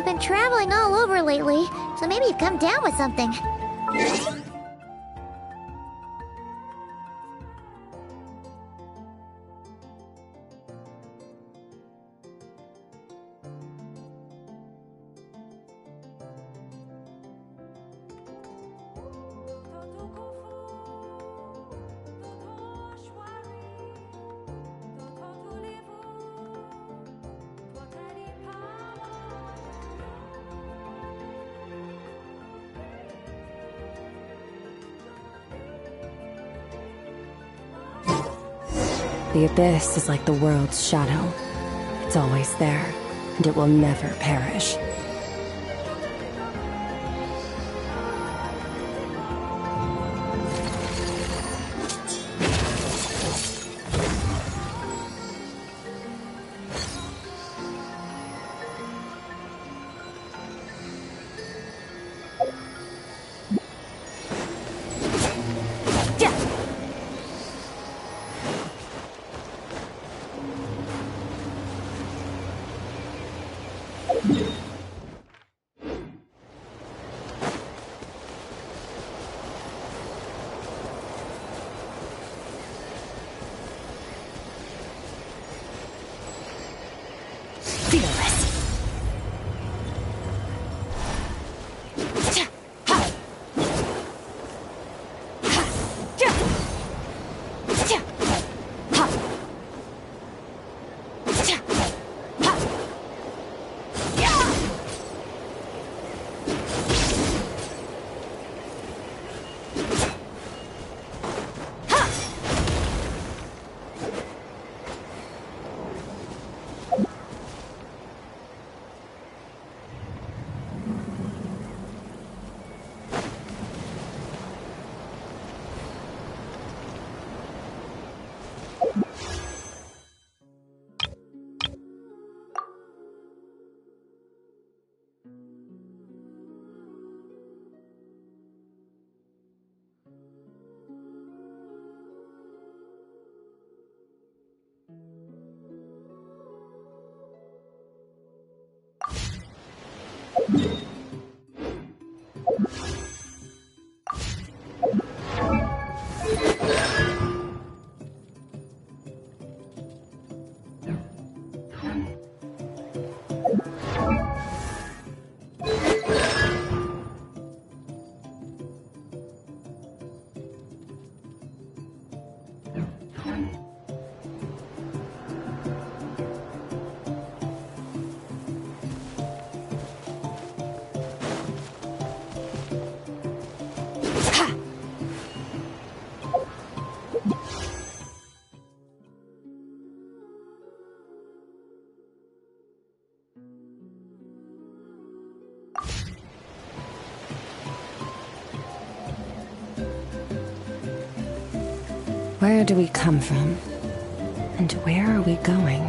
You've been traveling all over lately, so maybe you've come down with something. The Abyss is like the world's shadow. It's always there, and it will never perish. Where do we come from? And where are we going?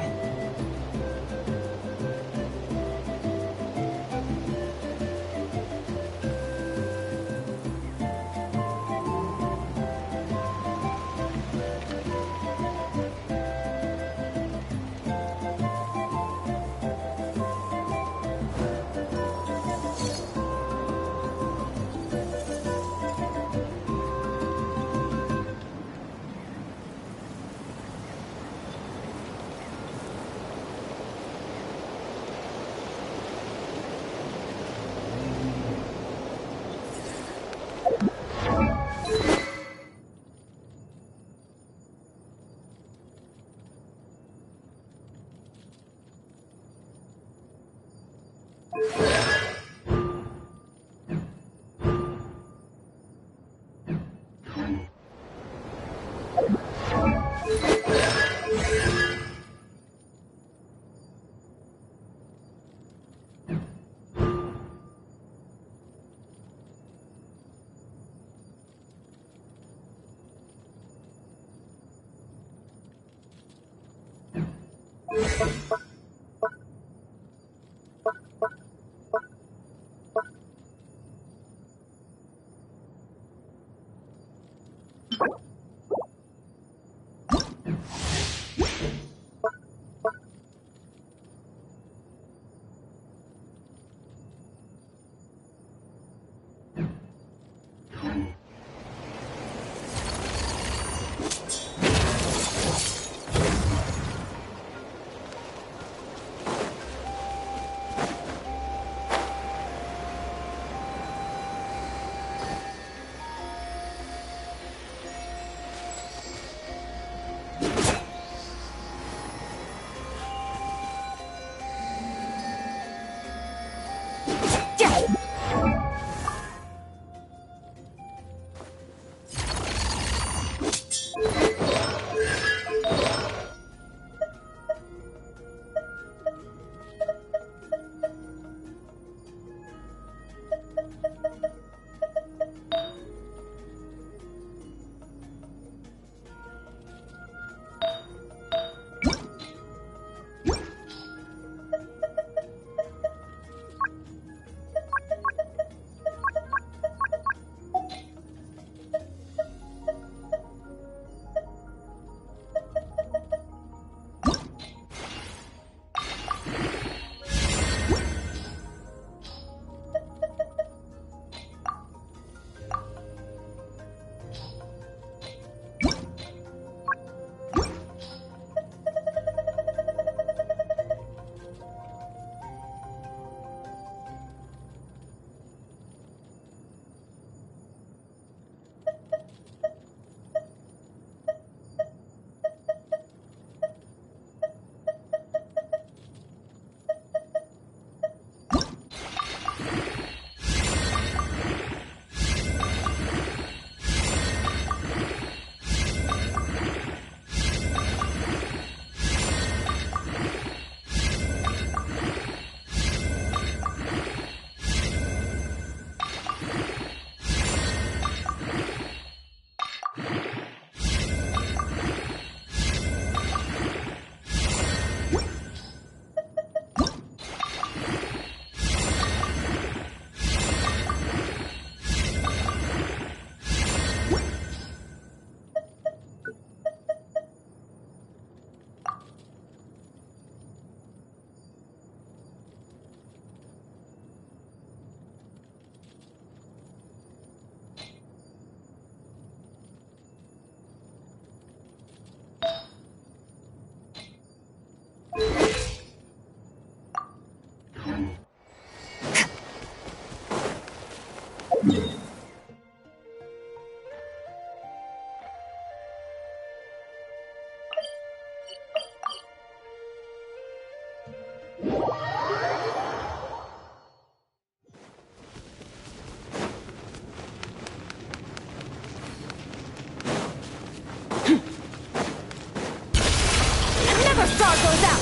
Star goes out!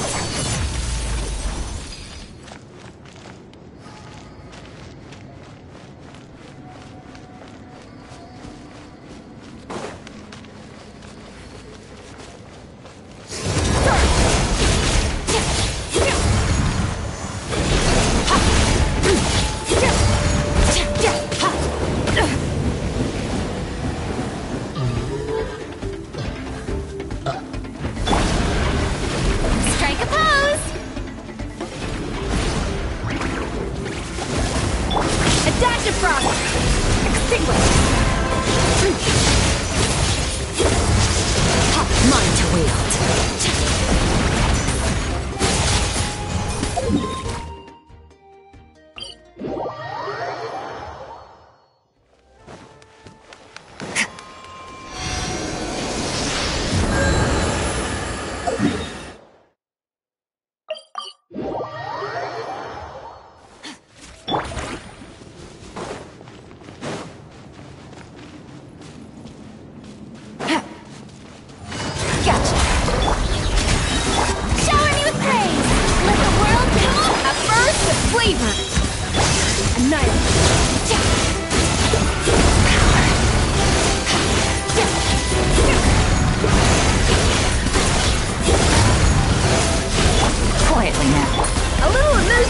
Strike a pose! A dash of frost! Extinguish! Mine to wield! Gotcha! Shower me with praise! Let the world know! A burst of flavor! Annihilate! Quietly now. A little amusement!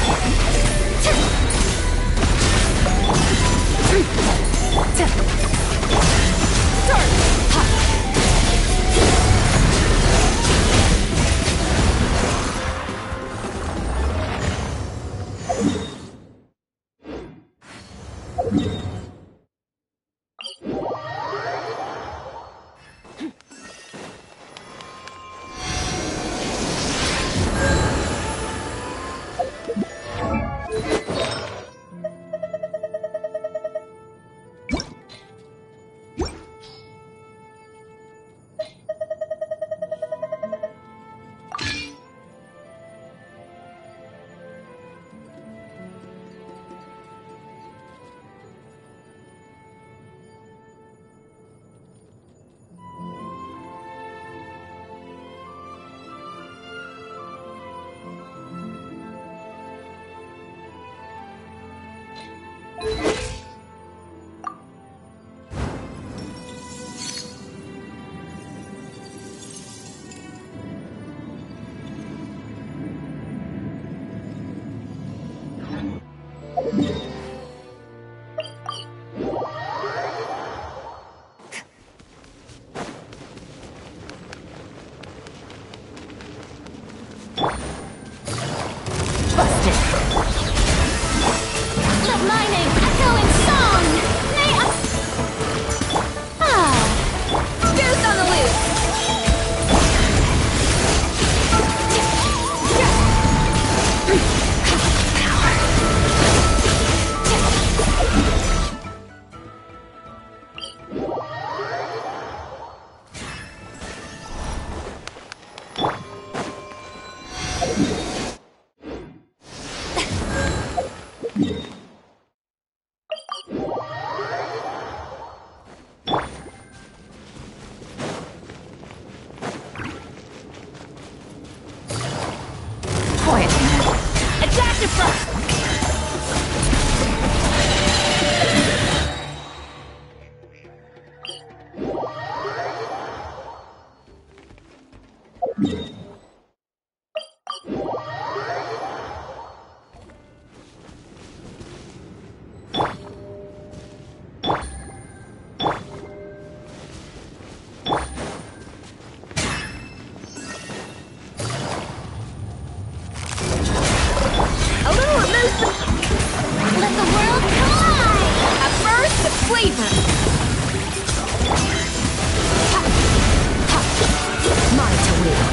Busted! Let my name echo in song! May I... Ah! Goose on the loose! Quietly now. A dash of frost! A little amusement! Let the world collide! A burst of flavor! Mine to wield!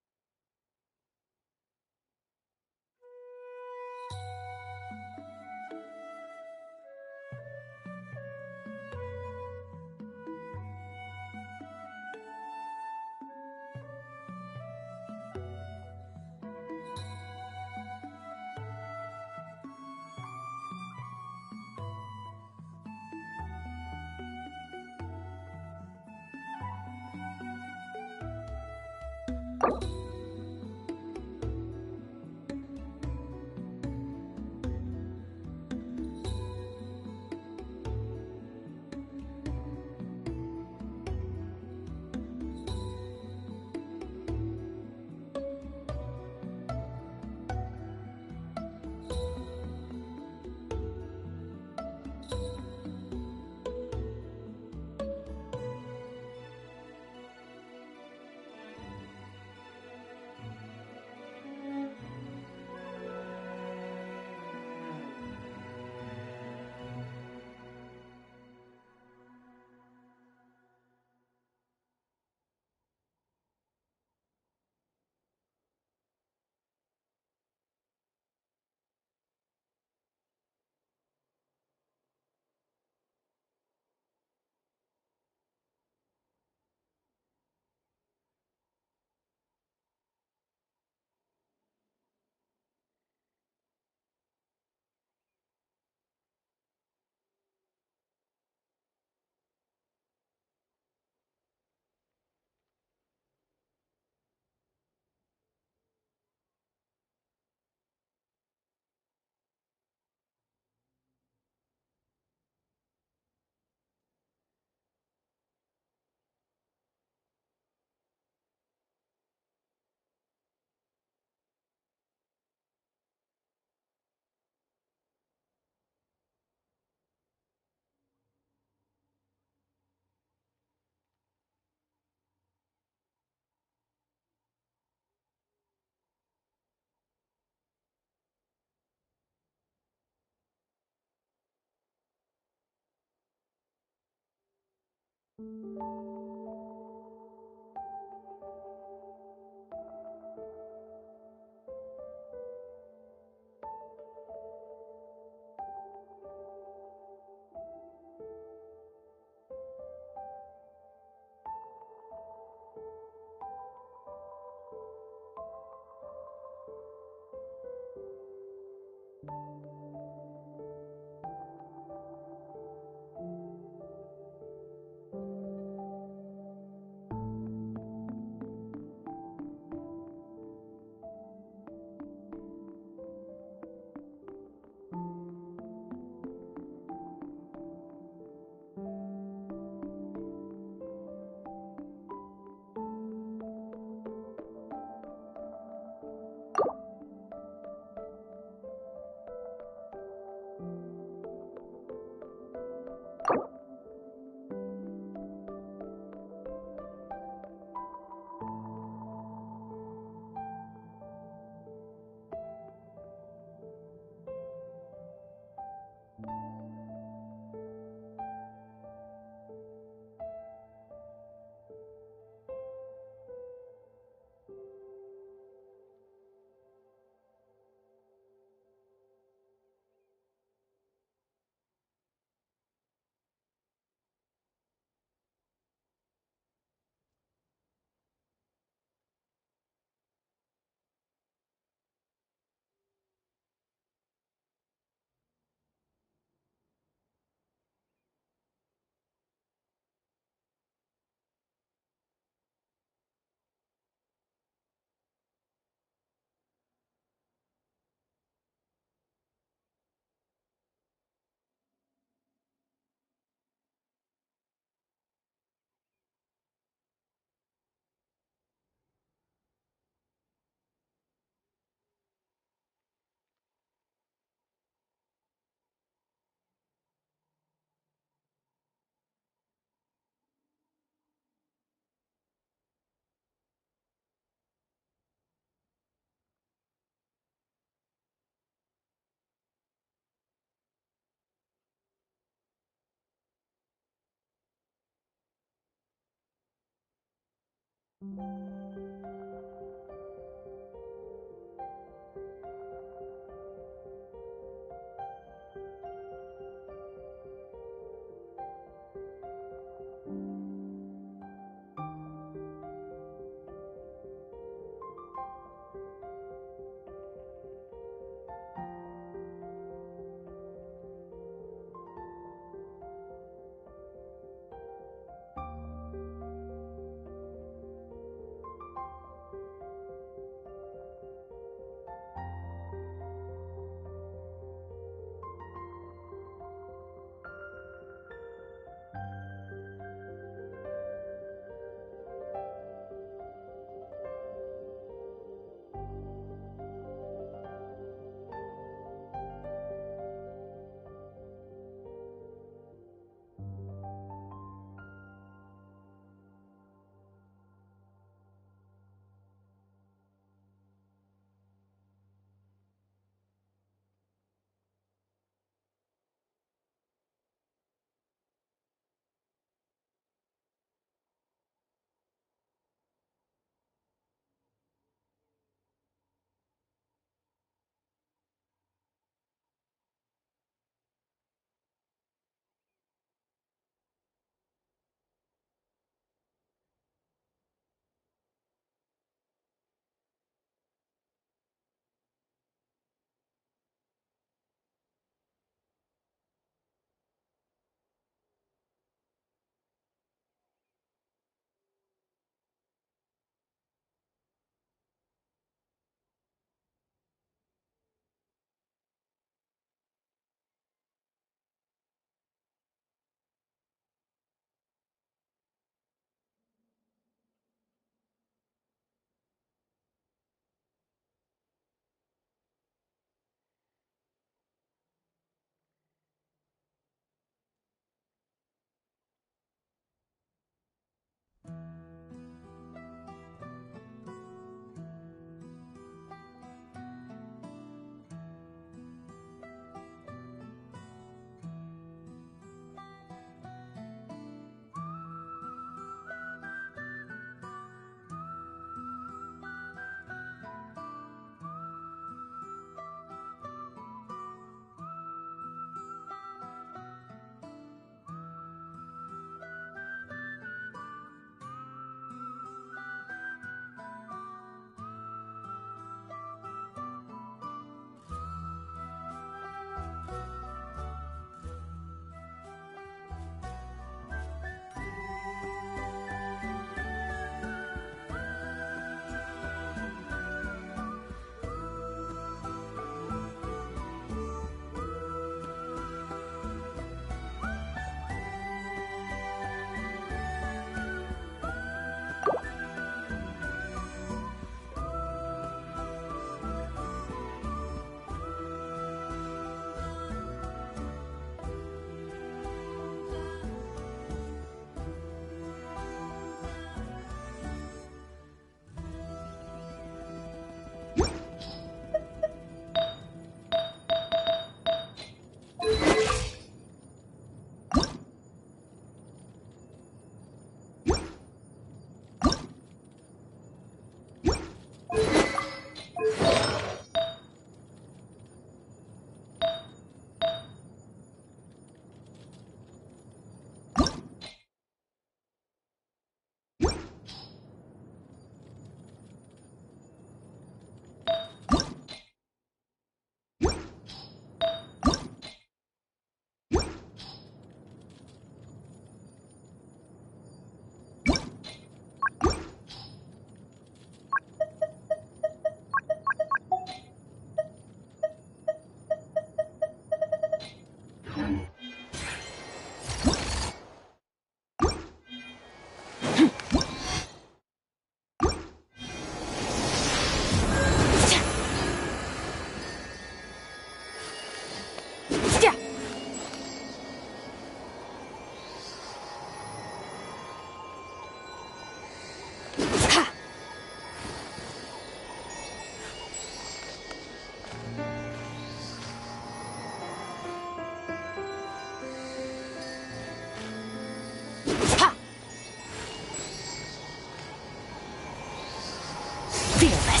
fearless.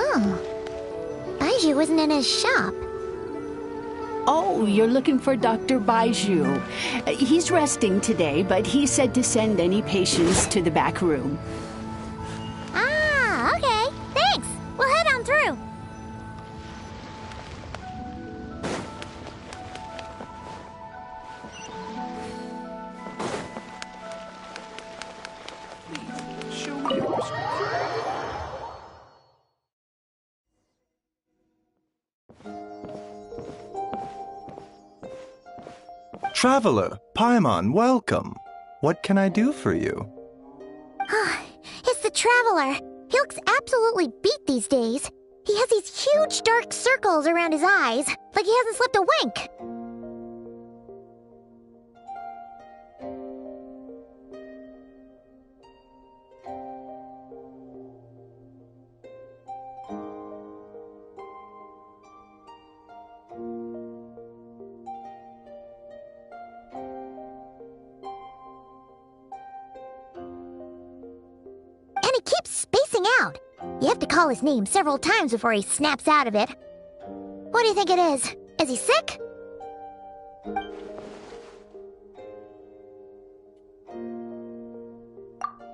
Oh. Baiju wasn't in his shop. Oh, you're looking for Dr. Baiju. He's resting today, but he said to send any patients to the back room. Ah, okay. Thanks. We'll head on through. Show me your prescription. Traveler, Paimon, welcome. What can I do for you? It's the Traveler. He looks absolutely beat these days. He has these huge dark circles around his eyes, like he hasn't slept a wink. And he keeps spacing out. You have to call his name several times before he snaps out of it. What do you think it is? Is he sick?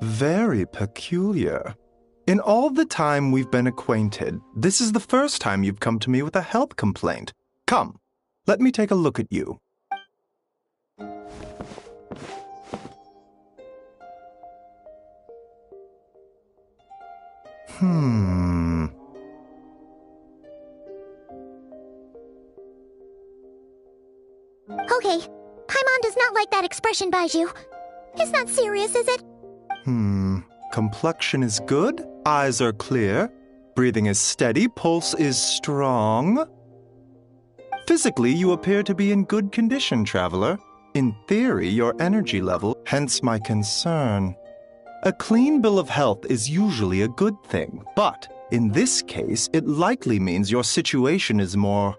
Very peculiar. In all the time we've been acquainted, this is the first time you've come to me with a health complaint. Come, let me take a look at you. Okay, Paimon does not like that expression, Baiju. It's not serious, is it? Complexion is good, eyes are clear, breathing is steady, pulse is strong. Physically, you appear to be in good condition, traveler. In theory, your energy level, hence my concern. A clean bill of health is usually a good thing, but in this case, it likely means your situation is more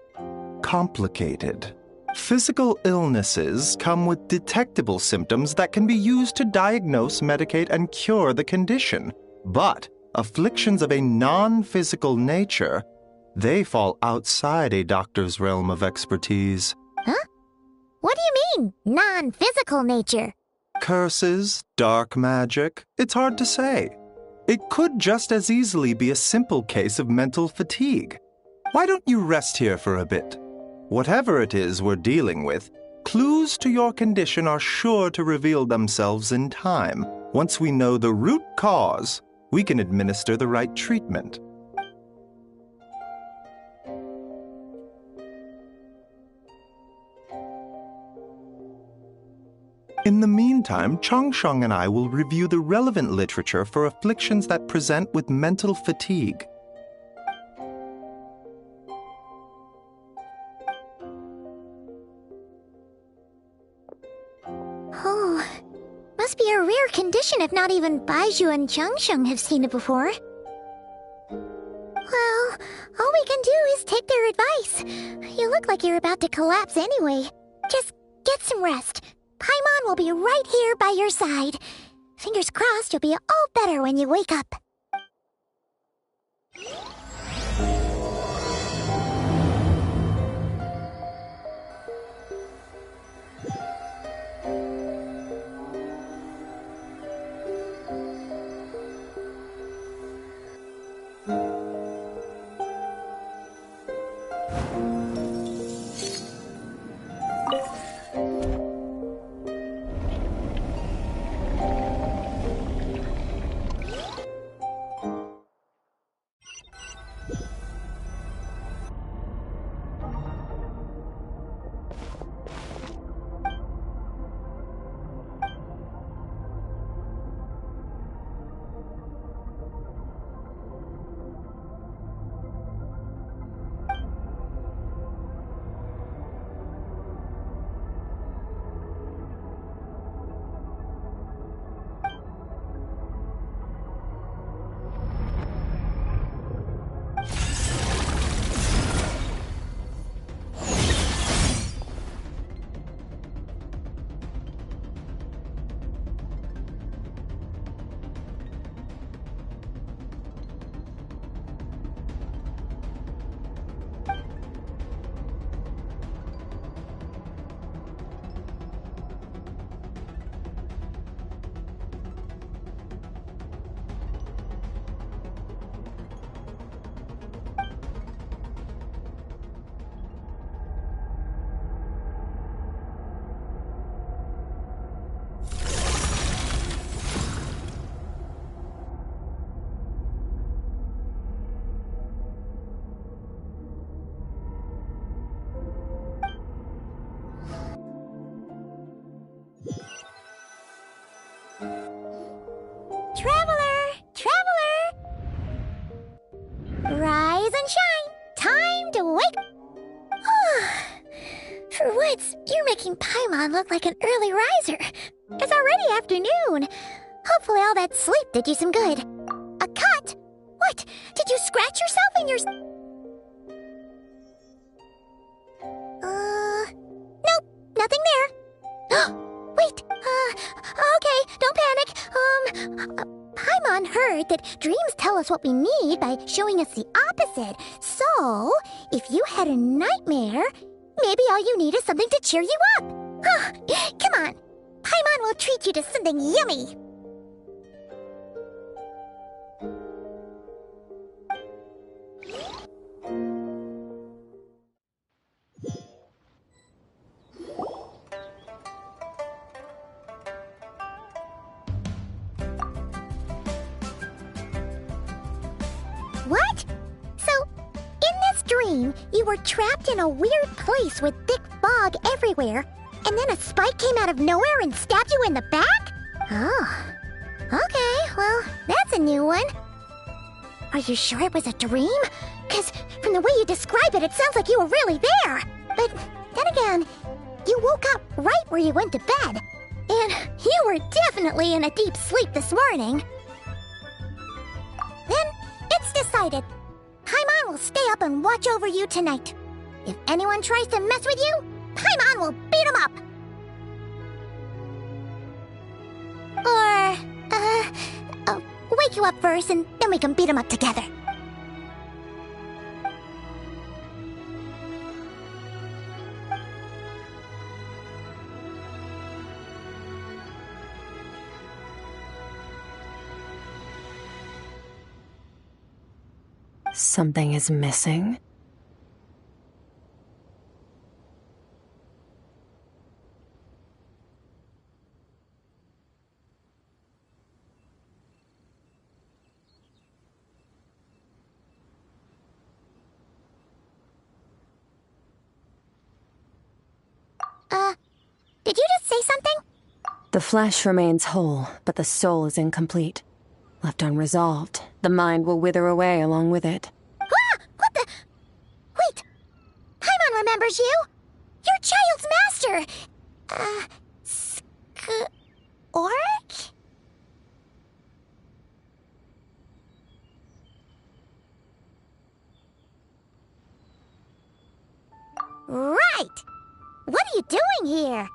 complicated. Physical illnesses come with detectable symptoms that can be used to diagnose, medicate, and cure the condition. But afflictions of a non-physical nature, they fall outside a doctor's realm of expertise. Huh? What do you mean, non-physical nature? Curses, dark magic, it's hard to say. It could just as easily be a simple case of mental fatigue. Why don't you rest here for a bit? Whatever it is we're dealing with, clues to your condition are sure to reveal themselves in time. Once we know the root cause, we can administer the right treatment. In the meantime, Changsheng and I will review the relevant literature for afflictions that present with mental fatigue. Oh, must be a rare condition if not even Baiju and Changsheng have seen it before. Well, all we can do is take their advice. You look like you're about to collapse anyway. Just get some rest. Paimon will be right here by your side. Fingers crossed you'll be all better when you wake up. Traveler! Traveler! Rise and shine! Time to wake up! For once, you're making Paimon look like an early riser. It's already afternoon. Hopefully all that sleep did you some good. A cut? What? Did you scratch yourself in your... Nope, nothing there. Wait, okay, don't panic. Paimon heard that dreams tell us what we need by showing us the opposite. So, if you had a nightmare, maybe all you need is something to cheer you up. Come on, Paimon will treat you to something yummy. What? So, in this dream, you were trapped in a weird place with thick fog everywhere, and then a spike came out of nowhere and stabbed you in the back? Oh. Okay, well, that's a new one. Are you sure it was a dream? Because from the way you describe it, it sounds like you were really there. But then again, you woke up right where you went to bed. And you were definitely in a deep sleep this morning. Then, it's decided. Paimon will stay up and watch over you tonight. If anyone tries to mess with you, Paimon will beat him up. Or, I'll wake you up first and then we can beat him up together. Something is missing. Did you just say something? The flesh remains whole, but the soul is incomplete. Left unresolved, the mind will wither away along with it. Ah! What the? Wait! Paimon remembers you! Your child's master! Orc? Right! What are you doing here?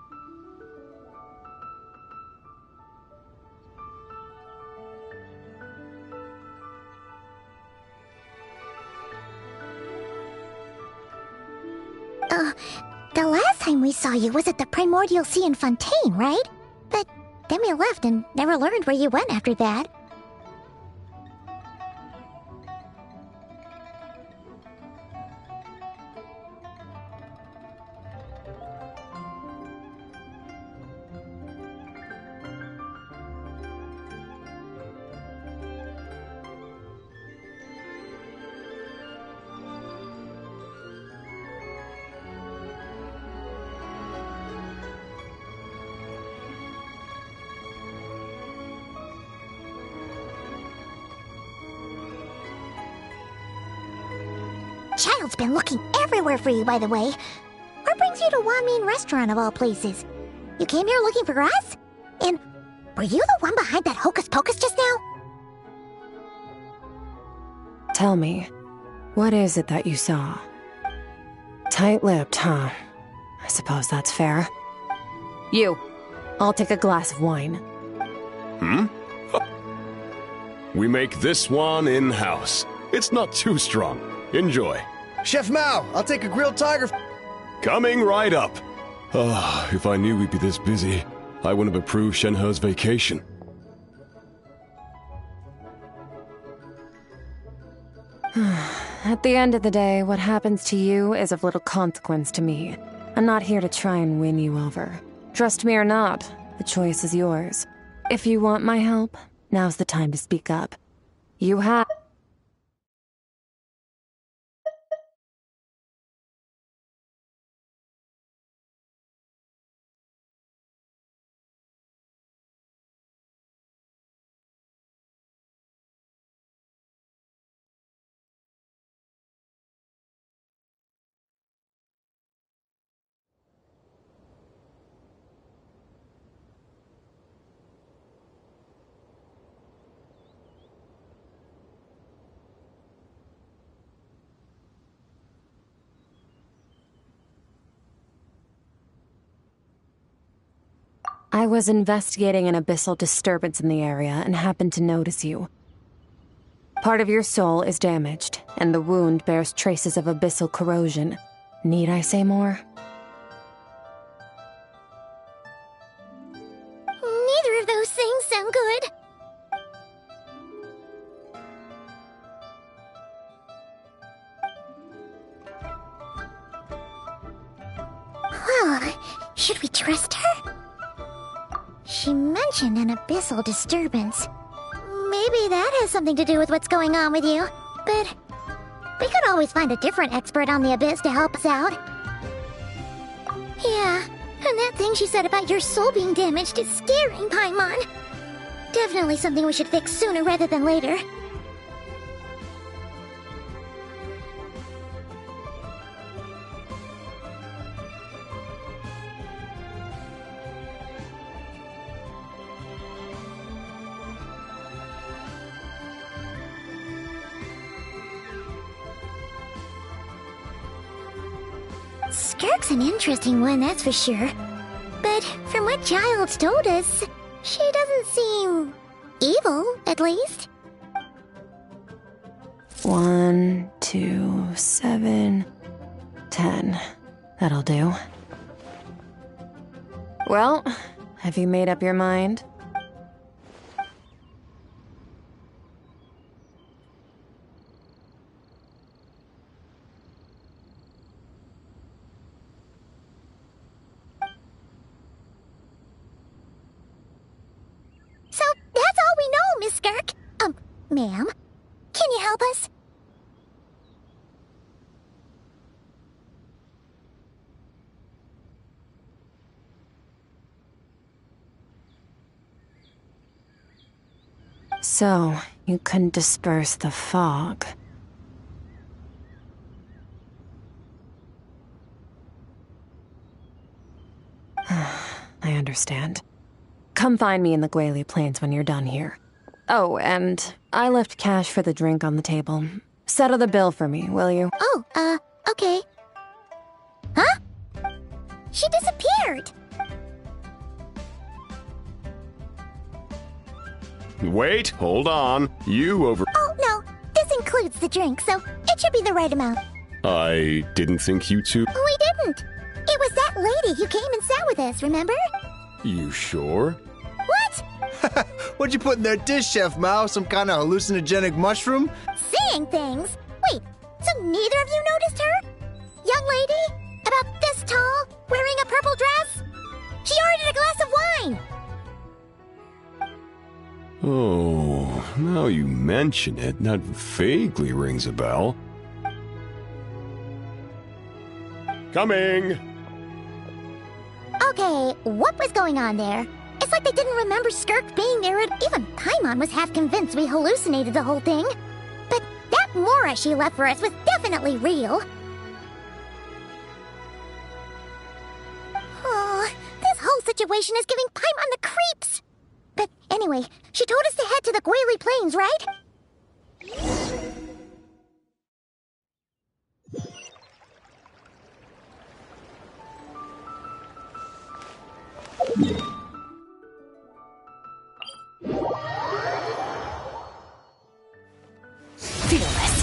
The last time we saw you was at the Primordial Sea in Fontaine, right? But then we left and never learned where you went after that. Child's been looking everywhere for you, by the way. What brings you to Wanmin Restaurant of all places? You came here looking for us? And were you the one behind that hocus pocus just now? Tell me, what is it that you saw? Tight-lipped, huh? I suppose that's fair. You, I'll take a glass of wine. We make this one in-house. It's not too strong. Enjoy. Chef Mao, I'll take a grilled tiger. Coming right up. If I knew we'd be this busy, I wouldn't have approved Shenhe's vacation. At the end of the day, what happens to you is of little consequence to me. I'm not here to try and win you over. Trust me or not, the choice is yours. If you want my help, now's the time to speak up. You have... I was investigating an abyssal disturbance in the area and happened to notice you. Part of your soul is damaged, and the wound bears traces of abyssal corrosion. Need I say more? Neither of those things sound good. Well, should we trust her? She mentioned an abyssal disturbance. Maybe that has something to do with what's going on with you. But we could always find a different expert on the abyss to help us out. Yeah, and that thing she said about your soul being damaged is scaring, Paimon. Definitely something we should fix sooner rather than later. Skirk's an interesting one, that's for sure. But from what Childs told us, she doesn't seem evil, at least. 1, 2, 7, 10. That'll do. Well, have you made up your mind? So that's all we know, Miss Skirk. Ma'am, can you help us? So, you couldn't disperse the fog. I understand. Come find me in the Guili Plains when you're done here. Oh, and I left cash for the drink on the table. Settle the bill for me, will you? Oh, okay. Huh? She disappeared! Wait, hold on. Oh, no. This includes the drink, so it should be the right amount. I didn't think you two... We didn't. It was that lady who came and sat with us, remember? You sure? What? What'd you put in their dish, Chef Mao? Some kind of hallucinogenic mushroom? Seeing things? Wait, so neither of you noticed her? Young lady? About this tall? Wearing a purple dress? She ordered a glass of wine! Oh, now you mention it, that vaguely rings a bell. Coming! Okay, what was going on there? It's like they didn't remember Skirk being there, and even Paimon was half convinced we hallucinated the whole thing. But that Mora she left for us was definitely real. Oh, this whole situation is giving Paimon the creeps. But anyway, she told us to head to the Guili Plains, right? Fearless.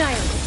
Annihilated.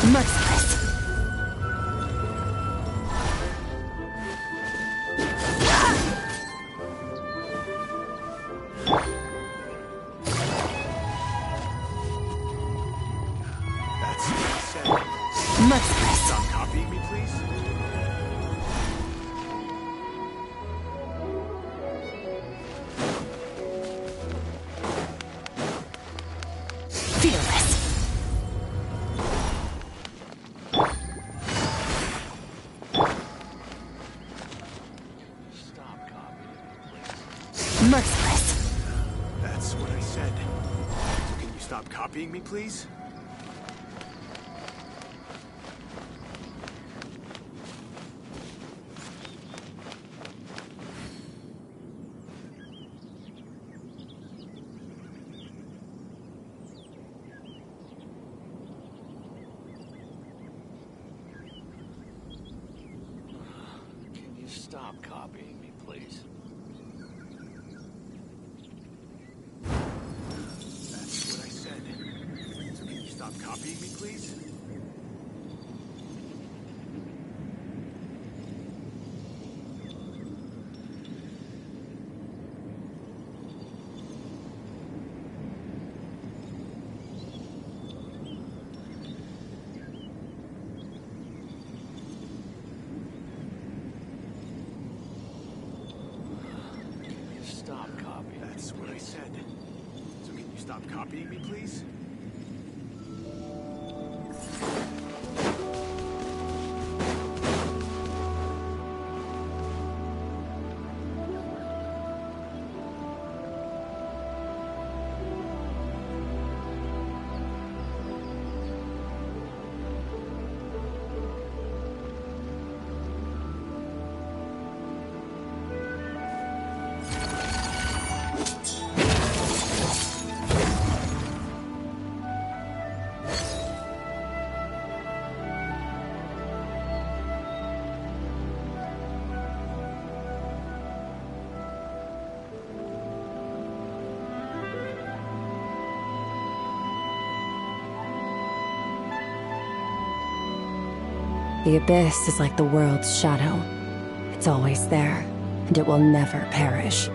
Merciless. That's said. Merciless. Stop copying me, please. Fearless. Stop copying me, please. Merciless. That's what I said. So can you stop copying me, please? Can you stop copying me, please? That's what I said. So can you stop copying me, please? Stop copying. That's what I said. So can you stop copying me, please? The abyss is like the world's shadow. It's always there, and it will never perish.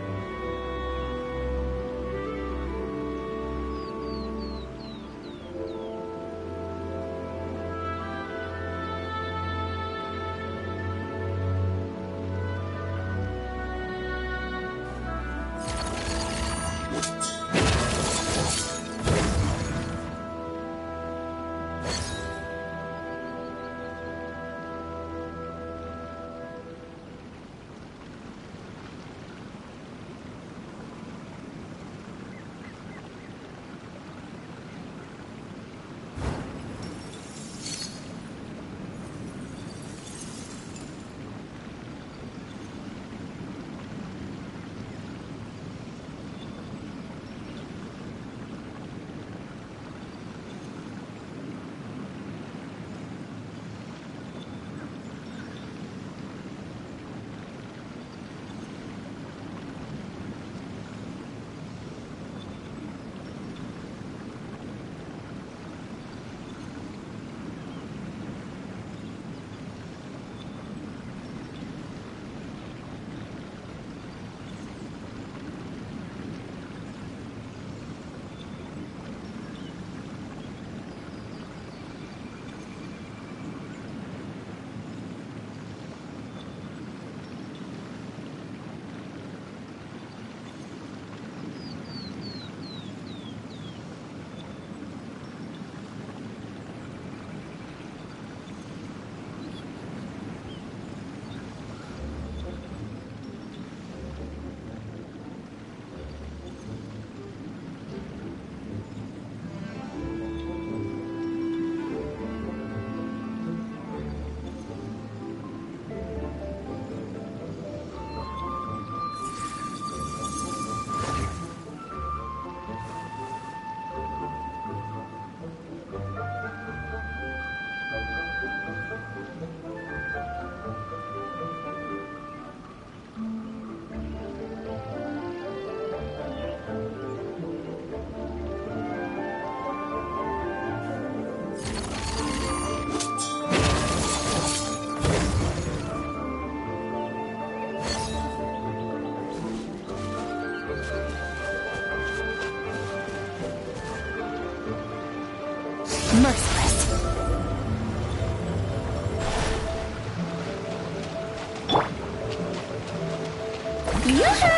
Yoo-hoo!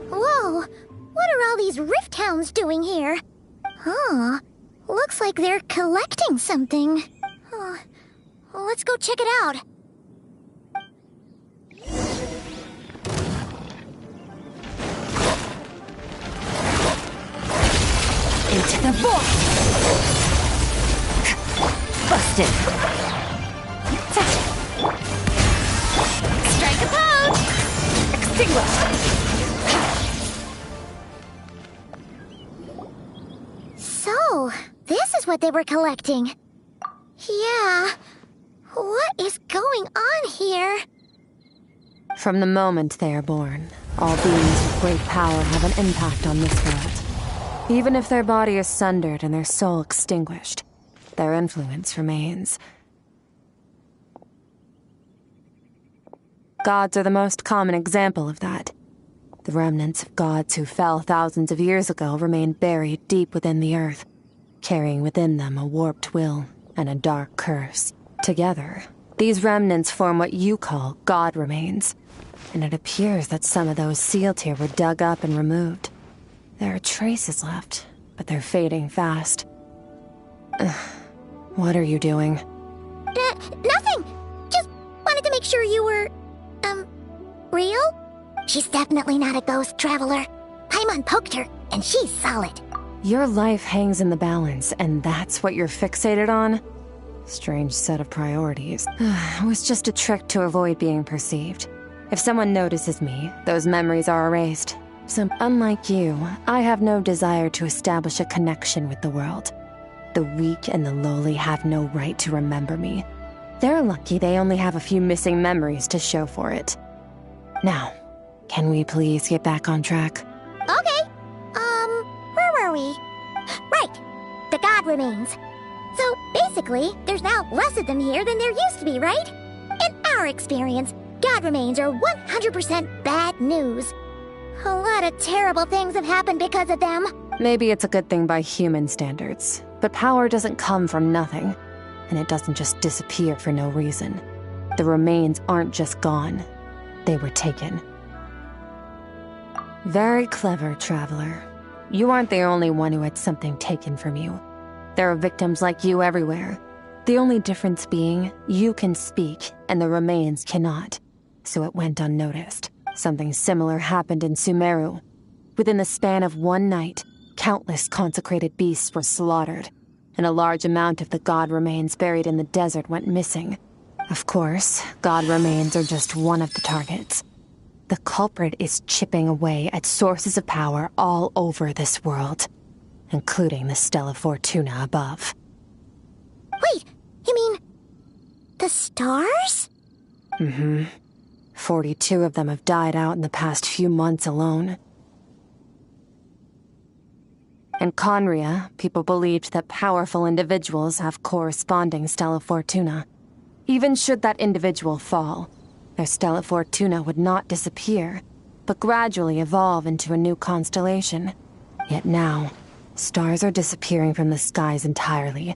Whoa! What are all these Rift Hounds doing here? Huh. Looks like they're collecting something. Huh. Let's go check it out. Into the vault! Busted! Strike a pose! Extinguished! So, this is what they were collecting. Yeah. What is going on here? From the moment they are born, all beings with great power have an impact on this world. Even if their body is sundered and their soul extinguished, their influence remains. Gods are the most common example of that. The remnants of gods who fell thousands of years ago remain buried deep within the earth, carrying within them a warped will and a dark curse. Together, these remnants form what you call god remains, and it appears that some of those sealed here were dug up and removed. There are traces left, but they're fading fast. What are you doing? Nothing! Just wanted to make sure you were, real? She's definitely not a ghost traveler. Paimon poked her, and she's solid. Your life hangs in the balance, and that's what you're fixated on? Strange set of priorities. It was just a trick to avoid being perceived. If someone notices me, those memories are erased. So, unlike you, I have no desire to establish a connection with the world. The weak and the lowly have no right to remember me. They're lucky they only have a few missing memories to show for it. Now, can we please get back on track? Okay. Where were we? Right. The god remains. So, basically, there's now less of them here than there used to be, right? In our experience, god remains are 100% bad news. A lot of terrible things have happened because of them. Maybe it's a good thing by human standards, but power doesn't come from nothing, and it doesn't just disappear for no reason. The remains aren't just gone. They were taken. Very clever, traveler. You aren't the only one who had something taken from you. There are victims like you everywhere. The only difference being, you can speak, and the remains cannot. So it went unnoticed. Something similar happened in Sumeru. Within the span of one night, countless consecrated beasts were slaughtered, and a large amount of the god remains buried in the desert went missing. Of course, god remains are just one of the targets. The culprit is chipping away at sources of power all over this world, including the Stella Fortuna above. Wait, you mean the stars? 42 of them have died out in the past few months alone. In Conria, people believed that powerful individuals have corresponding Stella Fortuna. Even should that individual fall, their Stella Fortuna would not disappear, but gradually evolve into a new constellation. Yet now, stars are disappearing from the skies entirely,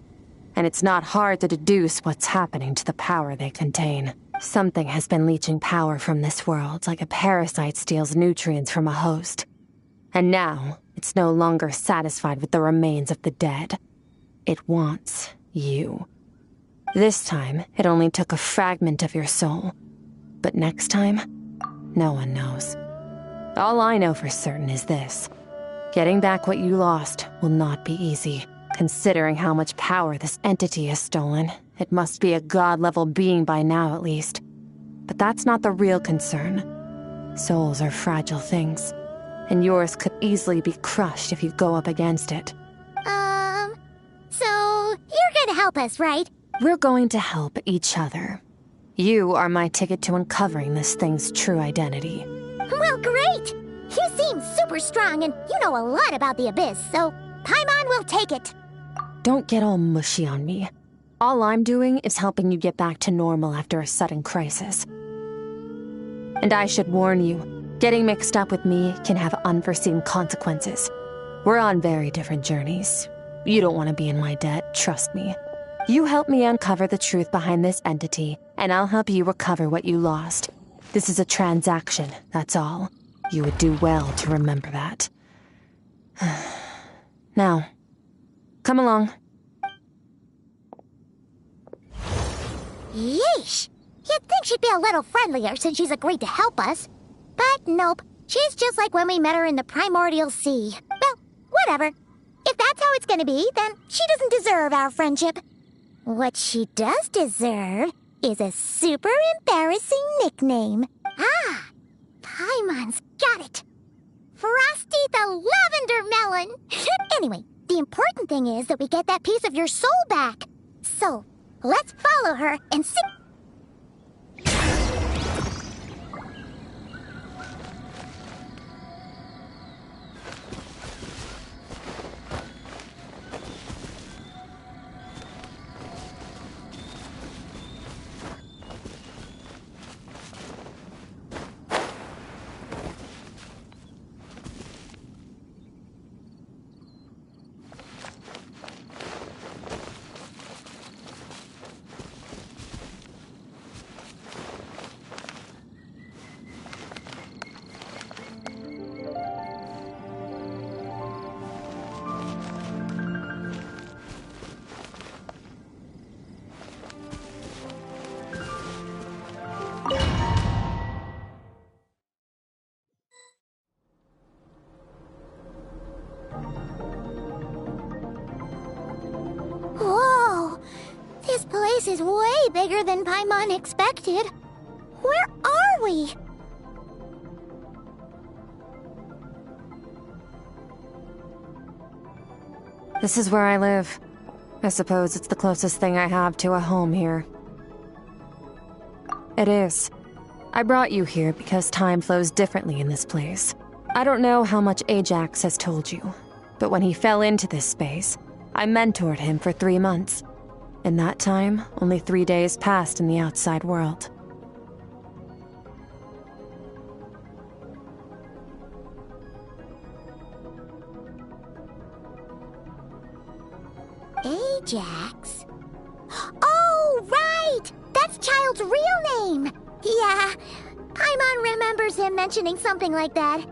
and it's not hard to deduce what's happening to the power they contain. Something has been leeching power from this world like a parasite steals nutrients from a host. And now, it's no longer satisfied with the remains of the dead. It wants you. This time, it only took a fragment of your soul. But next time, no one knows. All I know for certain is this. Getting back what you lost will not be easy. Considering how much power this entity has stolen, it must be a god-level being by now at least. But that's not the real concern. Souls are fragile things, and yours could easily be crushed if you go up against it. So you're gonna help us, right? We're going to help each other. You are my ticket to uncovering this thing's true identity. Well, great! You seem super strong and you know a lot about the Abyss, so Paimon will take it. Don't get all mushy on me. All I'm doing is helping you get back to normal after a sudden crisis. And I should warn you, getting mixed up with me can have unforeseen consequences. We're on very different journeys. You don't want to be in my debt, trust me. You help me uncover the truth behind this entity, and I'll help you recover what you lost. This is a transaction, that's all. You would do well to remember that. Now, come along. Yeesh! You'd think she'd be a little friendlier since she's agreed to help us. But nope, she's just like when we met her in the primordial sea. Well, whatever. If that's how it's gonna be, then she doesn't deserve our friendship. What she does deserve is a super embarrassing nickname. Ah, Paimon's got it. Frosty the Lavender Melon. Anyway, the important thing is that we get that piece of your soul back. So, let's follow her and see... Whoa! This place is way bigger than Paimon expected. Where are we? This is where I live. I suppose it's the closest thing I have to a home here. It is. I brought you here because time flows differently in this place. I don't know how much Ajax has told you, but when he fell into this space, I mentored him for 3 months. In that time, only 3 days passed in the outside world. Ajax? Oh, right! That's Child's real name! Yeah, Paimon remembers him mentioning something like that.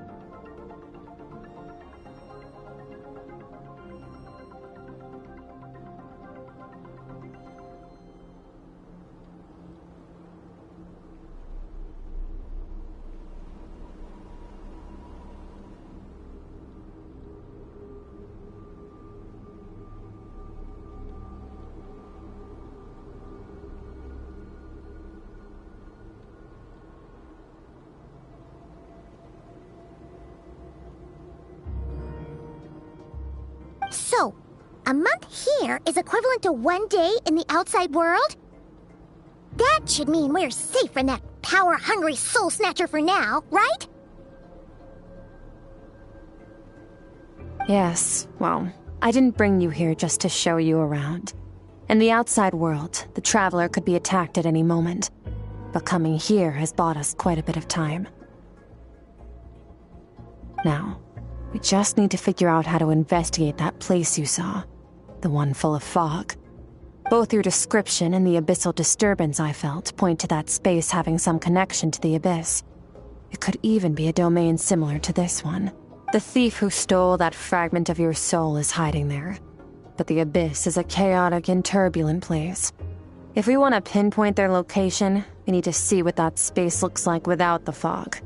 So, a month here is equivalent to 1 day in the outside world? That should mean we're safe from that power-hungry soul snatcher for now, right? Yes, well, I didn't bring you here just to show you around. In the outside world, the Traveler could be attacked at any moment, but coming here has bought us quite a bit of time. Now, we just need to figure out how to investigate that place you saw, the one full of fog. Both your description and the abyssal disturbance I felt point to that space having some connection to the Abyss. It could even be a domain similar to this one. The thief who stole that fragment of your soul is hiding there, but the Abyss is a chaotic and turbulent place. If we want to pinpoint their location, we need to see what that space looks like without the fog.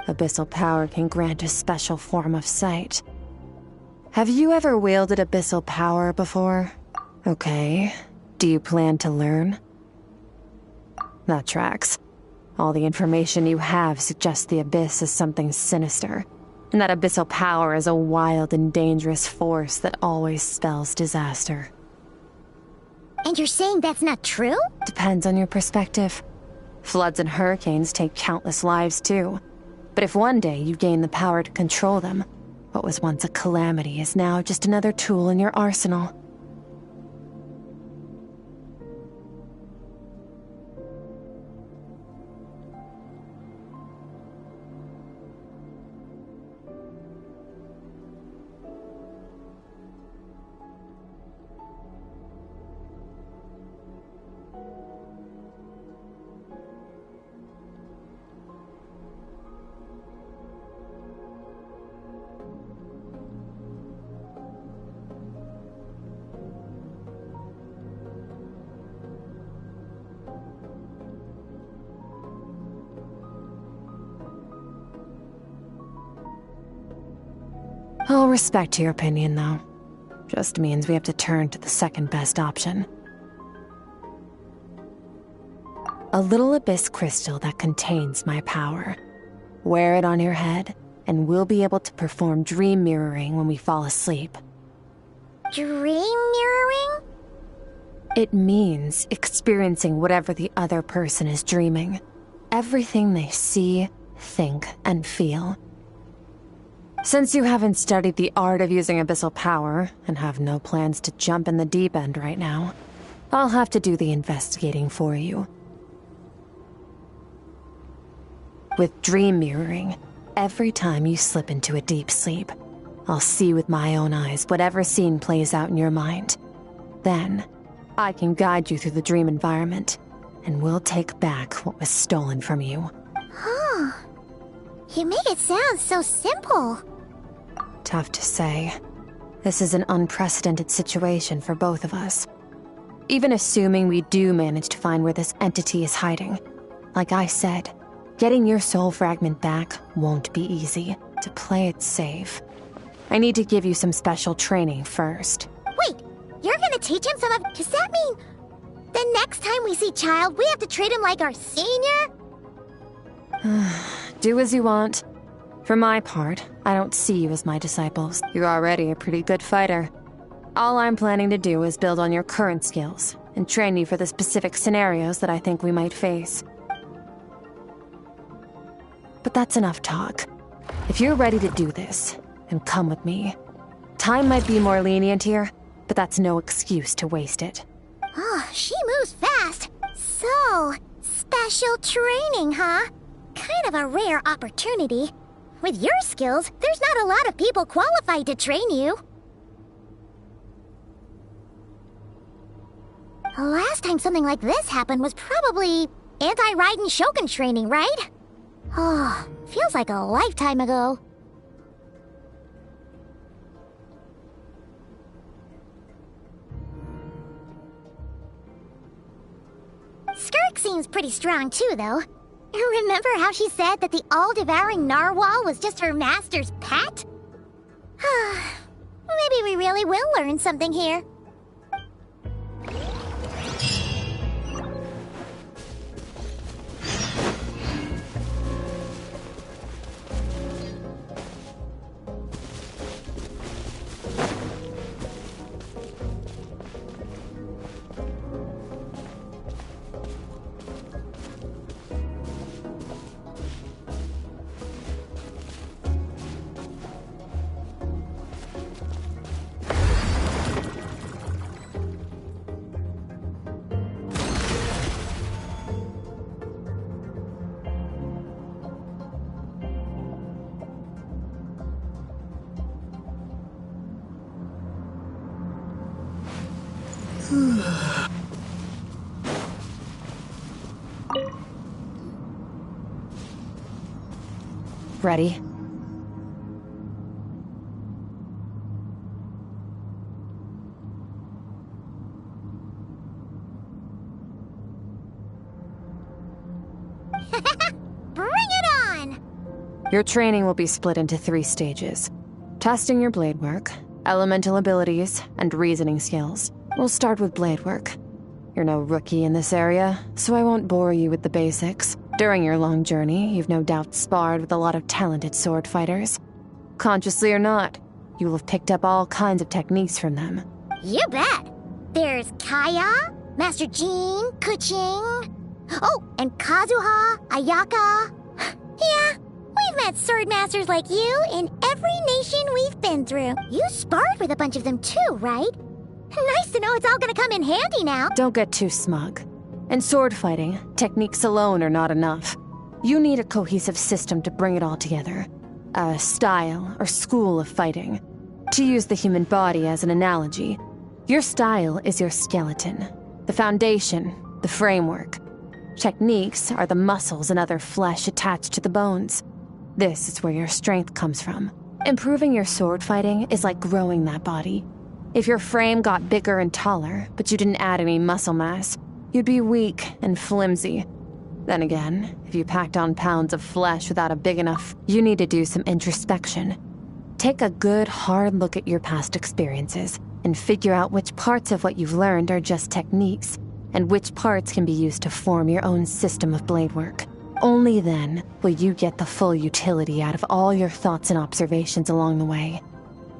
Abyssal power can grant a special form of sight. Have you ever wielded abyssal power before? Okay. Do you plan to learn? That tracks. All the information you have suggests the Abyss is something sinister, and that abyssal power is a wild and dangerous force that always spells disaster. And you're saying that's not true? Depends on your perspective. Floods and hurricanes take countless lives too. But if one day you gain the power to control them, what was once a calamity is now just another tool in your arsenal. I'll respect your opinion, though. Just means we have to turn to the second best option. A little abyss crystal that contains my power. Wear it on your head, and we'll be able to perform dream mirroring when we fall asleep. Dream mirroring? It means experiencing whatever the other person is dreaming. Everything they see, think, and feel. Since you haven't studied the art of using abyssal power, and have no plans to jump in the deep end right now, I'll have to do the investigating for you. With dream mirroring, every time you slip into a deep sleep, I'll see with my own eyes whatever scene plays out in your mind. Then, I can guide you through the dream environment, and we'll take back what was stolen from you. Huh. You make it sound so simple. Tough to say. This is an unprecedented situation for both of us. Even assuming we do manage to find where this entity is hiding, like I said, getting your soul fragment back won't be easy. To play it safe, I need to give you some special training first. Wait, you're gonna teach him some of... Does that mean the next time we see Childe, we have to treat him like our senior? Do as you want. For my part, I don't see you as my disciples. You're already a pretty good fighter. All I'm planning to do is build on your current skills and train you for the specific scenarios that I think we might face. But that's enough talk. If you're ready to do this, then come with me. Time might be more lenient here, but that's no excuse to waste it. Oh, she moves fast. So, special training, huh? Kind of a rare opportunity. With your skills, there's not a lot of people qualified to train you. The last time something like this happened was probably anti-Raiden Shogun training, right? Oh, feels like a lifetime ago. Skirk seems pretty strong too, though. Remember how she said that the all-devouring narwhal was just her master's pet? Maybe we really will learn something here. Ready? Bring it on! Your training will be split into 3 stages. Testing your blade work, elemental abilities, and reasoning skills. We'll start with blade work. You're no rookie in this area, so I won't bore you with the basics. During your long journey, you've no doubt sparred with a lot of talented sword fighters. Consciously or not, you will have picked up all kinds of techniques from them. You bet! There's Kaya, Master Jean, Kuching... Oh, and Kazuha, Ayaka... Yeah, we've met sword masters like you in every nation we've been through. You sparred with a bunch of them too, right? Nice to know it's all gonna come in handy now. Don't get too smug. In sword fighting, techniques alone are not enough. You need a cohesive system to bring it all together. A style or school of fighting. To use the human body as an analogy, your style is your skeleton, the foundation, the framework. Techniques are the muscles and other flesh attached to the bones. This is where your strength comes from. Improving your sword fighting is like growing that body. If your frame got bigger and taller, but you didn't add any muscle mass, you'd be weak and flimsy. Then again, if you packed on pounds of flesh without a big enough, you need to do some introspection. Take a good, hard look at your past experiences and figure out which parts of what you've learned are just techniques, and which parts can be used to form your own system of blade work. Only then will you get the full utility out of all your thoughts and observations along the way.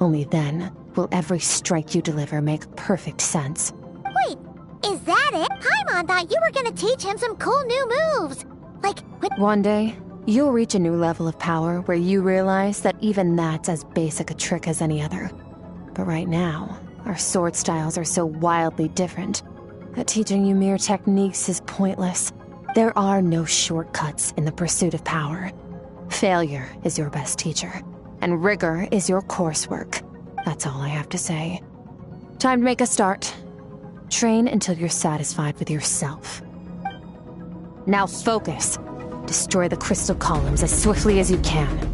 Only then will every strike you deliver make perfect sense. Wait, is that it? Paimon thought you were gonna teach him some cool new moves. Like, One day, you'll reach a new level of power where you realize that even that's as basic a trick as any other. But right now, our sword styles are so wildly different that teaching you mere techniques is pointless. There are no shortcuts in the pursuit of power. Failure is your best teacher, and rigor is your coursework. That's all I have to say. Time to make a start. Train until you're satisfied with yourself. Now focus. Destroy the crystal columns as swiftly as you can.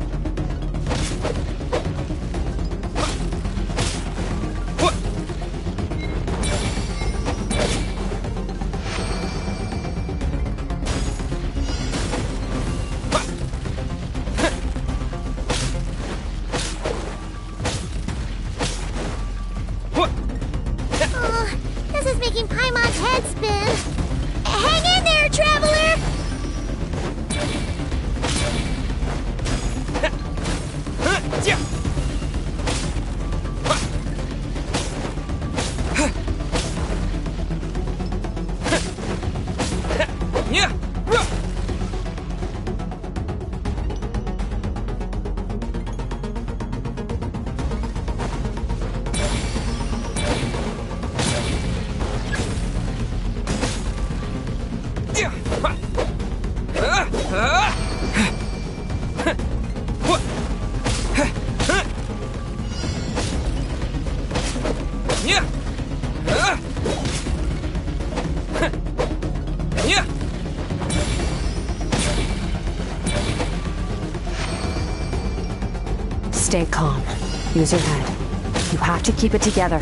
this is making Paimon's head spin. Hang in there, traveler! Stay calm. Use your head. You have to keep it together.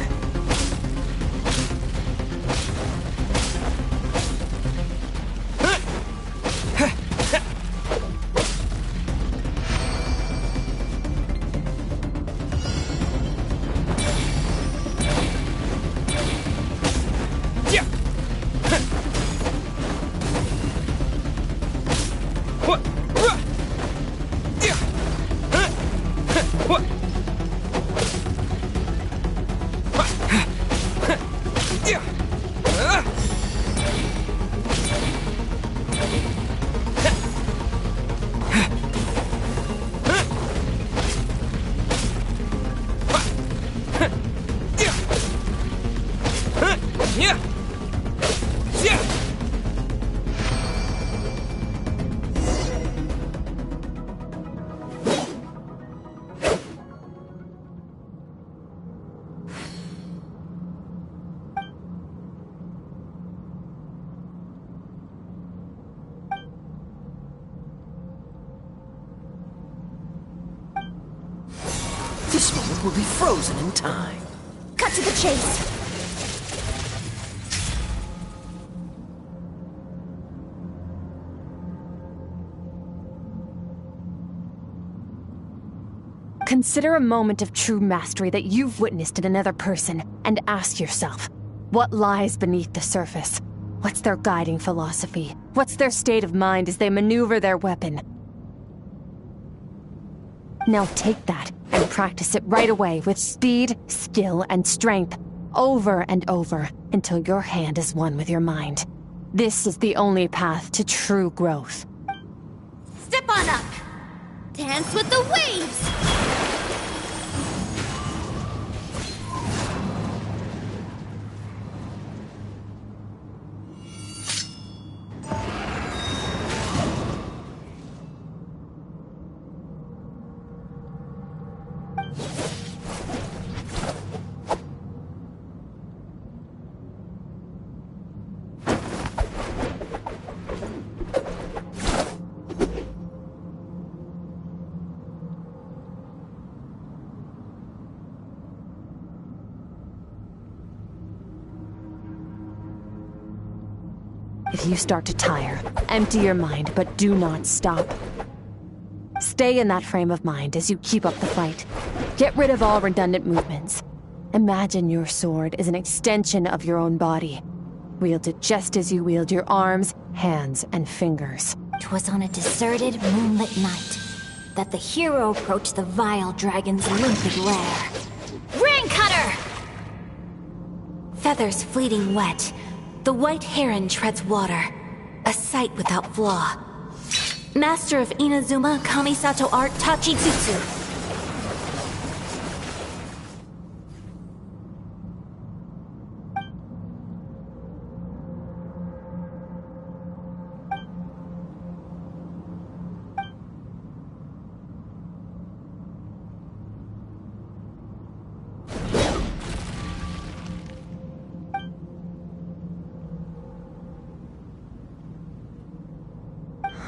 This moment will be frozen in time. Cut to the chase. Consider a moment of true mastery that you've witnessed in another person, and ask yourself, what lies beneath the surface? What's their guiding philosophy? What's their state of mind as they maneuver their weapon? Now take that and practice it right away with speed, skill, and strength, over and over, until your hand is one with your mind. This is the only path to true growth. Step on up. Dance with the waves. If you start to tire, empty your mind, but do not stop. Stay in that frame of mind as you keep up the fight. Get rid of all redundant movements. Imagine your sword is an extension of your own body. Wield it just as you wield your arms, hands, and fingers. 'Twas on a deserted, moonlit night that the hero approached the vile dragon's limpid lair. Ring Cutter! Feathers fleeting wet, the white heron treads water, a sight without flaw. Master of Inazuma Kamisato art Tachijutsu.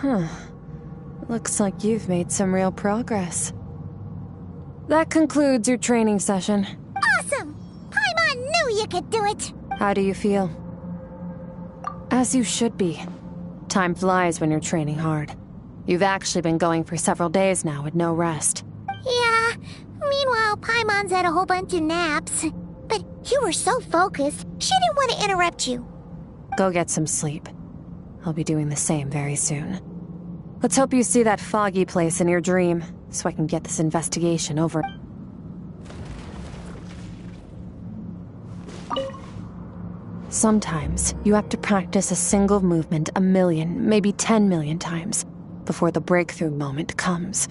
Huh. Looks like you've made some real progress. That concludes your training session. Awesome! Paimon knew you could do it! How do you feel? As you should be. Time flies when you're training hard. You've actually been going for several days now with no rest. Yeah. Meanwhile, Paimon's had a whole bunch of naps. But you were so focused, she didn't want to interrupt you. Go get some sleep. I'll be doing the same very soon. Let's hope you see that foggy place in your dream, so I can get this investigation over. Sometimes, you have to practice a single movement 1 million, maybe 10 million times, before the breakthrough moment comes.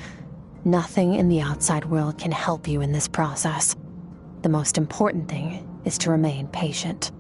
Nothing in the outside world can help you in this process. The most important thing is to remain patient.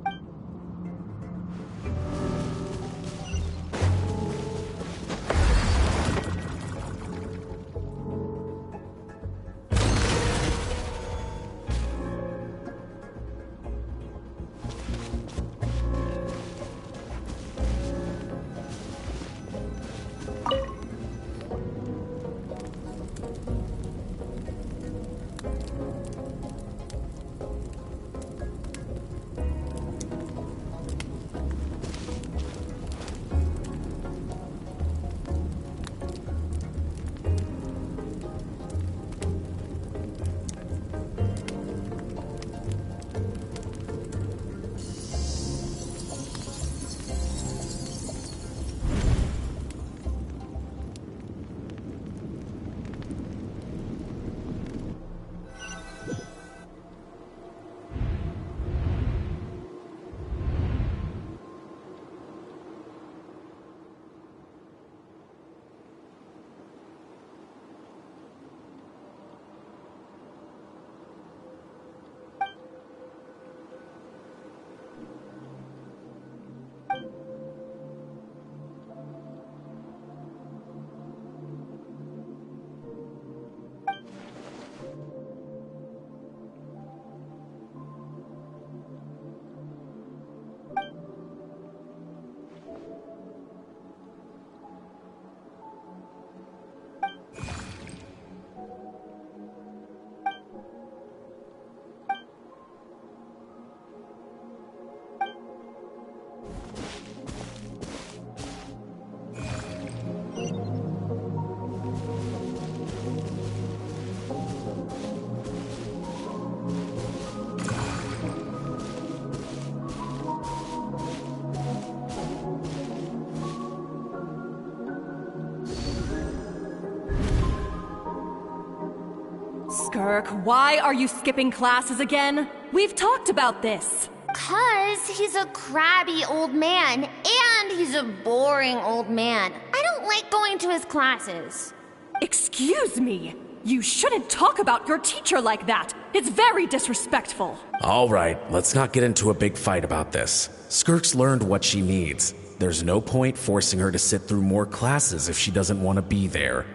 Skirk, why are you skipping classes again? We've talked about this. 'Cause he's a crabby old man, and he's a boring old man. I don't like going to his classes. Excuse me. You shouldn't talk about your teacher like that. It's very disrespectful. All right, let's not get into a big fight about this. Skirk's learned what she needs. There's no point forcing her to sit through more classes if she doesn't want to be there.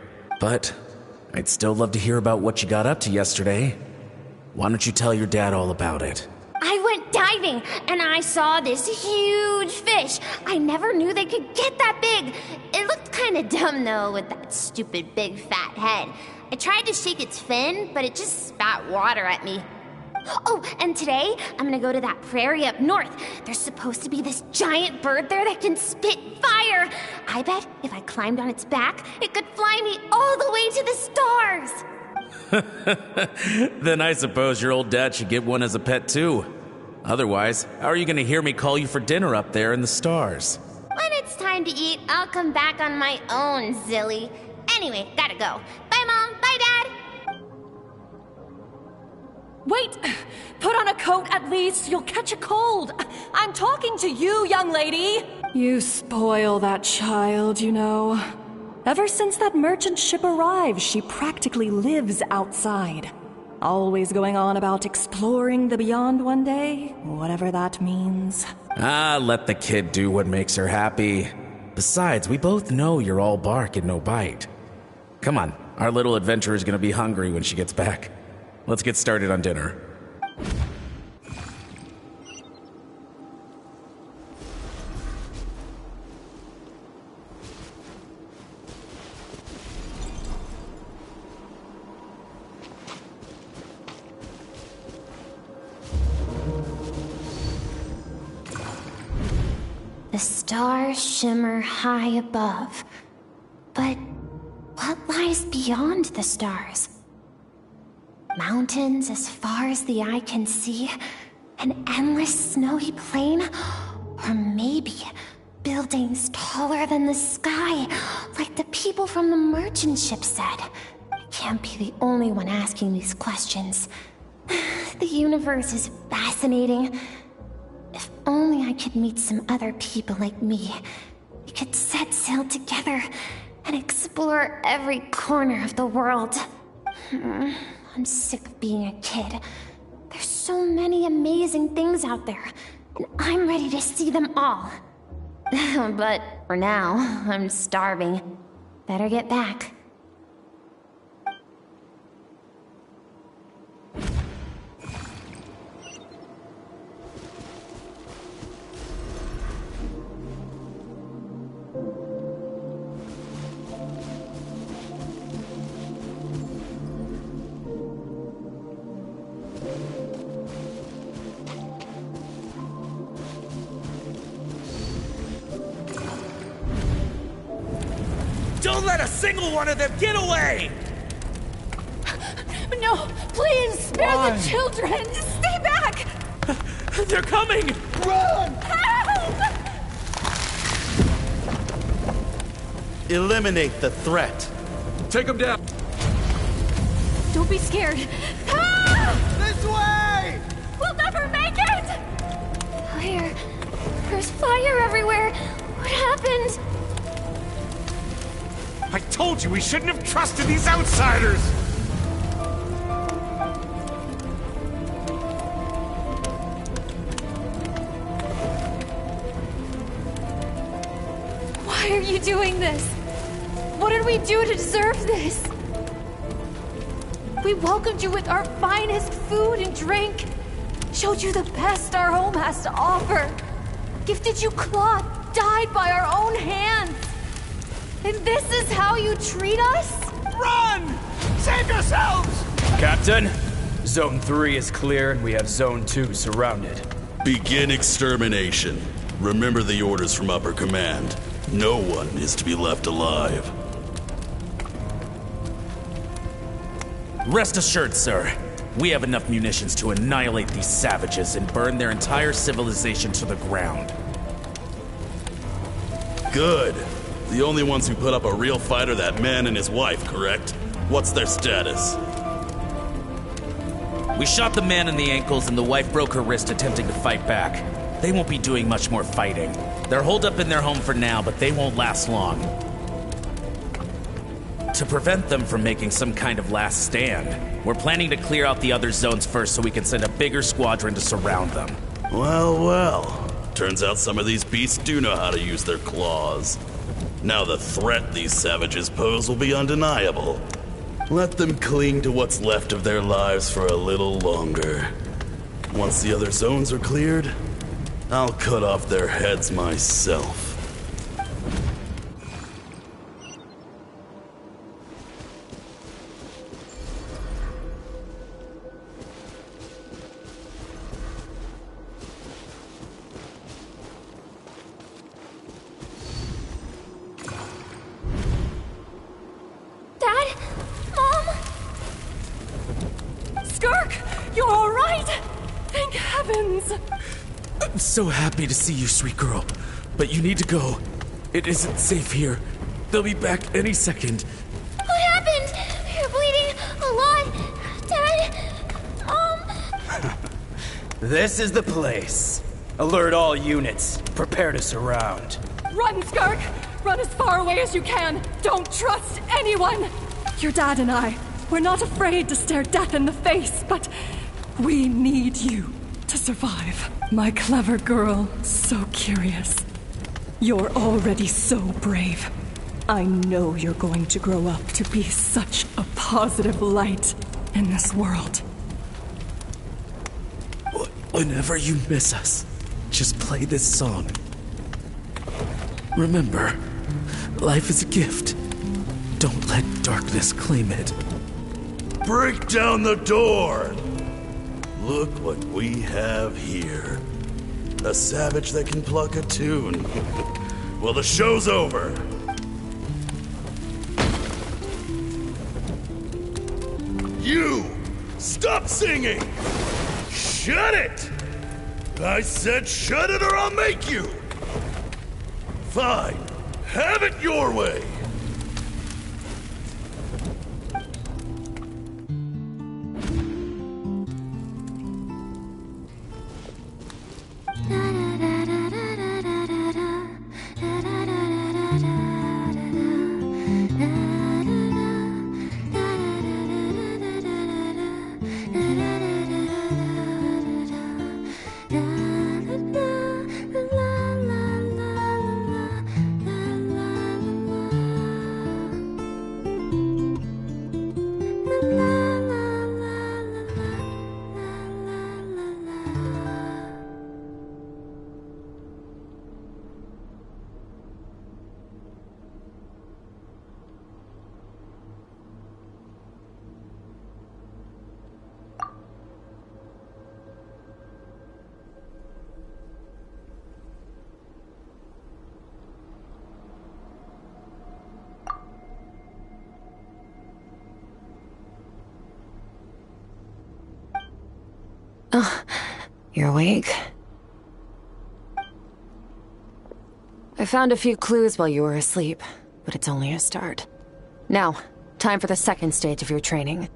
But I'd still love to hear about what you got up to yesterday. Why don't you tell your dad all about it? I went diving, and I saw this huge fish. I never knew they could get that big. It looked kind of dumb, though, with that stupid big fat head. I tried to shake its fin, but it just spat water at me. Oh, and today, I'm gonna go to that prairie up north. There's supposed to be this giant bird there that can spit fire. I bet if I climbed on its back, it could fly me all the way to the stars. Then I suppose your old dad should get one as a pet too. Otherwise, how are you gonna hear me call you for dinner up there in the stars? When it's time to eat, I'll come back on my own, Zilly. Anyway, gotta go. Bye, Mom. Bye, Dad. Wait! Put on a coat at least. You'll catch a cold. I'm talking to you, young lady. You spoil that child, you know. Ever since that merchant ship arrived, she practically lives outside. Always going on about exploring the beyond one day, whatever that means. Ah, let the kid do what makes her happy. Besides, we both know you're all bark and no bite. Come on, our little adventurer is gonna be hungry when she gets back. Let's get started on dinner. The stars shimmer high above. But what lies beyond the stars? Mountains as far as the eye can see? An endless snowy plain? Or maybe buildings taller than the sky, like the people from the merchant ship said? I can't be the only one asking these questions. The universe is fascinating. If only I could meet some other people like me. We could set sail together and explore every corner of the world. I'm sick of being a kid. There's so many amazing things out there, and I'm ready to see them all. But for now, I'm starving. Better get back. Don't let a single one of them get away! No, please, spare the children! Stay back! They're coming! Run! Help! Eliminate the threat. Take them down. Don't be scared. This way! We'll never make it! Fire. There's fire everywhere. What happened? I told you we shouldn't have trusted these outsiders! Why are you doing this? What did we do to deserve this? We welcomed you with our finest food and drink, showed you the best our home has to offer, gifted you cloth dyed by our own hands. And this is how you treat us? Run! Save yourselves! Captain, Zone 3 is clear and we have Zone 2 surrounded. Begin extermination. Remember the orders from Upper Command. No one is to be left alive. Rest assured, sir. We have enough munitions to annihilate these savages and burn their entire civilization to the ground. Good. The only ones who put up a real fight are that man and his wife, correct? What's their status? We shot the man in the ankles and the wife broke her wrist attempting to fight back. They won't be doing much more fighting. They're holed up in their home for now, but they won't last long. To prevent them from making some kind of last stand, we're planning to clear out the other zones first so we can send a bigger squadron to surround them. Well, well. Turns out some of these beasts do know how to use their claws. Now the threat these savages pose will be undeniable. Let them cling to what's left of their lives for a little longer. Once the other zones are cleared, I'll cut off their heads myself. heavens! I'm so happy to see you, sweet girl. But you need to go. It isn't safe here. They'll be back any second. What happened? You're bleeding a lot. Dad, This is the place. Alert all units. Prepare to surround. Run, Skirk! Run as far away as you can! Don't trust anyone! Your dad and I, we're not afraid to stare death in the face, but we need you to survive. My clever girl, so curious. You're already so brave. I know you're going to grow up to be such a positive light in this world. Whenever you miss us, just play this song. Remember, life is a gift. Don't let darkness claim it. Break down the door! Look what we have here. A savage that can pluck a tune. Well, the show's over. You! Stop singing! Shut it! I said shut it or I'll make you! Fine. Have it your way! Oh, you're awake? I found a few clues while you were asleep, but it's only a start. Now, time for the second stage of your training.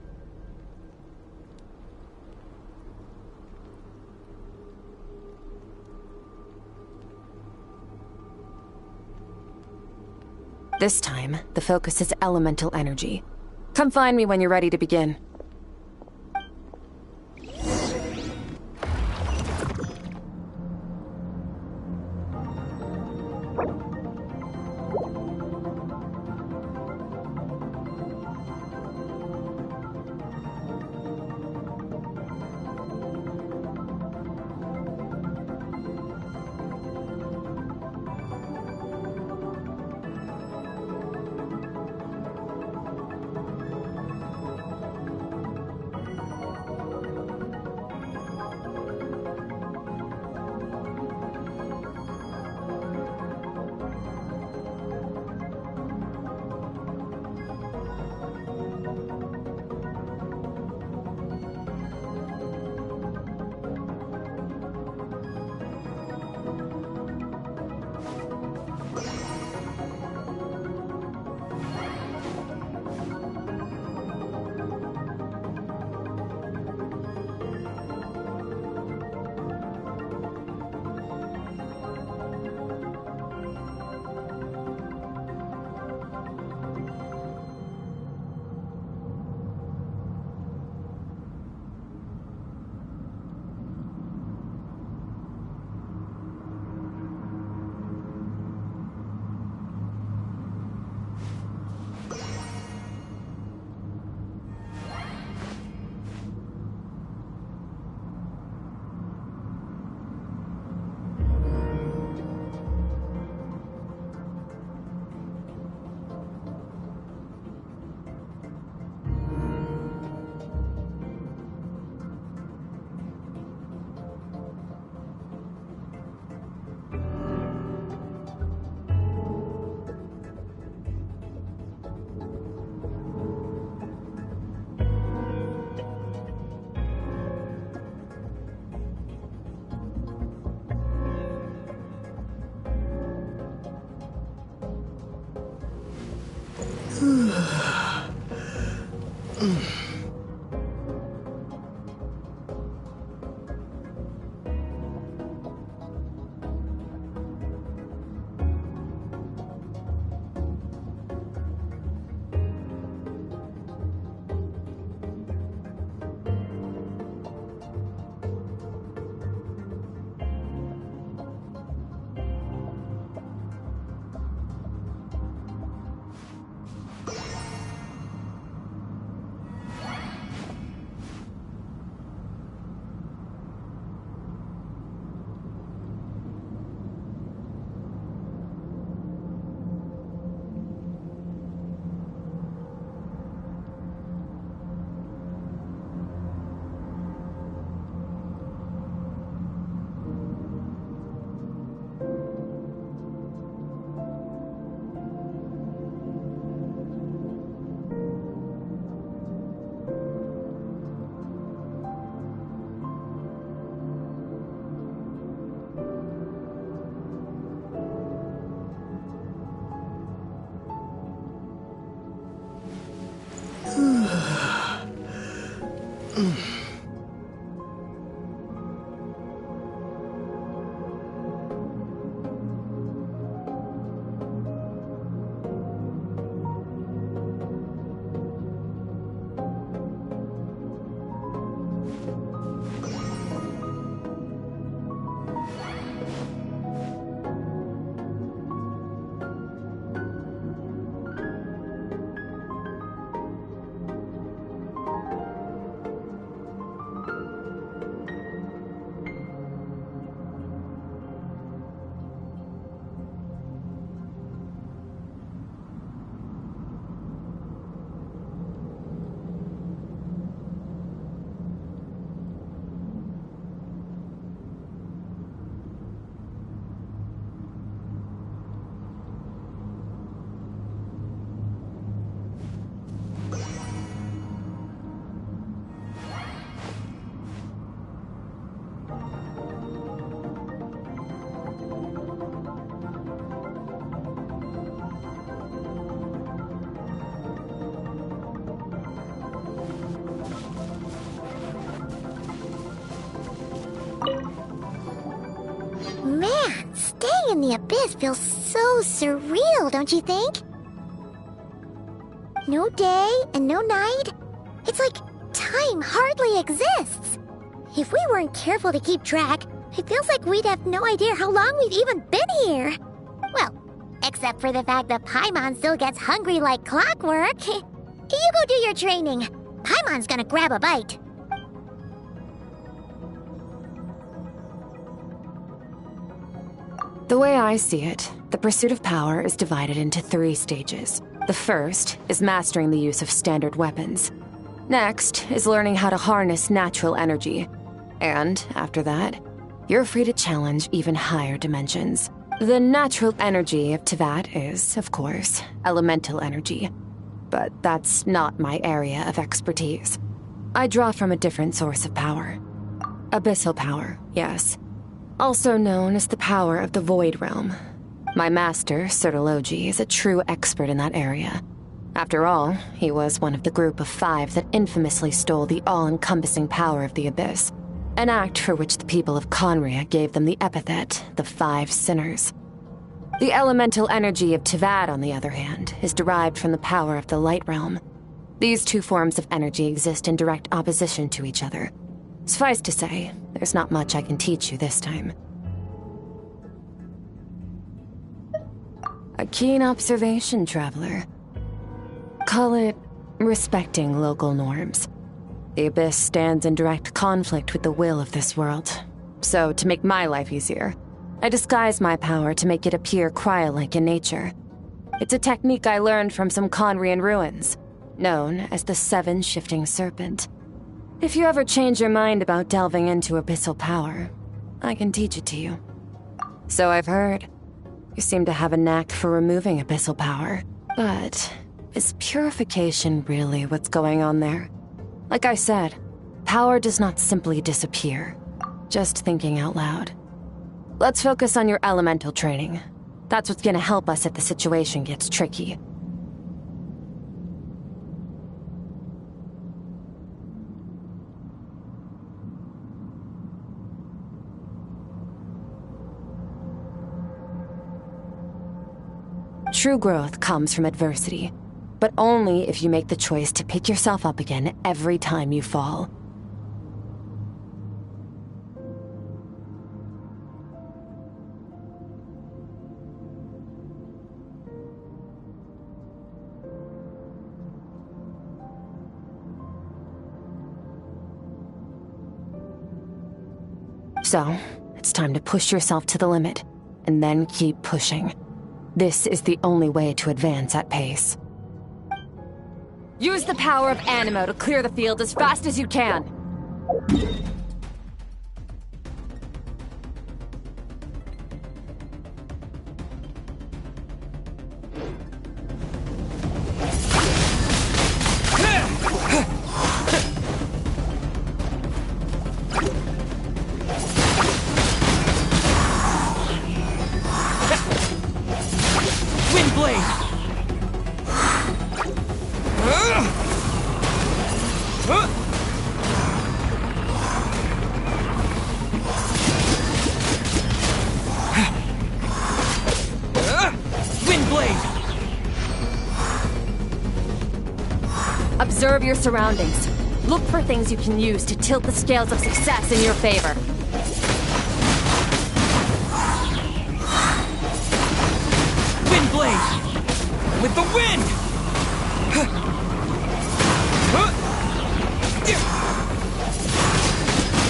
This time, the focus is elemental energy. Come find me when you're ready to begin. in the abyss feels so surreal, don't you think? No day and no night. It's like time hardly exists. If we weren't careful to keep track, it feels like we'd have no idea how long we've even been here. Well, except for the fact that Paimon still gets hungry like clockwork. You go do your training. Paimon's gonna grab a bite. The way I see it, the pursuit of power is divided into 3 stages. The first is mastering the use of standard weapons. Next is learning how to harness natural energy. And after that, you're free to challenge even higher dimensions. The natural energy of Teyvat is, of course, elemental energy. But that's not my area of expertise. I draw from a different source of power. Abyssal power, yes. Also known as the power of the Void Realm. My master, Sertologi, is a true expert in that area. After all, he was one of the group of 5 that infamously stole the all-encompassing power of the Abyss, an act for which the people of Khaenri'ah gave them the epithet, the 5 Sinners. The elemental energy of Teyvat, on the other hand, is derived from the power of the Light Realm. These 2 forms of energy exist in direct opposition to each other. Suffice to say, there's not much I can teach you this time. A keen observation, traveler. Call it respecting local norms. The Abyss stands in direct conflict with the will of this world. So, to make my life easier, I disguise my power to make it appear cryo-like in nature. It's a technique I learned from some Khaenri'ah ruins, known as the 7 Shifting Serpent. If you ever change your mind about delving into abyssal power, I can teach it to you. So I've heard. You seem to have a knack for removing abyssal power. But is purification really what's going on there? Like I said, power does not simply disappear. Just thinking out loud. Let's focus on your elemental training. That's what's gonna help us if the situation gets tricky. True growth comes from adversity, but only if you make the choice to pick yourself up again every time you fall. So, it's time to push yourself to the limit, and then keep pushing. This is the only way to advance at pace. Use the power of Anemo to clear the field as fast as you can. Observe your surroundings. Look for things you can use to tilt the scales of success in your favor. Windblade! With the wind!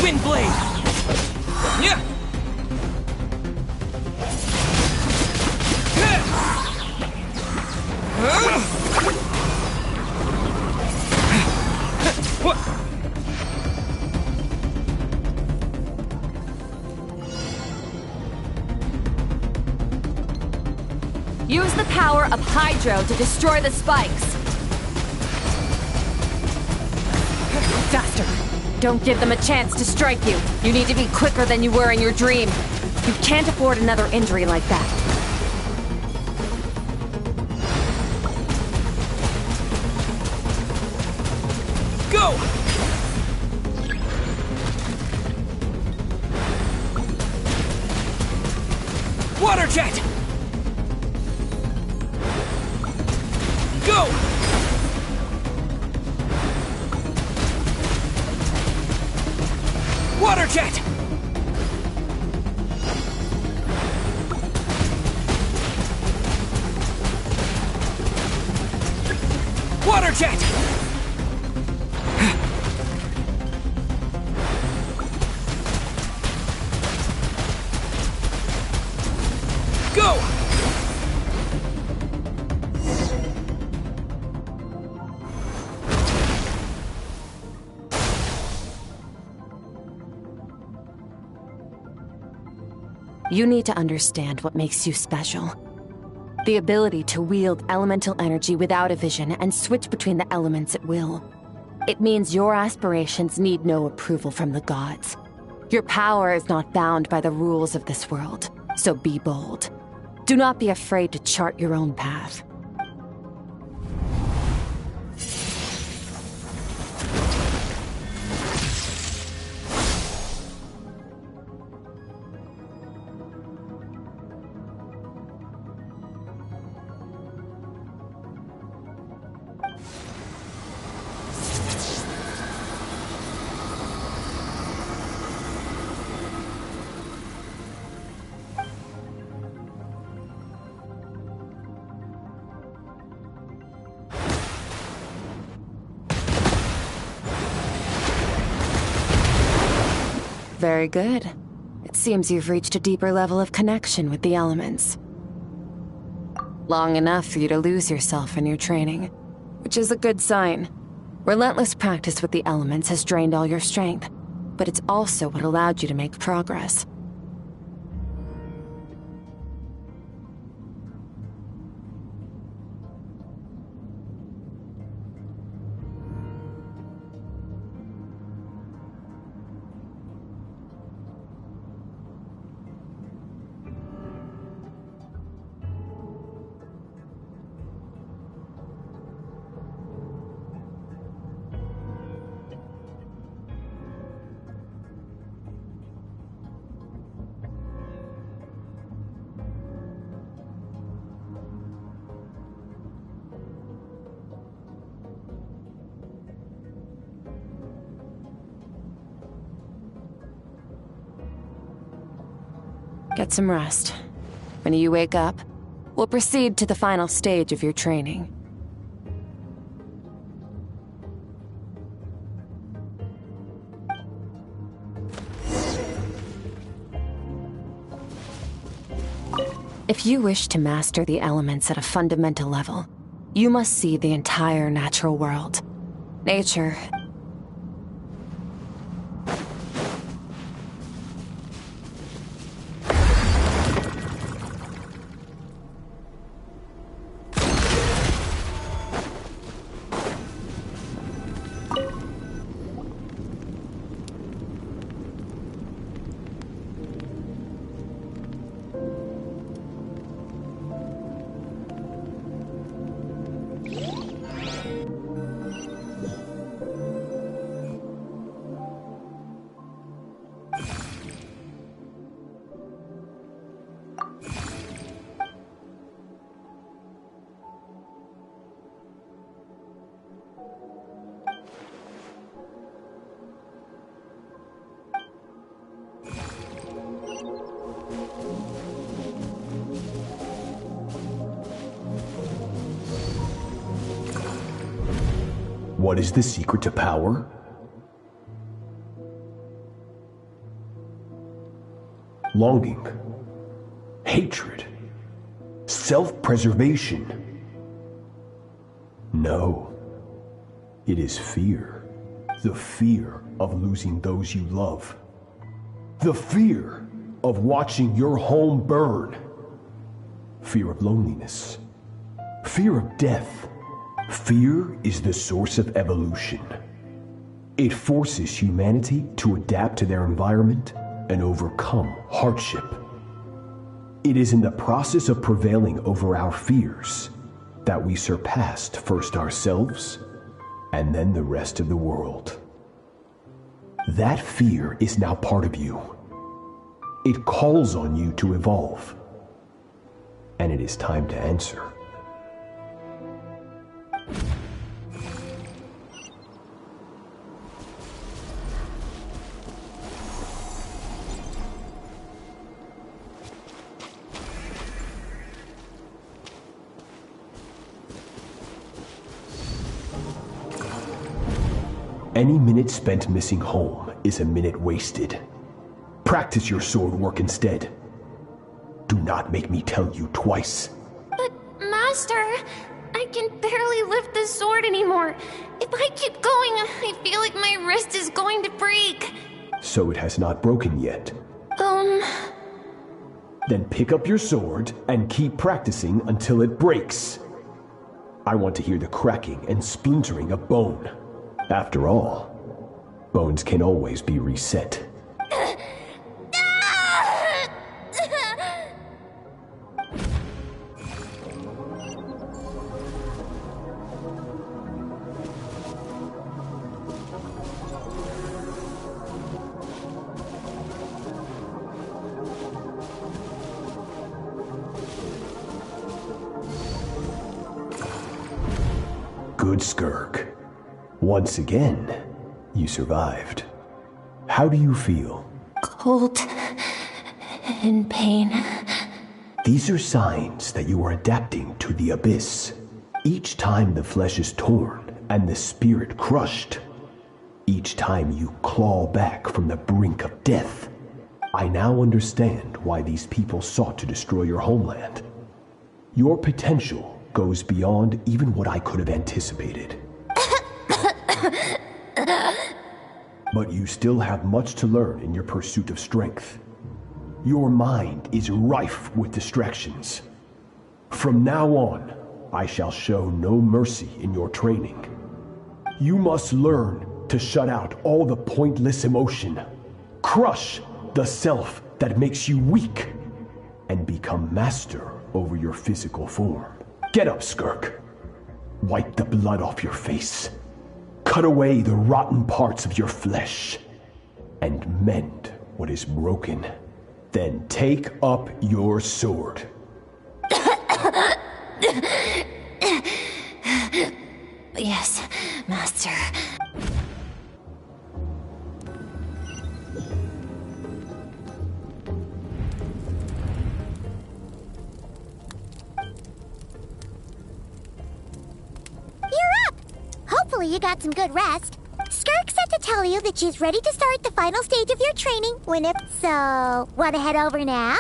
Windblade! Yeah! Use the power of Hydro to destroy the spikes. Faster. Don't give them a chance to strike you. You need to be quicker than you were in your dream. You can't afford another injury like that. Go! Water jet! Go! Water jet! Water jet! Go! You need to understand what makes you special. The ability to wield elemental energy without a vision and switch between the elements at will. It means your aspirations need no approval from the gods. Your power is not bound by the rules of this world, so be bold. Do not be afraid to chart your own path. Very good. It seems you've reached a deeper level of connection with the elements. Long enough for you to lose yourself in your training, which is a good sign. Relentless practice with the elements has drained all your strength, but it's also what allowed you to make progress. Get some rest. When you wake up, we'll proceed to the final stage of your training. If you wish to master the elements at a fundamental level, you must see the entire natural world. Nature What is the secret to power? Longing, hatred, self-preservation. No, it is fear. The fear of losing those you love. The fear of watching your home burn. Fear of loneliness. Fear of death. Fear is the source of evolution. It forces humanity to adapt to their environment and overcome hardship. It is in the process of prevailing over our fears that we surpassed first ourselves and then the rest of the world. That fear is now part of you. It calls on you to evolve, and it is time to answer. Any minute spent missing home is a minute wasted. Practice your sword work instead. Do not make me tell you twice. But, Master, I can barely lift the sword anymore. If I keep going, I feel like my wrist is going to break. So it has not broken yet. Then pick up your sword and keep practicing until it breaks. I want to hear the cracking and splintering of bone. After all, bones can always be reset. Good, Skirk. Once again, you survived. How do you feel? Cold. In pain. These are signs that you are adapting to the abyss. Each time the flesh is torn and the spirit crushed, each time you claw back from the brink of death, I now understand why these people sought to destroy your homeland. Your potential goes beyond even what I could have anticipated. But you still have much to learn in your pursuit of strength. Your mind is rife with distractions. From now on, I shall show no mercy in your training. You must learn to shut out all the pointless emotion, crush the self that makes you weak, and become master over your physical form. Get up, Skirk. Wipe the blood off your face. Cut away the rotten parts of your flesh, and mend what is broken. Then take up your sword. Yes, Master. Hopefully you got some good rest. Skirk said to tell you that she's ready to start the final stage of your training whenever. So, want to head over now?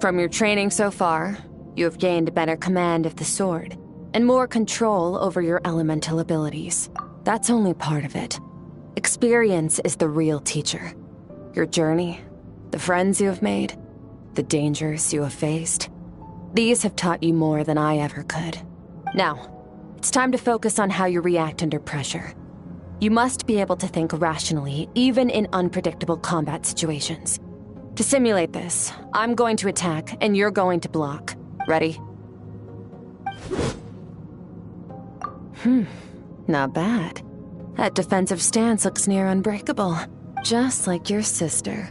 From your training so far, you have gained a better command of the sword, and more control over your elemental abilities. That's only part of it. Experience is the real teacher. Your journey, the friends you have made, the dangers you have faced. These have taught you more than I ever could. Now, it's time to focus on how you react under pressure. You must be able to think rationally, even in unpredictable combat situations. To simulate this, I'm going to attack, and you're going to block. Ready? Not bad. That defensive stance looks near unbreakable. Just like your sister.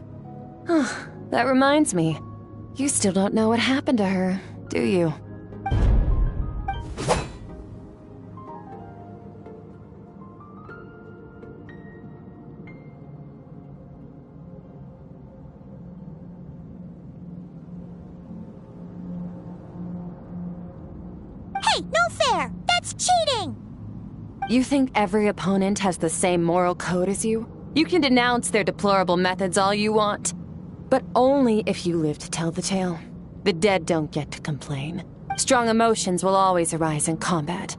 Oh, that reminds me. You still don't know what happened to her, do you? No fair! That's cheating! You think every opponent has the same moral code as you? You can denounce their deplorable methods all you want. But only if you live to tell the tale. The dead don't get to complain. Strong emotions will always arise in combat.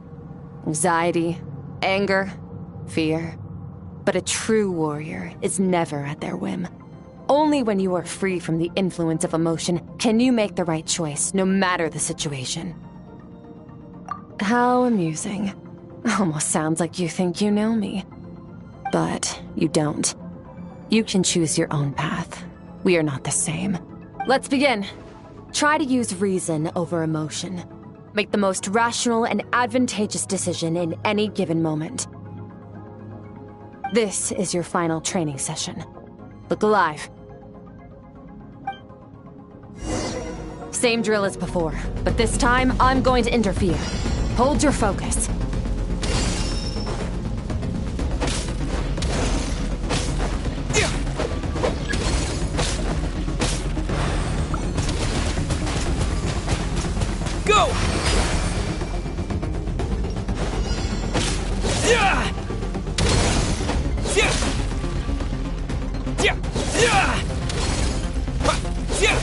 Anxiety, anger, fear. But a true warrior is never at their whim. Only when you are free from the influence of emotion can you make the right choice, no matter the situation. How amusing. Almost sounds like you think you know me. But you don't. You can choose your own path. We are not the same. Let's begin. Try to use reason over emotion. Make the most rational and advantageous decision in any given moment. This is your final training session. Look alive. Same drill as before, but this time I'm going to interfere. Hold your focus. Go! Yeah! Yeah! Yeah! Yeah! Yeah!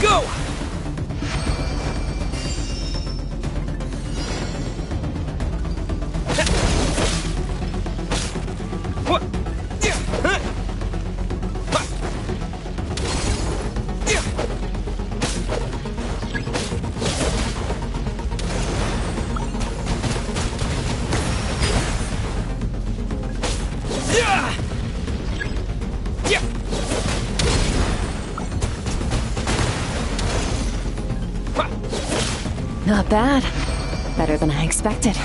Go! Not bad. Better than I expected.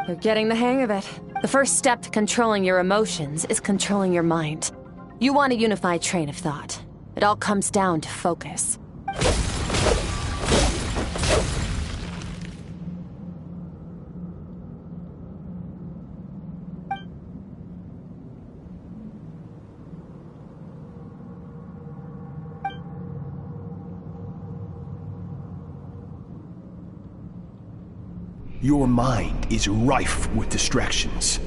You're getting the hang of it. The first step to controlling your emotions is controlling your mind. You want a unified train of thought. It all comes down to focus. Your mind is rife with distractions.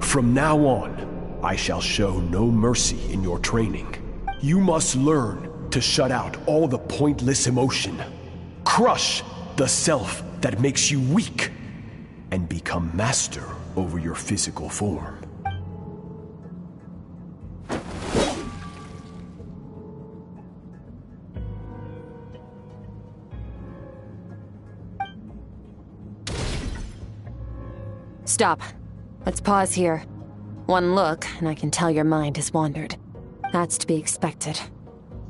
From now on, I shall show no mercy in your training. You must learn to shut out all the pointless emotion. Crush the self that makes you weak, and become master over your physical form. Stop. Let's pause here. One look, and I can tell your mind has wandered. That's to be expected.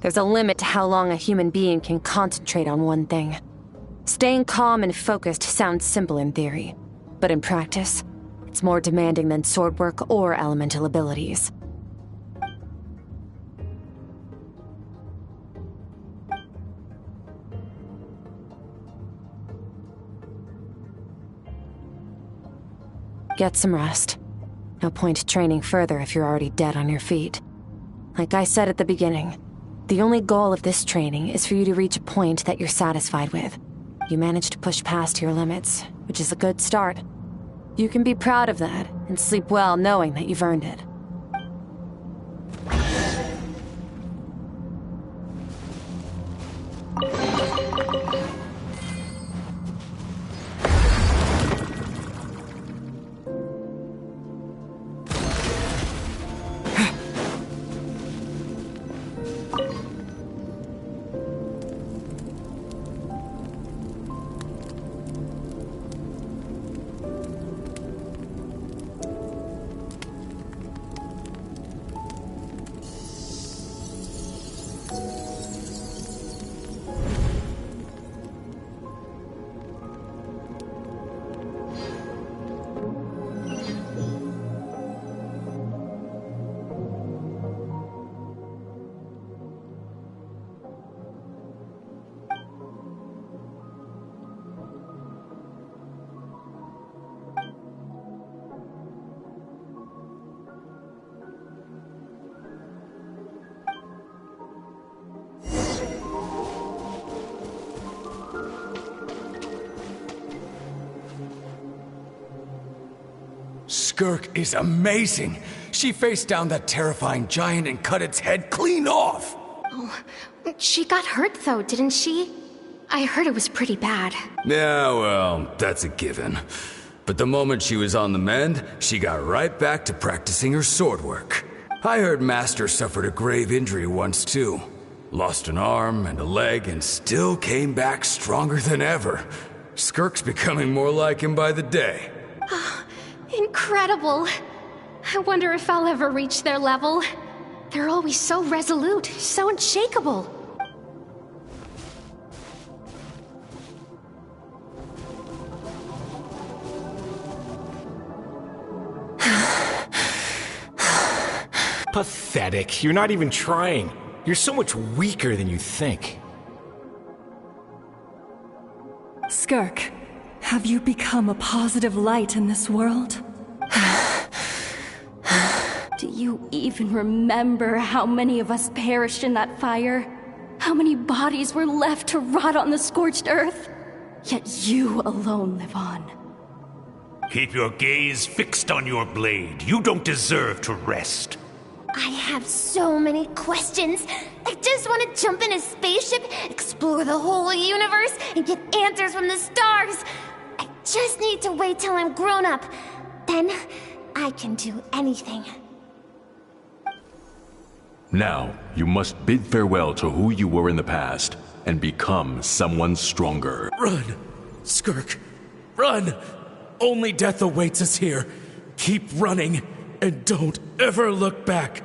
There's a limit to how long a human being can concentrate on one thing. Staying calm and focused sounds simple in theory, but in practice, it's more demanding than sword work or elemental abilities. Get some rest. No point training further if you're already dead on your feet. Like I said at the beginning, the only goal of this training is for you to reach a point that you're satisfied with. You managed to push past your limits, which is a good start. You can be proud of that and sleep well knowing that you've earned it. Skirk is amazing. She faced down that terrifying giant and cut its head clean off! Oh, she got hurt though, didn't she? I heard it was pretty bad. Yeah, well, that's a given. But the moment she was on the mend, she got right back to practicing her sword work. I heard Master suffered a grave injury once too. Lost an arm and a leg and still came back stronger than ever. Skirk's becoming more like him by the day. Incredible. I wonder if I'll ever reach their level. They're always so resolute, so unshakable. Pathetic. You're not even trying. You're so much weaker than you think. Skirk, have you become a positive light in this world? Do you even remember how many of us perished in that fire? How many bodies were left to rot on the scorched earth? Yet you alone live on. Keep your gaze fixed on your blade. You don't deserve to rest. I have so many questions. I just want to jump in a spaceship, explore the whole universe, and get answers from the stars. I just need to wait till I'm grown up. Then I can do anything. Now, you must bid farewell to who you were in the past and become someone stronger. Run! Skirk, run! Only death awaits us here. Keep running, and don't ever look back.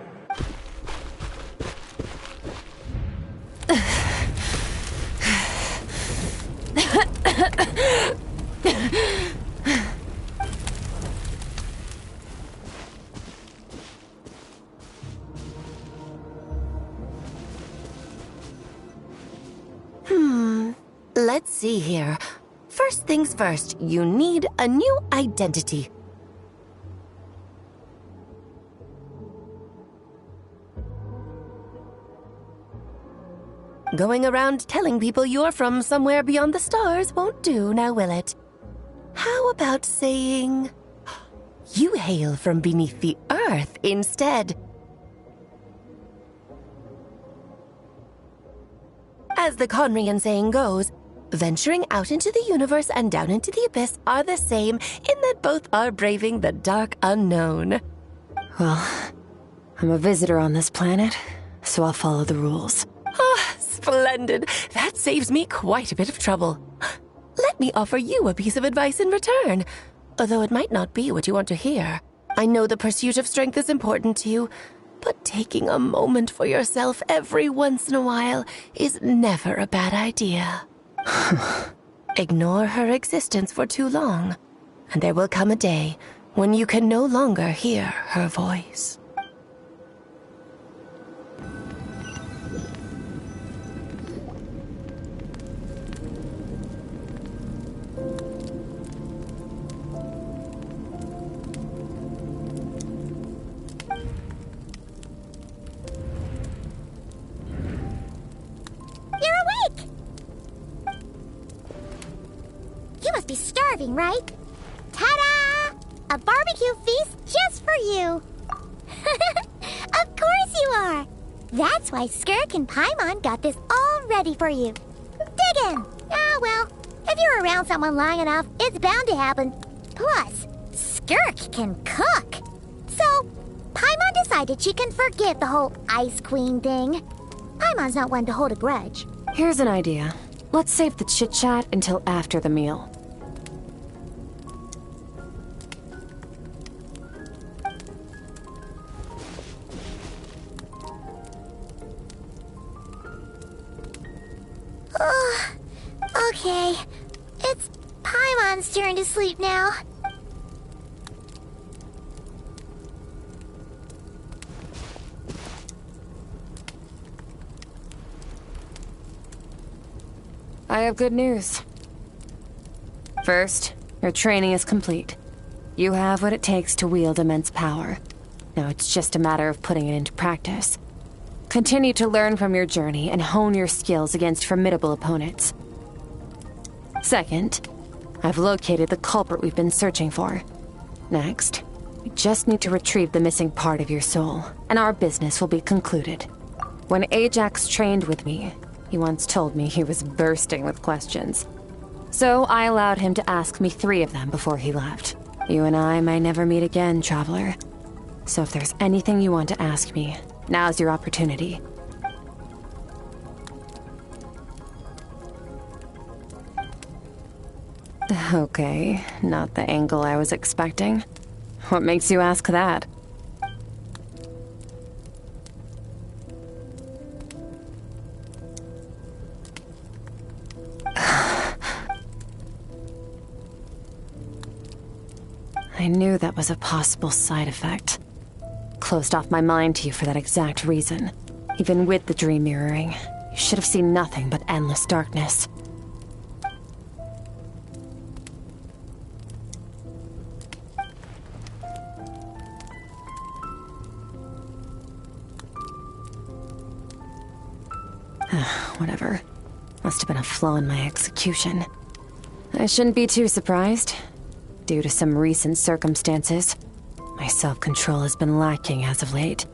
Let's see here. First things first, you need a new identity. Going around telling people you're from somewhere beyond the stars won't do, now will it? How about saying you hail from beneath the earth instead? As the Conrian saying goes, venturing out into the universe and down into the abyss are the same in that both are braving the dark unknown. Well, I'm a visitor on this planet, so I'll follow the rules. Ah, splendid. That saves me quite a bit of trouble. Let me offer you a piece of advice in return, although it might not be what you want to hear. I know the pursuit of strength is important to you, but taking a moment for yourself every once in a while is never a bad idea. Ignore her existence for too long, and there will come a day when you can no longer hear her voice. You must be starving, right? Ta-da! A barbecue feast just for you! Of course you are! That's why Skirk and Paimon got this all ready for you. Dig in! Ah, well, if you're around someone long enough, it's bound to happen. Plus, Skirk can cook! So, Paimon decided she can forget the whole Ice Queen thing. Paimon's not one to hold a grudge. Here's an idea. Let's save the chit-chat until after the meal. Okay. It's Paimon's turn to sleep now. I have good news. First, your training is complete. You have what it takes to wield immense power. Now it's just a matter of putting it into practice. Continue to learn from your journey and hone your skills against formidable opponents. Second, I've located the culprit we've been searching for. Next, We just need to retrieve the missing part of your soul, and our business will be concluded. When Ajax trained with me, he once told me he was bursting with questions. So I allowed him to ask me 3 of them before he left. You and I may never meet again, Traveler. So if there's anything you want to ask me, now's your opportunity. Okay, not the angle I was expecting. What makes you ask that? I knew that was a possible side effect. Closed off my mind to you for that exact reason. Even with the dream mirroring, you should have seen nothing but endless darkness. Whatever. Must have been a flaw in my execution. I shouldn't be too surprised. Due to some recent circumstances, my self-control has been lacking as of late.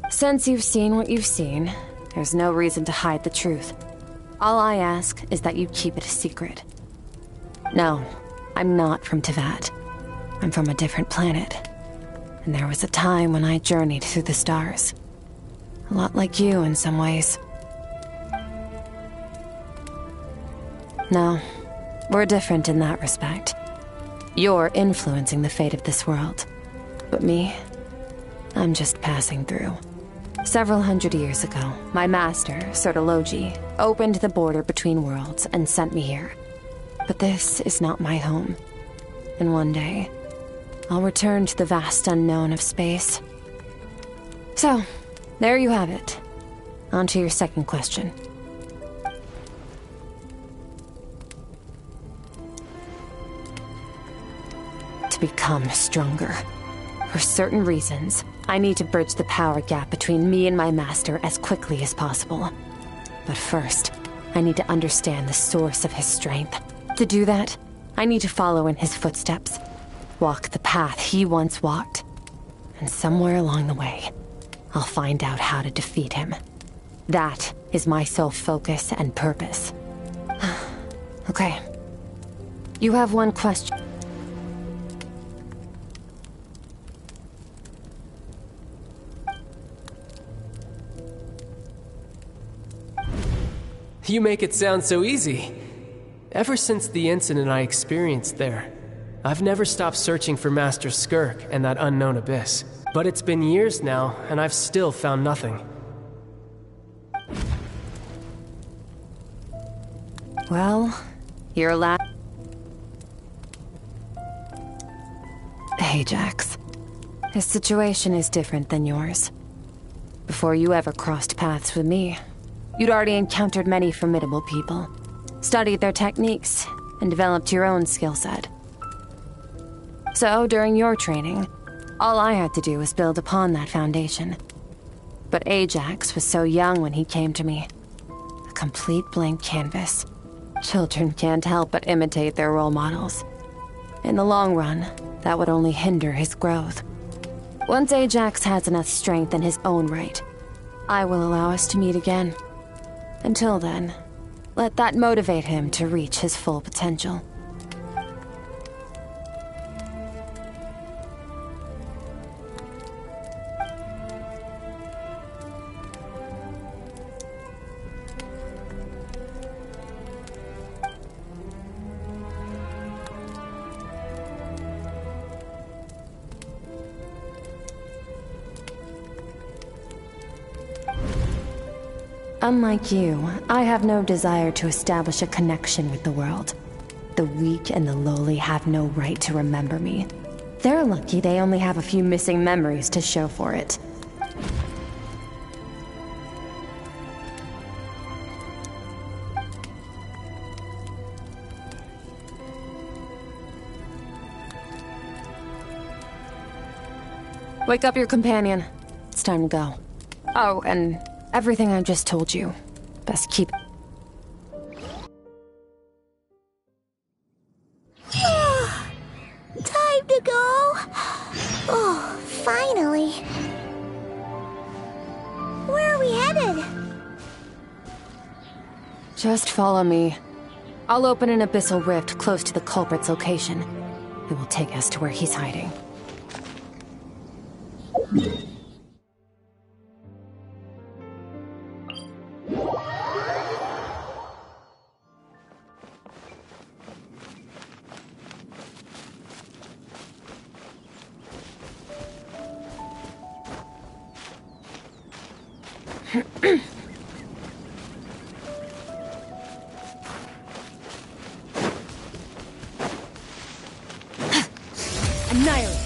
Since you've seen what you've seen, there's no reason to hide the truth. All I ask is that you keep it a secret. No, I'm not from Teyvat. I'm from a different planet. And there was a time when I journeyed through the stars. A lot like you in some ways. No, we're different in that respect. You're influencing the fate of this world. But me, I'm just passing through. Several hundred years ago, my master, Sertologi, opened the border between worlds and sent me here. But this is not my home. And one day, I'll return to the vast unknown of space. So, there you have it. On to your second question. To become stronger. For certain reasons, I need to bridge the power gap between me and my master as quickly as possible. But first, I need to understand the source of his strength. To do that, I need to follow in his footsteps. Walk the path he once walked. And somewhere along the way, I'll find out how to defeat him. That is my sole focus and purpose. Okay. You have one question. You make it sound so easy. Ever since the incident I experienced there, I've never stopped searching for Master Skirk and that unknown abyss. But it's been years now, and I've still found nothing. Well, you're Ajax. His situation is different than yours. Before you ever crossed paths with me, you'd already encountered many formidable people, studied their techniques, and developed your own skill set. So, during your training, all I had to do was build upon that foundation. But Ajax was so young when he came to me. A complete blank canvas. Children can't help but imitate their role models. In the long run, that would only hinder his growth. Once Ajax has enough strength in his own right, I will allow us to meet again. Until then, let that motivate him to reach his full potential. Unlike you, I have no desire to establish a connection with the world. The weak and the lowly have no right to remember me. They're lucky they only have a few missing memories to show for it. Wake up your companion. It's time to go. Oh, and everything I just told you, best keep... Time to go. Finally. Where are we headed? Just follow me. I'll open an abyssal rift close to the culprit's location. It will take us to where he's hiding. Annihilate.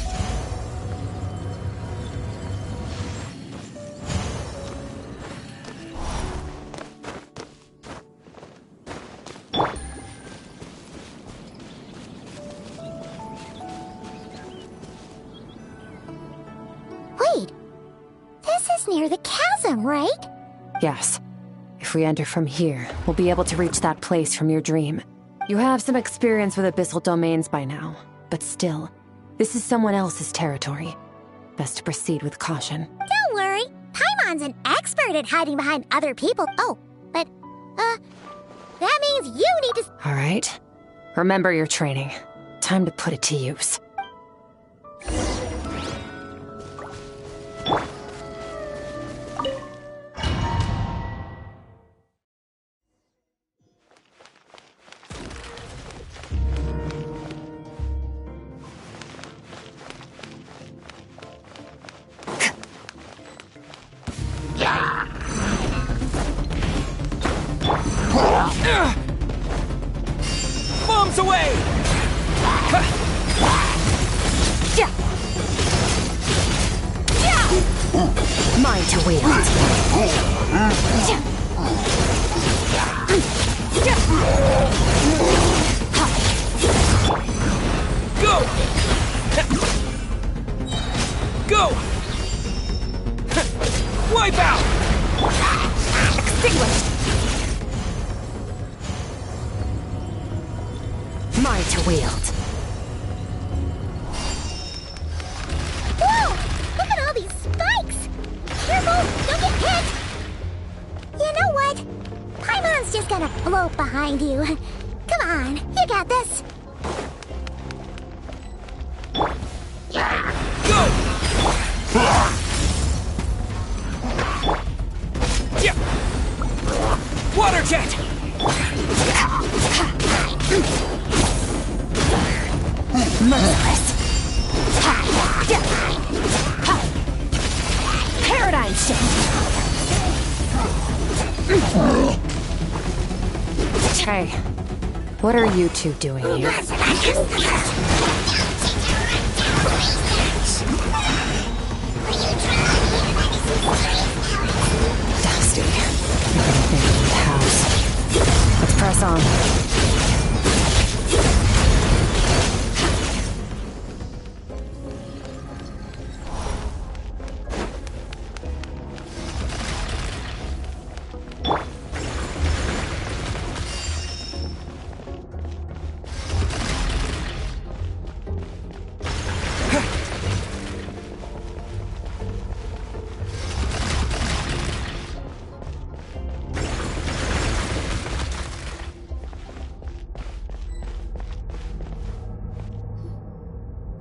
Wait. This is near the chasm, right? Yes. If we enter from here, we'll be able to reach that place from your dream. You have some experience with abyssal domains by now, but still, this is someone else's territory. Best to proceed with caution. Don't worry. Paimon's an expert at hiding behind other people. Oh, but, that means you need to... All right. Remember your training. Time to put it to use. Bombs away! Mine to wield. Go! Go! Wipe out! Extinguished! Mine to wield. Whoa! Look at all these spikes! Careful! Don't get hit! You know what? Paimon's just gonna float behind you. Come on, you got this. Go! Water jet! Merciless. Paradigm shift. Hey, what are you two doing here? Dusty. Everything in the house. Let's press on.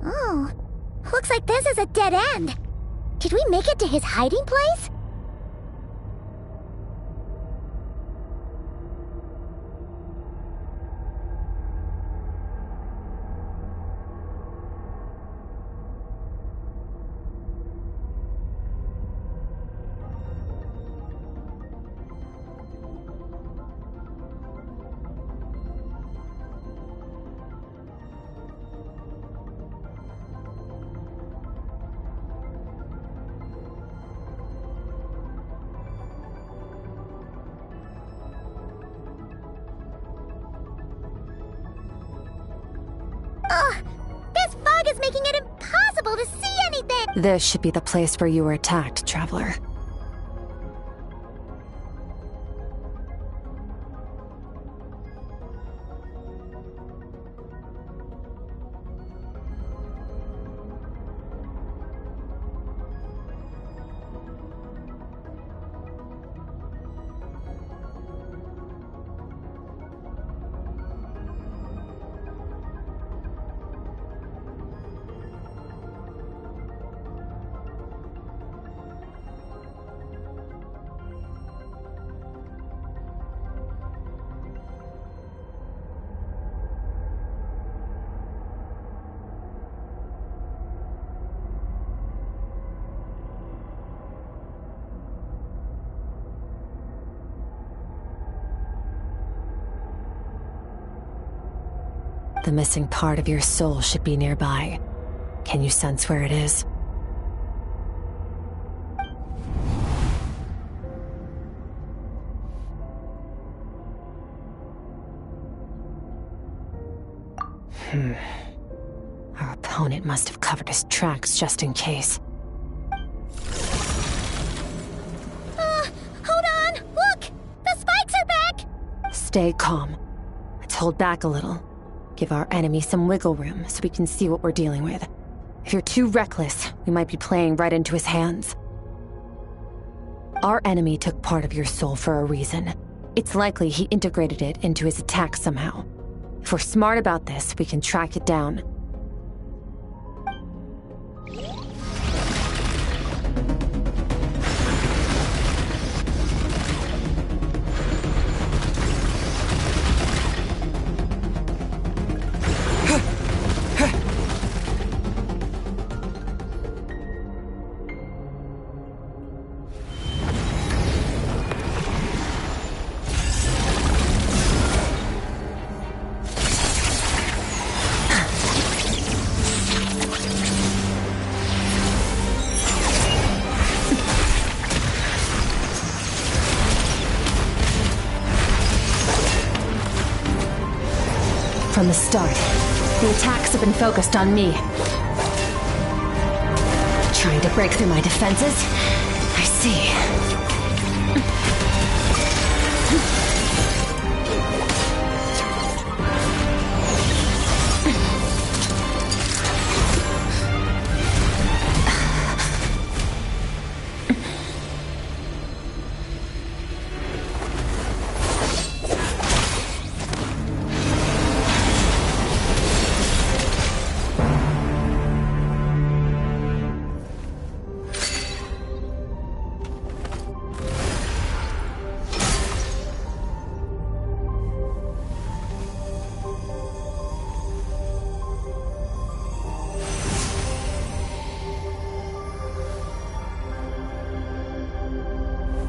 Oh, looks like this is a dead end. Did we make it to his hiding place? Ugh! This fog is making it impossible to see anything! This should be the place where you were attacked, Traveler. The missing part of your soul should be nearby. Can you sense where it is? Our opponent must have covered his tracks just in case. Hold on! Look! The spikes are back! Stay calm. Let's hold back a little. Give our enemy some wiggle room so we can see what we're dealing with. If you're too reckless, we might be playing right into his hands. Our enemy took part of your soul for a reason. It's likely he integrated it into his attack somehow. If we're smart about this, we can track it down. From the start, the attacks have been focused on me. Trying to break through my defenses? I see.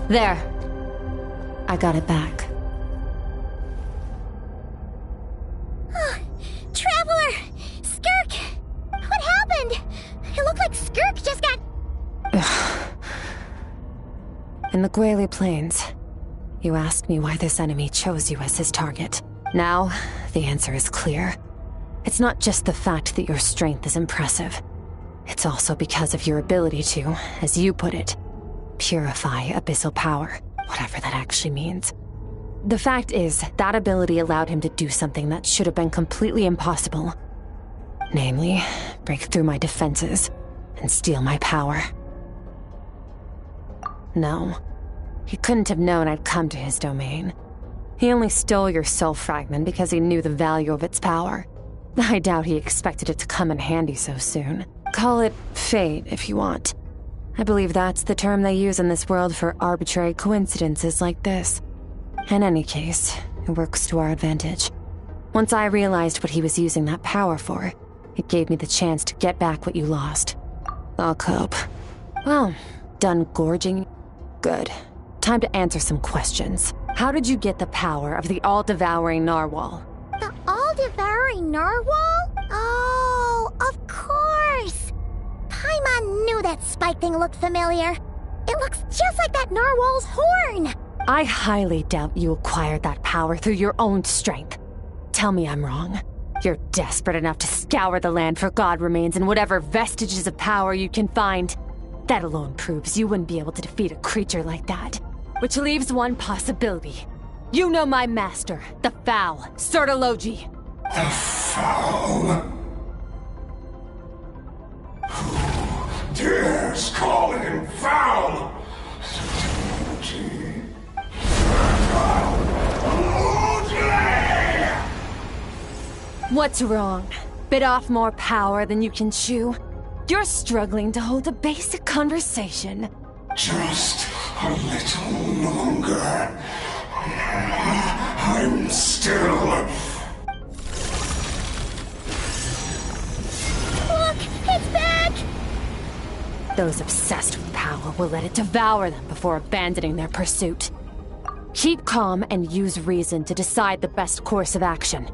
There. I got it back. Traveler! Skirk! What happened? It looked like Skirk just got... In the Guili Plains, you asked me why this enemy chose you as his target. Now, the answer is clear. It's not just the fact that your strength is impressive. It's also because of your ability to, as you put it, purify abyssal power, whatever that actually means. The fact is, that ability allowed him to do something that should have been completely impossible. Namely, break through my defenses and steal my power. No, he couldn't have known I'd come to his domain. He only stole your soul fragment because he knew the value of its power. I doubt he expected it to come in handy so soon. Call it fate if you want. I believe that's the term they use in this world for arbitrary coincidences like this. In any case, it works to our advantage. Once I realized what he was using that power for, it gave me the chance to get back what you lost. I'll cope. Well, done gorging? Good. Time to answer some questions. How did you get the power of the all-devouring narwhal? The all-devouring narwhal? Oh, of course! Paimon knew that spike thing looked familiar. It looks just like that narwhal's horn! I highly doubt you acquired that power through your own strength. Tell me I'm wrong. You're desperate enough to scour the land for god remains and whatever vestiges of power you can find. That alone proves you wouldn't be able to defeat a creature like that. Which leaves one possibility. You know my master, the Foul, Surtology. The Foul? Who dares call him Foul? Surtology. What's wrong? Bit off more power than you can chew? You're struggling to hold a basic conversation. Just a little longer. I'm still... Look! It's back! Those obsessed with power will let it devour them before abandoning their pursuit. Keep calm and use reason to decide the best course of action.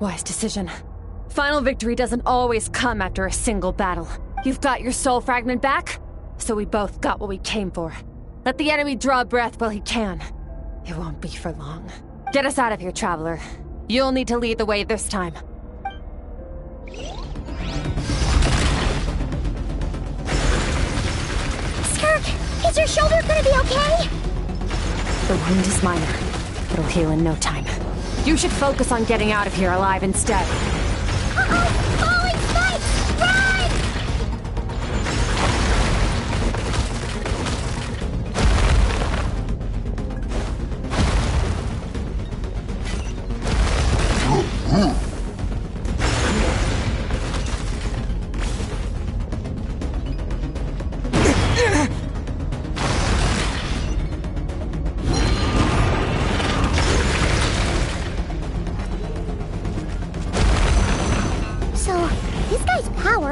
Wise decision. Final victory doesn't always come after a single battle. You've got your soul fragment back, so we both got what we came for. Let the enemy draw breath while he can. It won't be for long. Get us out of here, Traveler. You'll need to lead the way this time. Skirk, is your shoulder gonna be okay? The wound is minor. It'll heal in no time. You should focus on getting out of here alive instead. Uh-oh! Falling spikes! Run!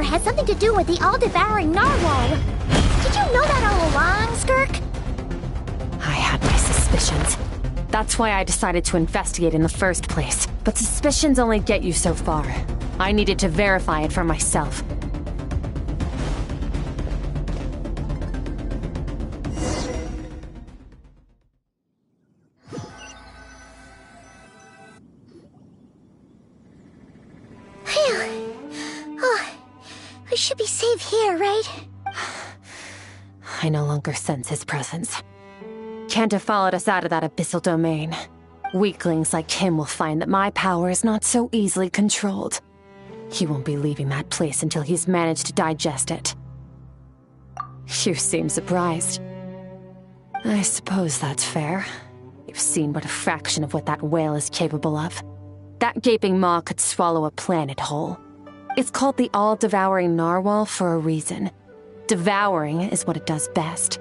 Has something to do with the all-devouring narwhal. Did you know that all along, Skirk? I had my suspicions. That's why I decided to investigate in the first place. But suspicions only get you so far. I needed to verify it for myself. I should be safe here, right? I no longer sense his presence. Can't have followed us out of that abyssal domain. Weaklings like him will find that my power is not so easily controlled. He won't be leaving that place until he's managed to digest it. You seem surprised. I suppose that's fair. You've seen but a fraction of what that whale is capable of. That gaping maw could swallow a planet whole. It's called the all-devouring narwhal for a reason. Devouring is what it does best.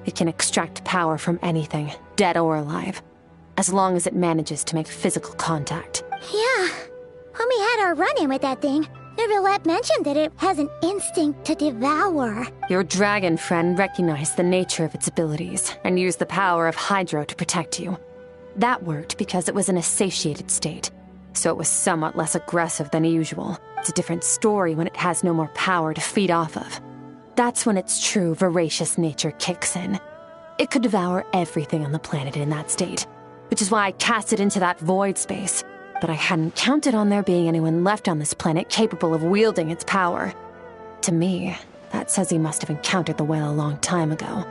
It can extract power from anything, dead or alive, as long as it manages to make physical contact. Yeah. When we had our run-in with that thing, Neuvillette mentioned that it has an instinct to devour. Your dragon friend recognized the nature of its abilities and used the power of Hydro to protect you. That worked because it was in a satiated state, so it was somewhat less aggressive than usual. It's a different story when it has no more power to feed off of. That's when its true voracious nature kicks in. It could devour everything on the planet in that state, which is why I cast it into that void space. But I hadn't counted on there being anyone left on this planet capable of wielding its power. To me, that says he must have encountered the whale a long time ago.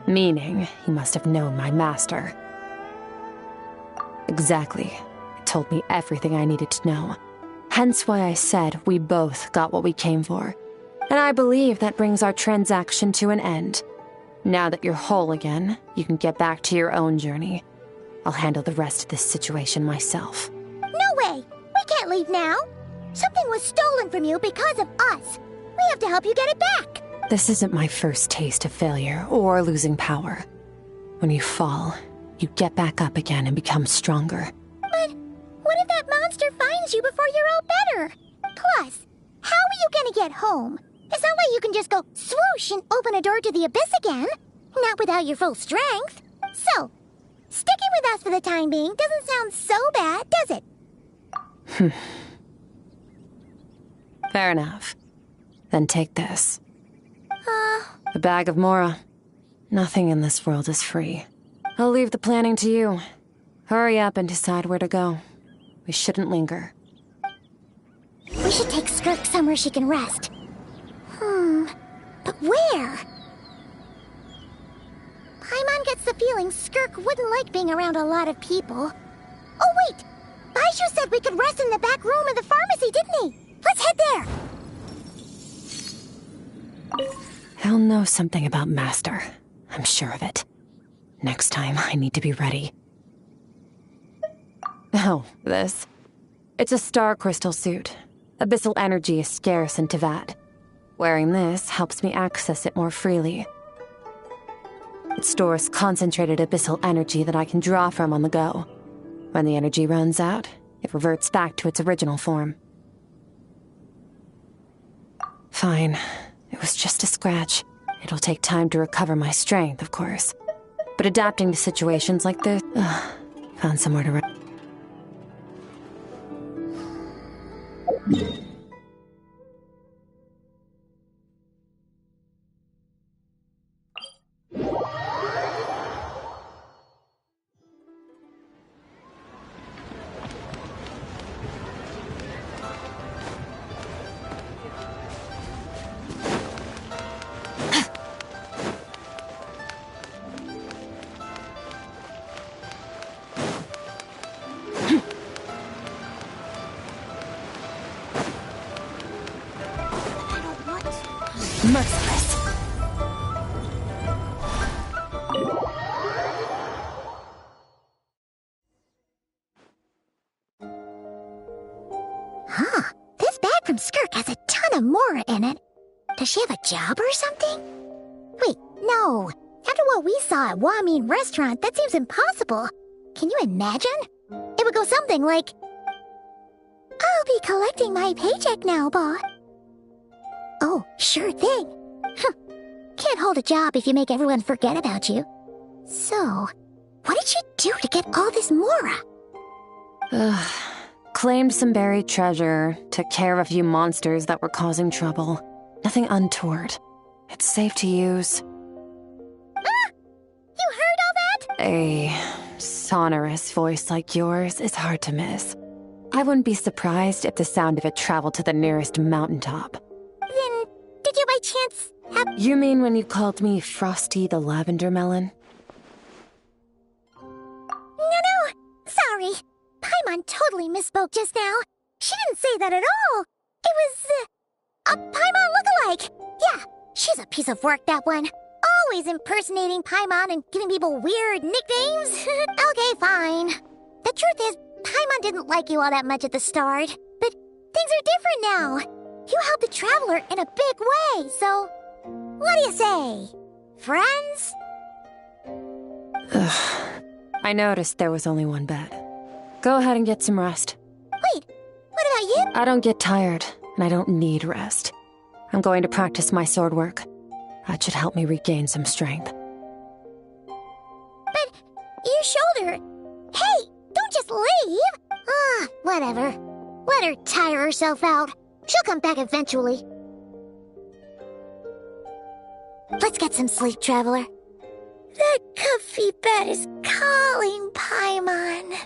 Meaning, he must have known my master. Exactly. It told me everything I needed to know. Hence why I said we both got what we came for. And I believe that brings our transaction to an end. Now that you're whole again, you can get back to your own journey. I'll handle the rest of this situation myself. No way! We can't leave now! Something was stolen from you because of us! We have to help you get it back! This isn't my first taste of failure or losing power. When you fall, you get back up again and become stronger. But what if that monster finds you before you're all better? Plus, how are you gonna get home? It's not like you can just go swoosh and open a door to the abyss again. Not without your full strength. So, sticking with us for the time being doesn't sound so bad, does it? Fair enough. Then take this. A bag of Mora. Nothing in this world is free. I'll leave the planning to you. Hurry up and decide where to go. We shouldn't linger. We should take Skirk somewhere she can rest. But where? Paimon gets the feeling Skirk wouldn't like being around a lot of people. Oh wait! Baizhu said we could rest in the back room of the pharmacy, didn't he? Let's head there! He'll know something about Master. I'm sure of it. Next time, I need to be ready. Oh, this. It's a star crystal suit. Abyssal energy is scarce in Teyvat. Wearing this helps me access it more freely. It stores concentrated abyssal energy that I can draw from on the go. When the energy runs out, it reverts back to its original form. Fine. It was just a scratch. It'll take time to recover my strength, of course. But adapting to situations like this... found somewhere to rest. Merciless. Huh. This bag from Skirk has a ton of Mora in it. Does she have a job or something? Wait, no. After what we saw at Wamin Restaurant, that seems impossible. Can you imagine? It would go something like, I'll be collecting my paycheck now, boss. Oh, sure thing. Can't hold a job if you make everyone forget about you. So, what did she do to get all this Mora? Claimed some buried treasure, took care of a few monsters that were causing trouble. Nothing untoward. It's safe to use. Ah! You heard all that? A sonorous voice like yours is hard to miss. I wouldn't be surprised if the sound of it traveled to the nearest mountaintop. Then, did you by chance have... You mean when you called me Frosty the Lavender Melon? No, sorry. Paimon totally misspoke just now. She didn't say that at all. It was, a Paimon lookalike. Yeah, she's a piece of work, that one. Always impersonating Paimon and giving people weird nicknames. Okay, fine. The truth is, Paimon didn't like you all that much at the start. But things are different now. You helped the Traveler in a big way, so... What do you say? Friends? I noticed there was only one bed. Go ahead and get some rest. Wait, what about you? I don't get tired, and I don't need rest. I'm going to practice my sword work. That should help me regain some strength. But your shoulder... Hey, don't just leave! Whatever. Let her tire herself out. She'll come back eventually. Let's get some sleep, Traveler. That comfy bed is calling, Paimon.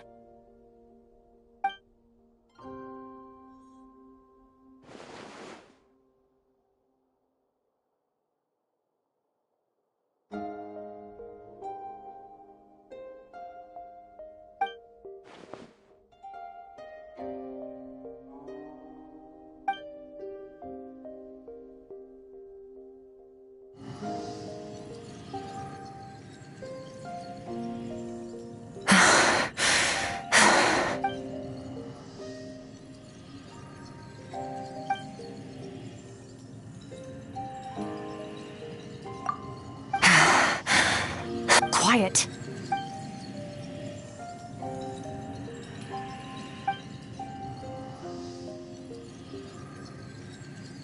Quiet.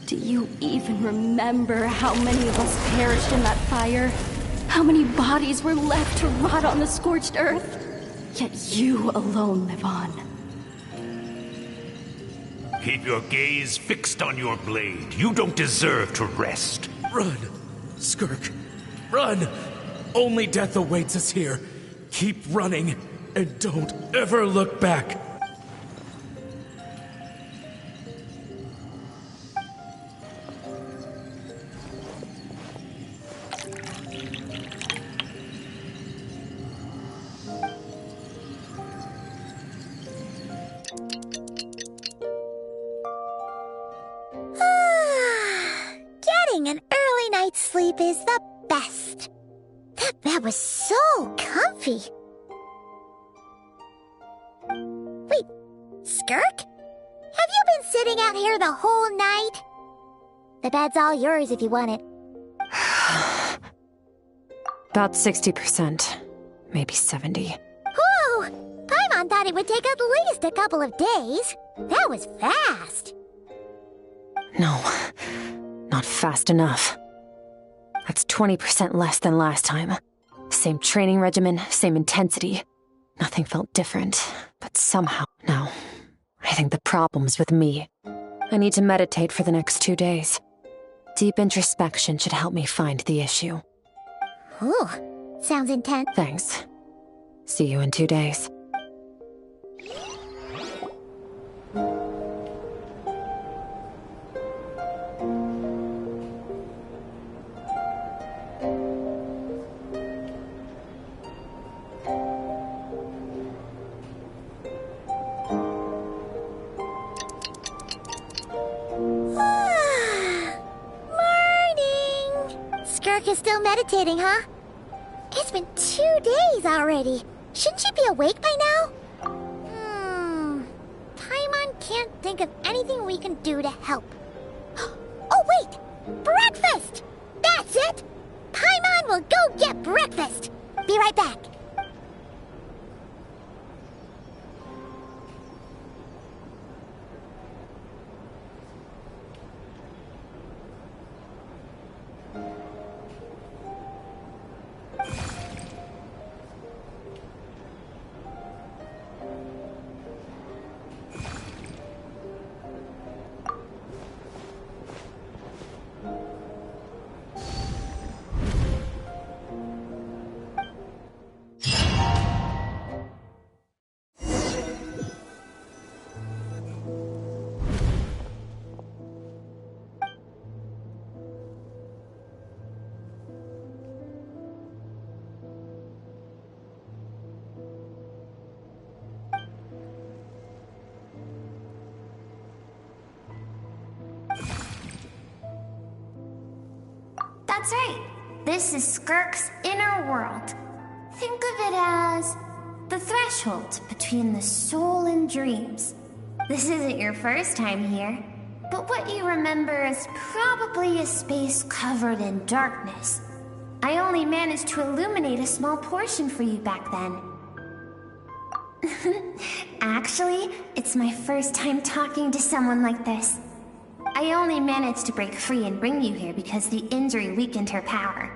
Do you even remember how many of us perished in that fire? How many bodies were left to rot on the scorched earth? Yet you alone live on. Keep your gaze fixed on your blade. You don't deserve to rest. Run, Skirk. Run! Only death awaits us here. Keep running, and don't ever look back. Getting an early night's sleep is the best. That bed was so comfy. Wait, Skirk? Have you been sitting out here the whole night? The bed's all yours if you want it. About 60%. Maybe 70. Whew! Paimon thought it would take at least a couple of days. That was fast. No, not fast enough. That's 20% less than last time. Same training regimen, same intensity. Nothing felt different, but somehow, no. I think the problem's with me. I need to meditate for the next 2 days. Deep introspection should help me find the issue. Ooh, sounds intense. Thanks. See you in 2 days. Morning! Skirk is still meditating, huh? It's been 2 days already. Shouldn't she be awake by now? Paimon can't think of anything we can do to help. Oh, wait! Breakfast! That's it! Paimon will go get breakfast! Be right back. That's right. This is Skirk's inner world. Think of it as the threshold between the soul and dreams. This isn't your first time here, but what you remember is probably a space covered in darkness. I only managed to illuminate a small portion for you back then. Actually, it's my first time talking to someone like this. I only managed to break free and bring you here because the injury weakened her power.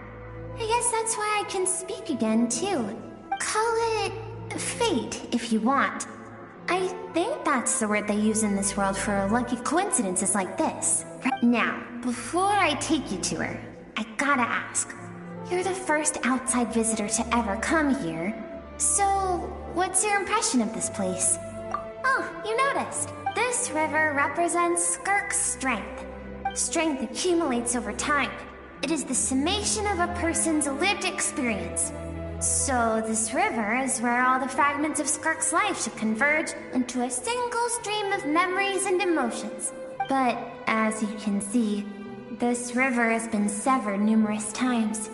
I guess that's why I can speak again, too. Call it fate, if you want. I think that's the word they use in this world for lucky coincidences like this. Now, before I take you to her, I gotta ask. You're the first outside visitor to ever come here, so what's your impression of this place? Oh, you noticed. This river represents Skirk's strength. Strength accumulates over time. It is the summation of a person's lived experience. So this river is where all the fragments of Skirk's life should converge into a single stream of memories and emotions. But as you can see, this river has been severed numerous times.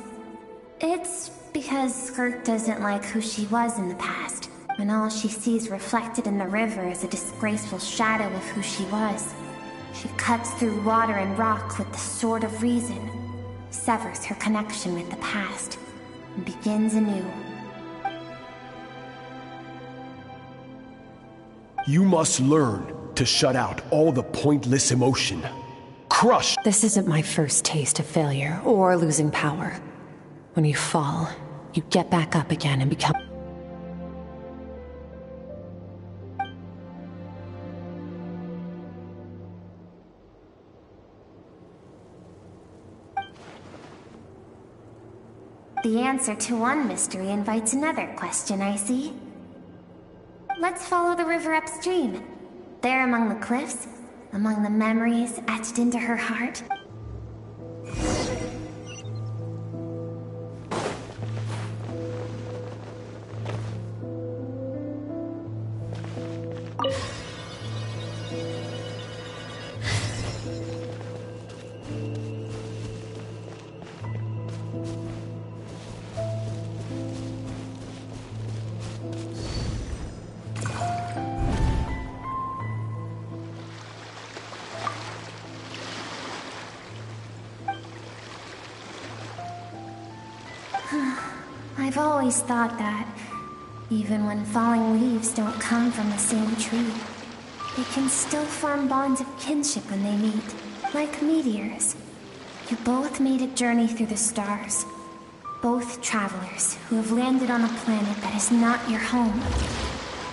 It's because Skirk doesn't like who she was in the past. When all she sees reflected in the river is a disgraceful shadow of who she was. She cuts through water and rock with the sword of reason, severs her connection with the past, and begins anew. You must learn to shut out all the pointless emotion. Crush! This isn't my first taste of failure or losing power. When you fall, you get back up again and become... The answer to one mystery invites another question, I see. Let's follow the river upstream. There among the cliffs, among the memories etched into her heart. I've always thought that, even when falling leaves don't come from the same tree, they can still form bonds of kinship when they meet, like meteors. You both made a journey through the stars. Both travelers who have landed on a planet that is not your home.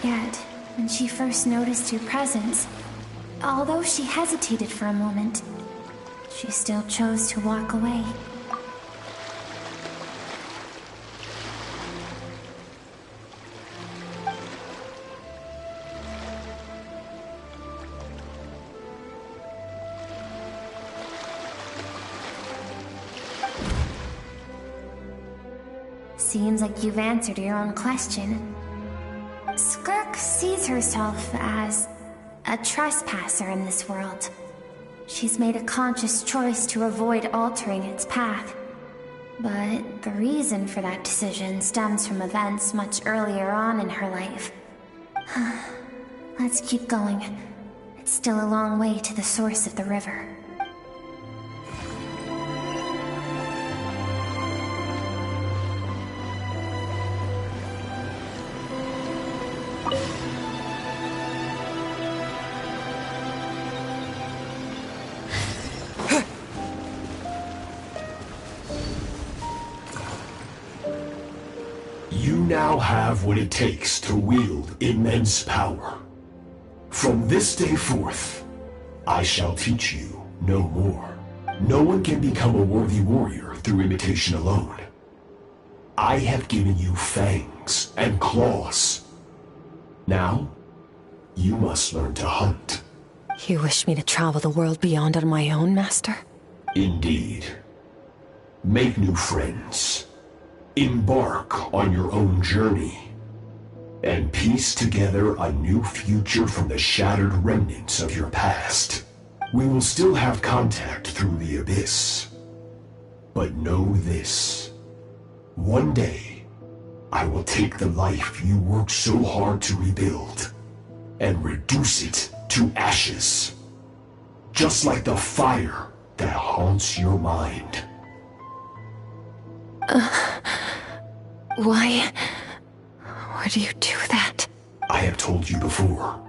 Yet, when she first noticed your presence, although she hesitated for a moment, she still chose to walk away. Seems like you've answered your own question. Skirk sees herself as a trespasser in this world. She's made a conscious choice to avoid altering its path. But the reason for that decision stems from events much earlier on in her life. Let's keep going. It's still a long way to the source of the river. You now have what it takes to wield immense power. From this day forth, I shall teach you no more. No one can become a worthy warrior through imitation alone. I have given you fangs and claws. Now, you must learn to hunt. You wish me to travel the world beyond on my own, Master? Indeed. Make new friends. Embark on your own journey. And piece together a new future from the shattered remnants of your past. We will still have contact through the Abyss. But know this. One day, I will take the life you worked so hard to rebuild and reduce it to ashes. Just like the fire that haunts your mind. Why would you do that? I have told you before.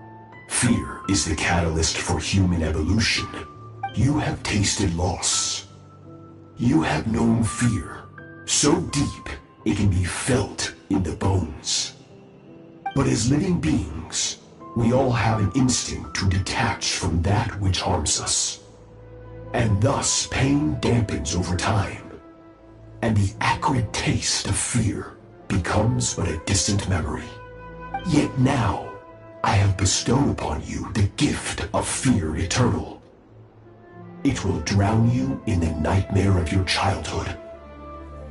Fear is the catalyst for human evolution. You have tasted loss. You have known fear, so deep it can be felt in the bones. But as living beings, we all have an instinct to detach from that which harms us. And thus pain dampens over time. And the acrid taste of fear becomes but a distant memory. Yet now, I have bestowed upon you the gift of fear eternal. It will drown you in the nightmare of your childhood,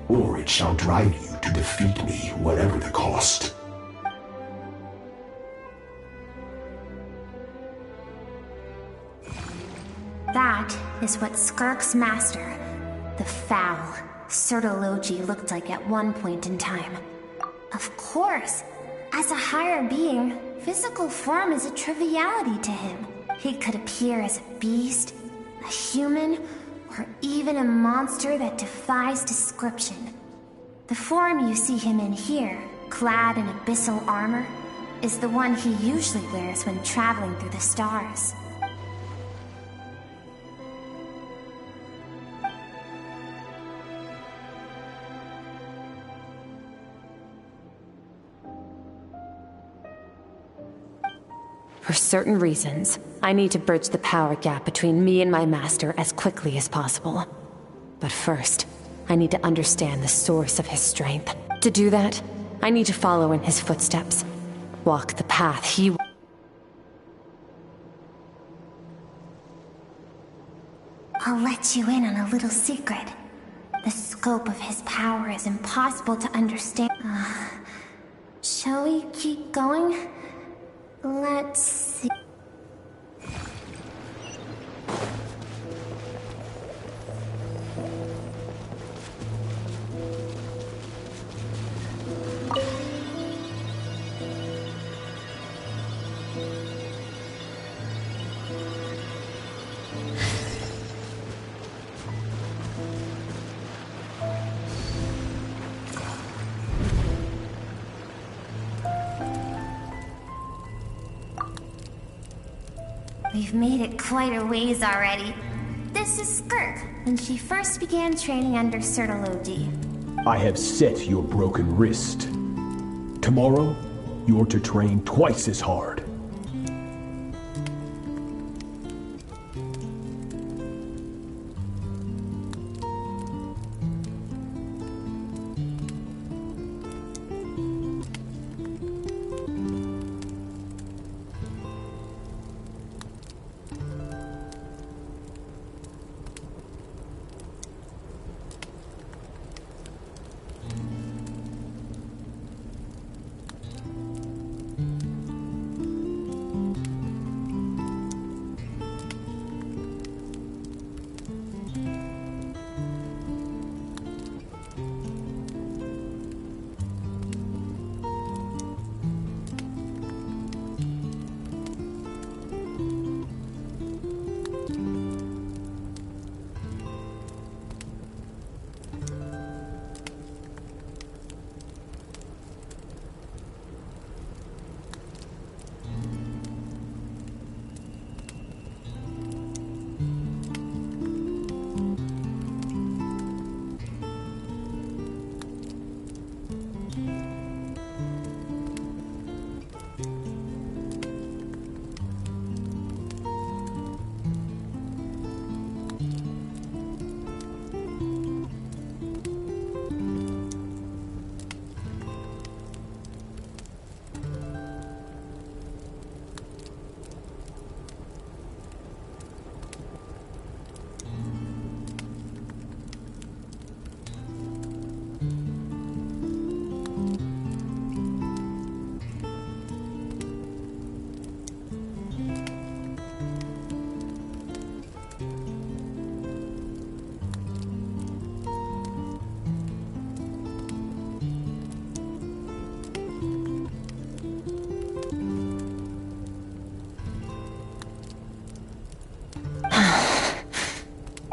or it shall drive you to defeat me, whatever the cost. That is what Skirk's master, the Foul, Sertology, looked like at one point in time. Of course, as a higher being, physical form is a triviality to him. He could appear as a beast, a human, or even a monster that defies description. The form you see him in here, clad in abyssal armor, is the one he usually wears when traveling through the stars. For certain reasons, I need to bridge the power gap between me and my master as quickly as possible. But first, I need to understand the source of his strength. To do that, I need to follow in his footsteps. Walk the path he... I'll let you in on a little secret. The scope of his power is impossible to understand. Shall we keep going? Let's see. We've made it quite a ways already. This is Skirk, when she first began training under Sertology. I have set your broken wrist. Tomorrow, you're to train twice as hard.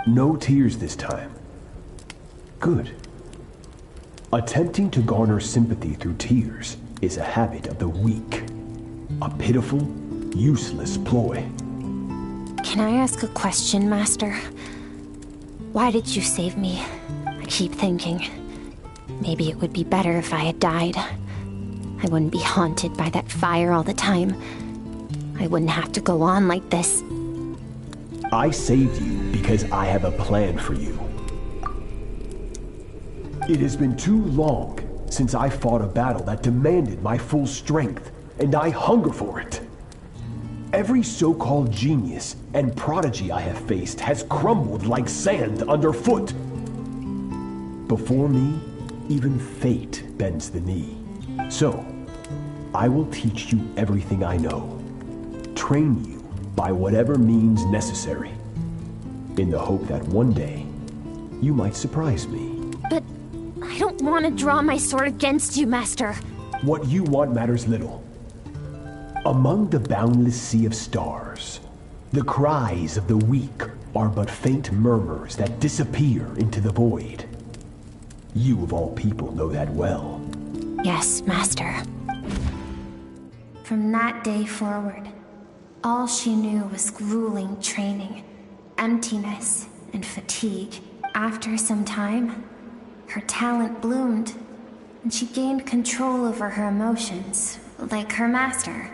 No tears this time. Good. Attempting to garner sympathy through tears is a habit of the weak. A pitiful, useless ploy. Can I ask a question, Master? Why did you save me? I keep thinking, maybe it would be better if I had died. I wouldn't be haunted by that fire all the time. I wouldn't have to go on like this. I saved you because I have a plan for you. It has been too long since I fought a battle that demanded my full strength, and I hunger for it. Every so-called genius and prodigy I have faced has crumbled like sand underfoot. Before me, even fate bends the knee. So, I will teach you everything I know. Train you by whatever means necessary, in the hope that one day, you might surprise me. But I don't want to draw my sword against you, Master. What you want matters little. Among the boundless sea of stars, the cries of the weak are but faint murmurs that disappear into the void. You of all people know that well. Yes, Master. From that day forward, all she knew was grueling training, emptiness, and fatigue. After some time, her talent bloomed, and she gained control over her emotions, like her master.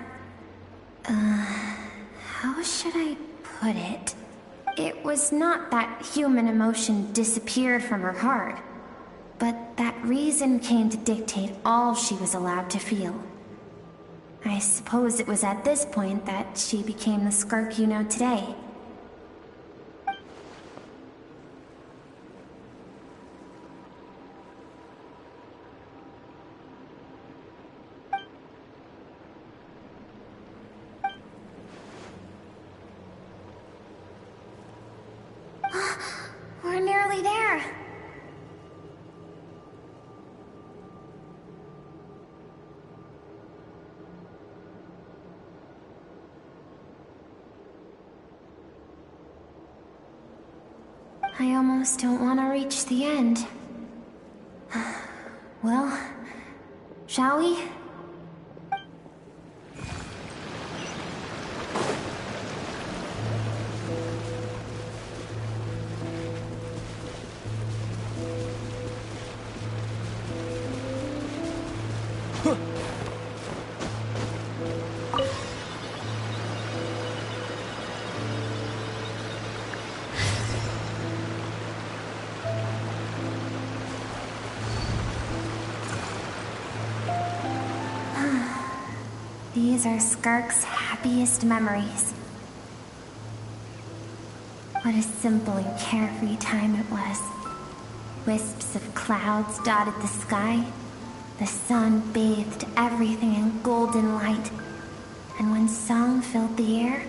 How should I put it? It was not that human emotion disappeared from her heart, but that reason came to dictate all she was allowed to feel. I suppose it was at this point that she became the Skirk you know today. We're nearly there. I almost don't want to reach the end. Well, shall we? These are Skirk's happiest memories. What a simple and carefree time it was. Wisps of clouds dotted the sky. The sun bathed everything in golden light. And when song filled the air,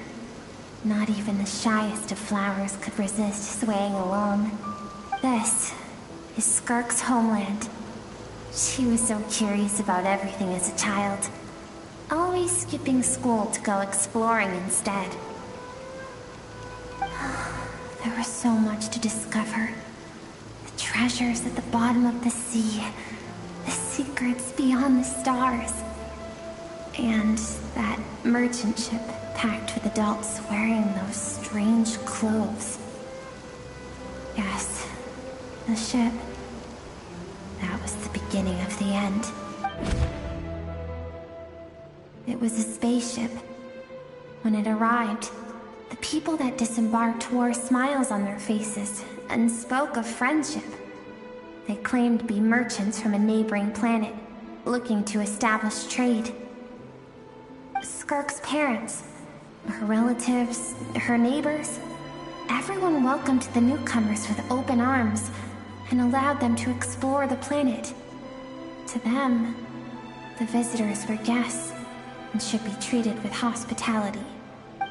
not even the shyest of flowers could resist swaying along. This is Skirk's homeland. She was so curious about everything as a child. Always skipping school to go exploring instead. There was so much to discover. The treasures at the bottom of the sea. The secrets beyond the stars. And that merchant ship packed with adults wearing those strange clothes. Yes, the ship. That was the beginning of the end. It was a spaceship. When it arrived, the people that disembarked wore smiles on their faces and spoke of friendship. They claimed to be merchants from a neighboring planet, looking to establish trade. Skirk's parents, her relatives, her neighbors, everyone welcomed the newcomers with open arms and allowed them to explore the planet. To them, the visitors were guests and should be treated with hospitality.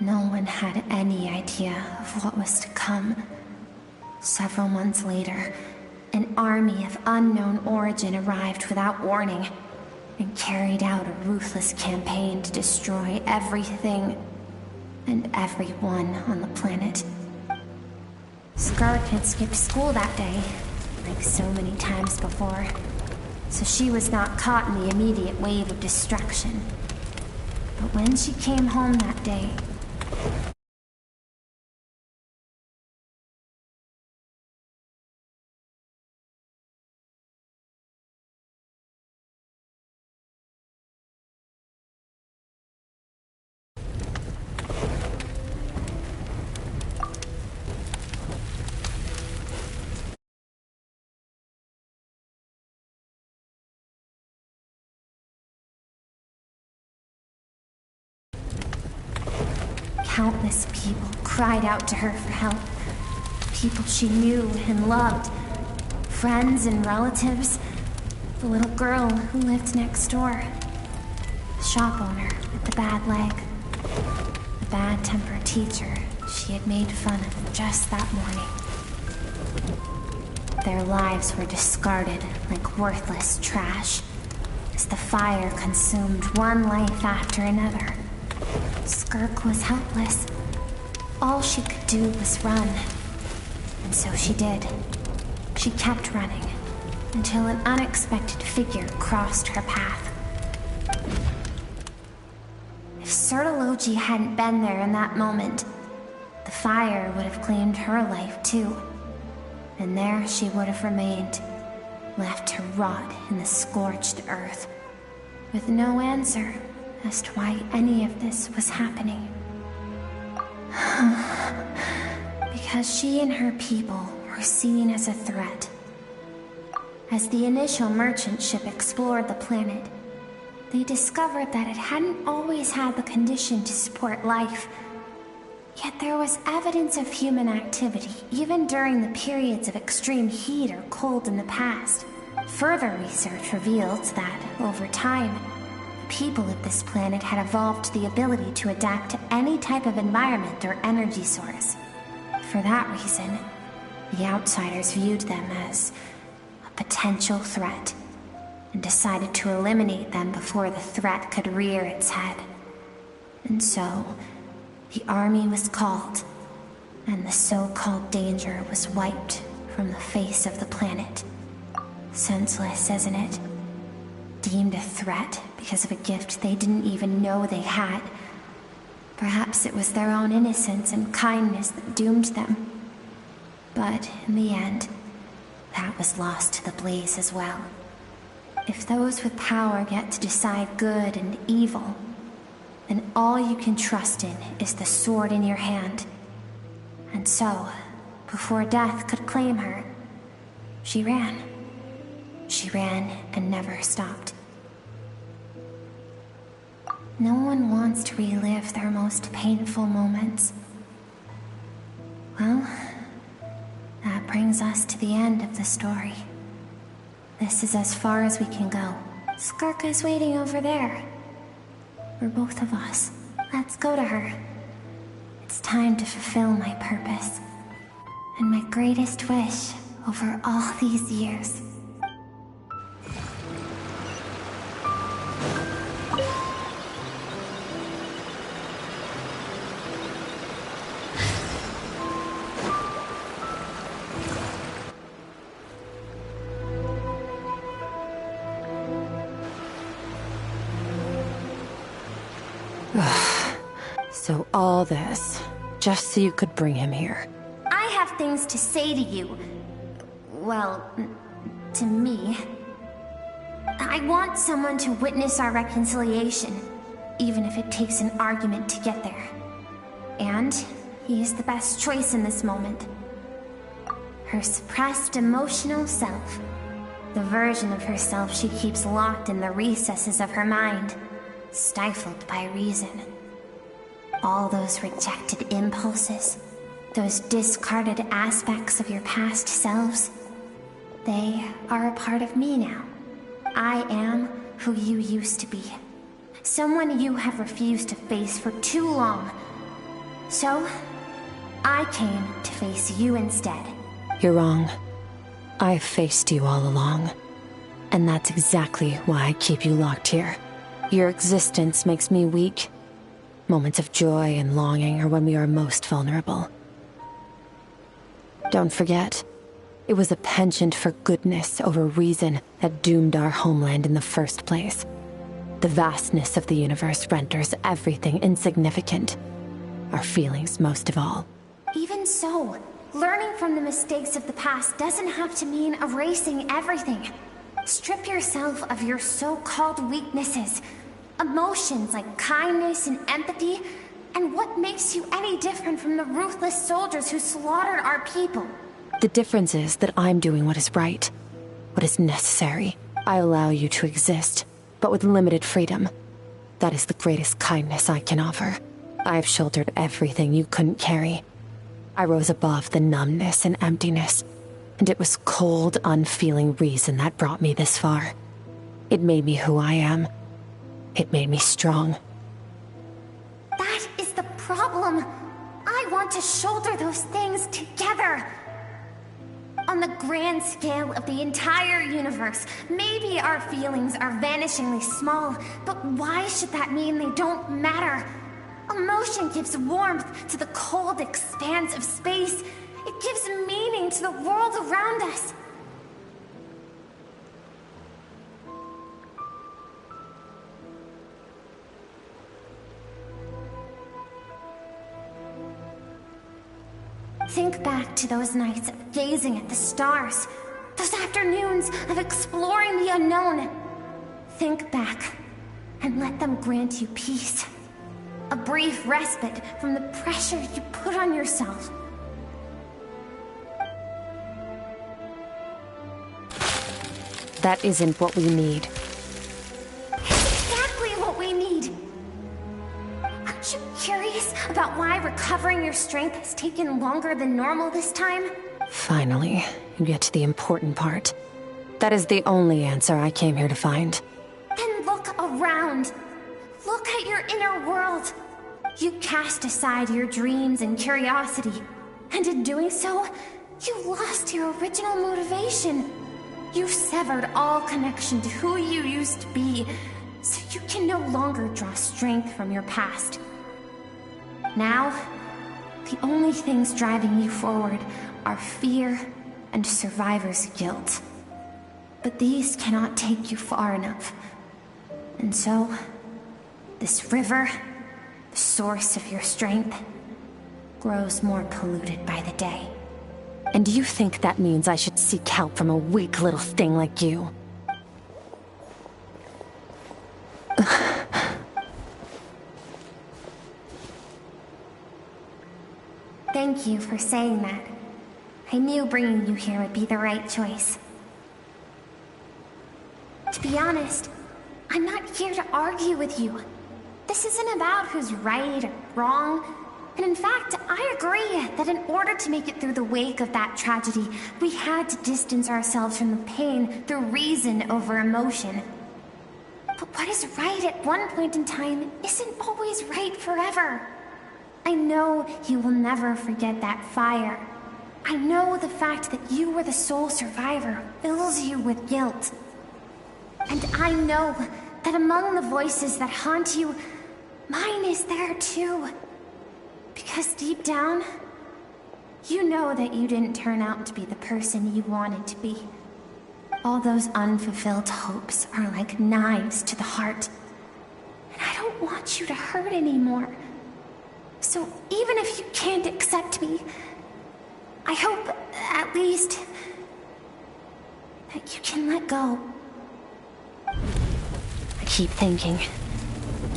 No one had any idea of what was to come. Several months later, an army of unknown origin arrived without warning and carried out a ruthless campaign to destroy everything and everyone on the planet. Skirk had skipped school that day, like so many times before, so she was not caught in the immediate wave of destruction. But when she came home that day, countless people cried out to her for help. People she knew and loved. Friends and relatives. The little girl who lived next door. The shop owner with the bad leg. The bad-tempered teacher she had made fun of just that morning. Their lives were discarded like worthless trash as the fire consumed one life after another. Skirk was helpless. All she could do was run. And so she did. She kept running until an unexpected figure crossed her path. If Sertology hadn't been there in that moment, the fire would have claimed her life too. And there she would have remained, left to rot in the scorched earth, with no answer as to why any of this was happening. Because she and her people were seen as a threat. As the initial merchant ship explored the planet, they discovered that it hadn't always had the condition to support life. Yet there was evidence of human activity, even during the periods of extreme heat or cold in the past. Further research revealed that, over time, people of this planet had evolved the ability to adapt to any type of environment or energy source. For that reason, the outsiders viewed them as a potential threat and decided to eliminate them before the threat could rear its head. And so, the army was called, and the so-called danger was wiped from the face of the planet. Senseless, isn't it? Deemed a threat because of a gift they didn't even know they had. Perhaps it was their own innocence and kindness that doomed them. But in the end, that was lost to the blaze as well. If those with power get to decide good and evil, then all you can trust in is the sword in your hand. And so, before death could claim her, she ran. She ran and never stopped. No one wants to relive their most painful moments. Well, that brings us to the end of the story. This is as far as we can go. Skirk is waiting over there. For both of us. Let's go to her. It's time to fulfill my purpose. And my greatest wish over all these years. So all this, just so you could bring him here. I have things to say to you. Well, to me. I want someone to witness our reconciliation, even if it takes an argument to get there. And he is the best choice in this moment. Her suppressed emotional self. The version of herself she keeps locked in the recesses of her mind, stifled by reason. All those rejected impulses, those discarded aspects of your past selves, they are a part of me now. I am who you used to be. Someone you have refused to face for too long. So, I came to face you instead. You're wrong. I've faced you all along. And that's exactly why I keep you locked here. Your existence makes me weak. Moments of joy and longing are when we are most vulnerable. Don't forget, it was a penchant for goodness over reason that doomed our homeland in the first place. The vastness of the universe renders everything insignificant. Our feelings most of all. Even so, learning from the mistakes of the past doesn't have to mean erasing everything. Strip yourself of your so-called weaknesses, emotions like kindness and empathy, and what makes you any different from the ruthless soldiers who slaughtered our people? The difference is that I'm doing what is right, what is necessary. I allow you to exist, but with limited freedom. That is the greatest kindness I can offer. I have shouldered everything you couldn't carry. I rose above the numbness and emptiness, and it was cold, unfeeling reason that brought me this far. It made me who I am. It made me strong. That is the problem. I want to shoulder those things together. On the grand scale of the entire universe, maybe our feelings are vanishingly small, but why should that mean they don't matter? Emotion gives warmth to the cold expanse of space. It gives meaning to the world around us. Think back to those nights of gazing at the stars, those afternoons of exploring the unknown. Think back, and let them grant you peace. A brief respite from the pressure you put on yourself. That isn't what we need. It's exactly what we need. Aren't you curious about why recovering your strength has taken longer than normal this time? Finally, you get to the important part. That is the only answer I came here to find. Then look around. Look at your inner world. You cast aside your dreams and curiosity, and in doing so, you lost your original motivation. You severed all connection to who you used to be, so you can no longer draw strength from your past. Now, the only things driving you forward are fear and survivor's guilt. But these cannot take you far enough. And so, this river, the source of your strength, grows more polluted by the day. And you think that means I should seek help from a weak little thing like you? Thank you for saying that. I knew bringing you here would be the right choice. To be honest, I'm not here to argue with you. This isn't about who's right or wrong. And in fact, I agree that in order to make it through the wake of that tragedy, we had to distance ourselves from the pain through reason over emotion. But what is right at one point in time isn't always right forever. I know you will never forget that fire. I know the fact that you were the sole survivor fills you with guilt. And I know that among the voices that haunt you, mine is there too. Because deep down, you know that you didn't turn out to be the person you wanted to be. All those unfulfilled hopes are like knives to the heart. And I don't want you to hurt anymore. So even if you can't accept me, I hope, at least, that you can let go. I keep thinking,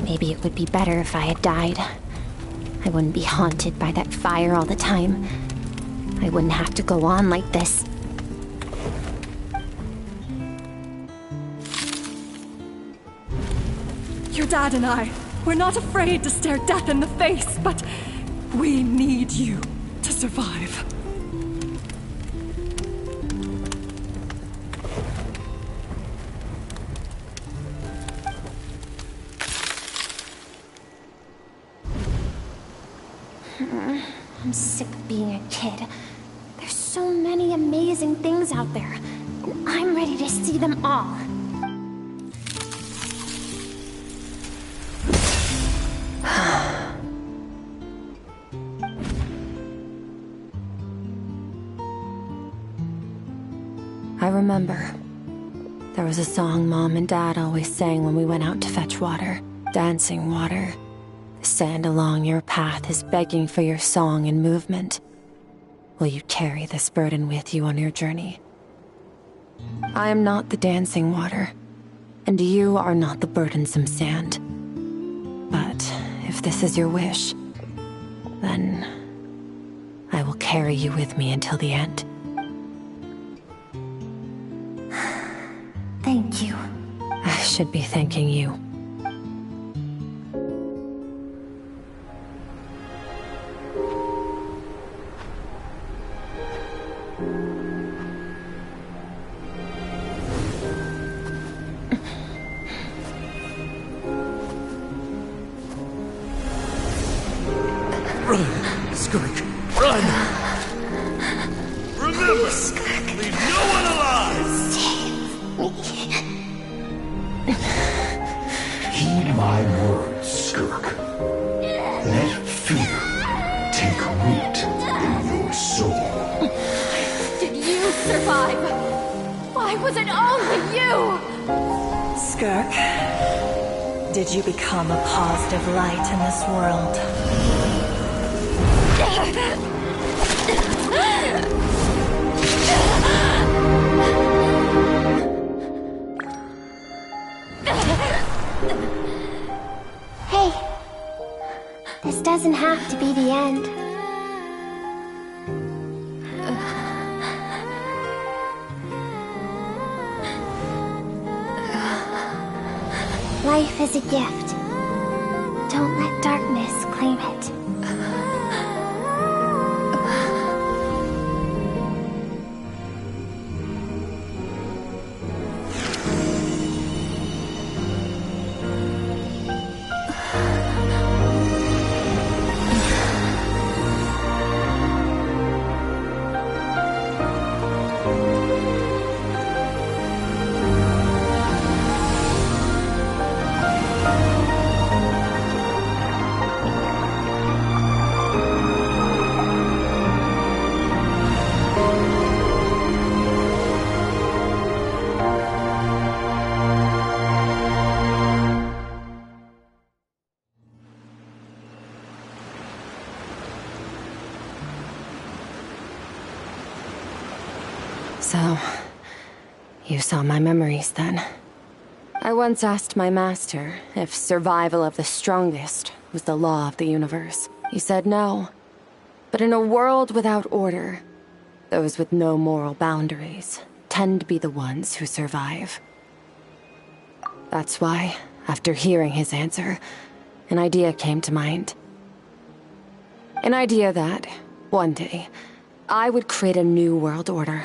maybe it would be better if I had died. I wouldn't be haunted by that fire all the time. I wouldn't have to go on like this. Your dad and I, we're not afraid to stare death in the face, but we need you to survive. I'm sick of being a kid. There's so many amazing things out there, and I'm ready to see them all. remember. There was a song Mom and Dad always sang when we went out to fetch water. Dancing water. The sand along your path is begging for your song and movement. Will you carry this burden with you on your journey? I am not the dancing water, and you are not the burdensome sand. But if this is your wish, then I will carry you with me until the end. Thank you. I should be thanking you. Run, Skirk, run! Remember, leave no one alive! Heed my words, Skirk. Let fear take root in your soul. Did you survive? Why was it only you? Skirk, did you become a positive light in this world? Hey, this doesn't have to be the end. Life is a gift. Don't let darkness claim it. So, you saw my memories then. I once asked my master if survival of the strongest was the law of the universe. He said no. But in a world without order, those with no moral boundaries tend to be the ones who survive. That's why, after hearing his answer, an idea came to mind. An idea that, one day, I would create a new world order.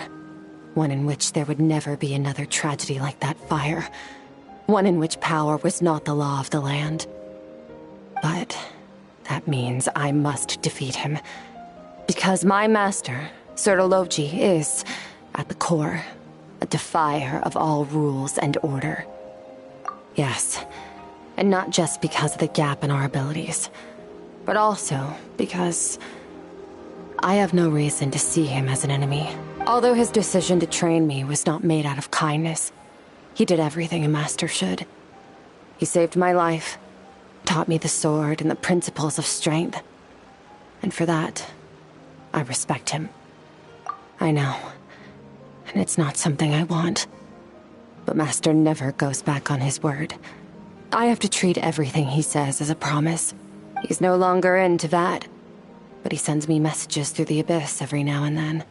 One in which there would never be another tragedy like that fire. One in which power was not the law of the land. But that means I must defeat him. Because my master, Surtology, is, at the core, a defier of all rules and order. Yes, and not just because of the gap in our abilities, but also because I have no reason to see him as an enemy. Although his decision to train me was not made out of kindness, he did everything a master should. He saved my life, taught me the sword and the principles of strength. And for that, I respect him. I know, and it's not something I want. But Master never goes back on his word. I have to treat everything he says as a promise. He's no longer into that, but he sends me messages through the Abyss every now and then.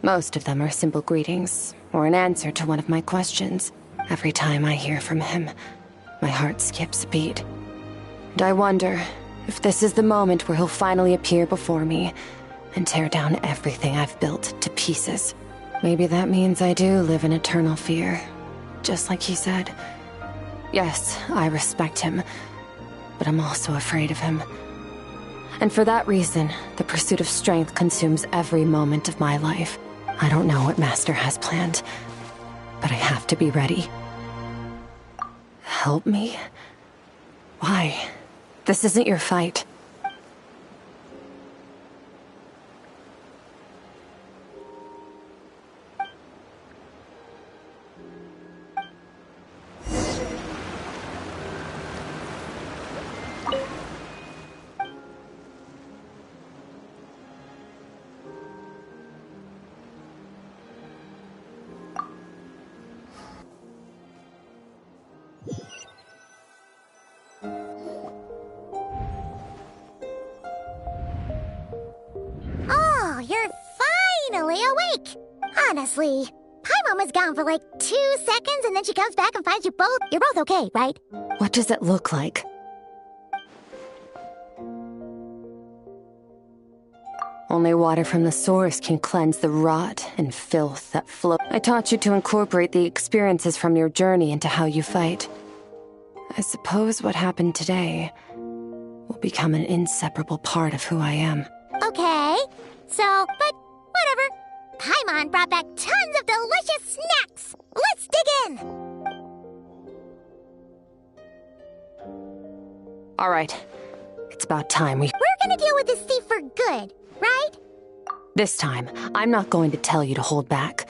Most of them are simple greetings, or an answer to one of my questions. Every time I hear from him, my heart skips a beat. And I wonder if this is the moment where he'll finally appear before me and tear down everything I've built to pieces. Maybe that means I do live in eternal fear, just like he said. Yes, I respect him, but I'm also afraid of him. And for that reason, the pursuit of strength consumes every moment of my life. I don't know what Master has planned, but I have to be ready. Help me? Why? This isn't your fight. fully awake. Honestly, Paimon was gone for like 2 seconds and then she comes back and finds you both. You're both okay, right? What does it look like? Only water from the source can cleanse the rot and filth that flow. I taught you to incorporate the experiences from your journey into how you fight. I suppose what happened today will become an inseparable part of who I am. Okay, so, but whatever. Paimon brought back tons of delicious snacks. Let's dig in. All right, it's about time we... We're gonna deal with this thief for good, right? This time, I'm not going to tell you to hold back.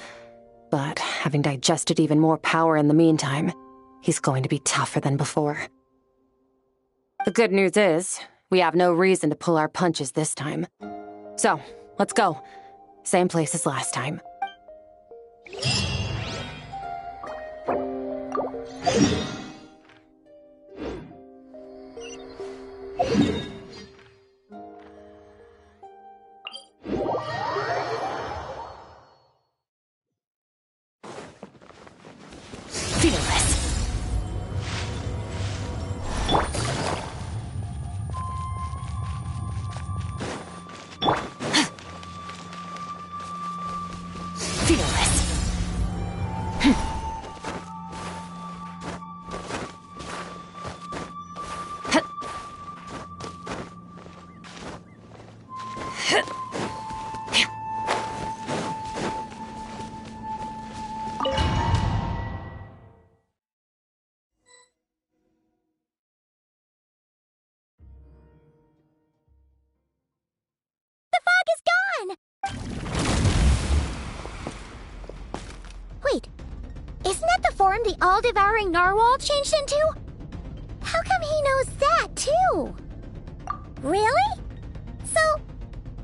But having digested even more power in the meantime, he's going to be tougher than before. The good news is, we have no reason to pull our punches this time. So, let's go. Same place as last time. Wait, isn't that the form the all-devouring narwhal changed into? How come he knows that, too? Really? So,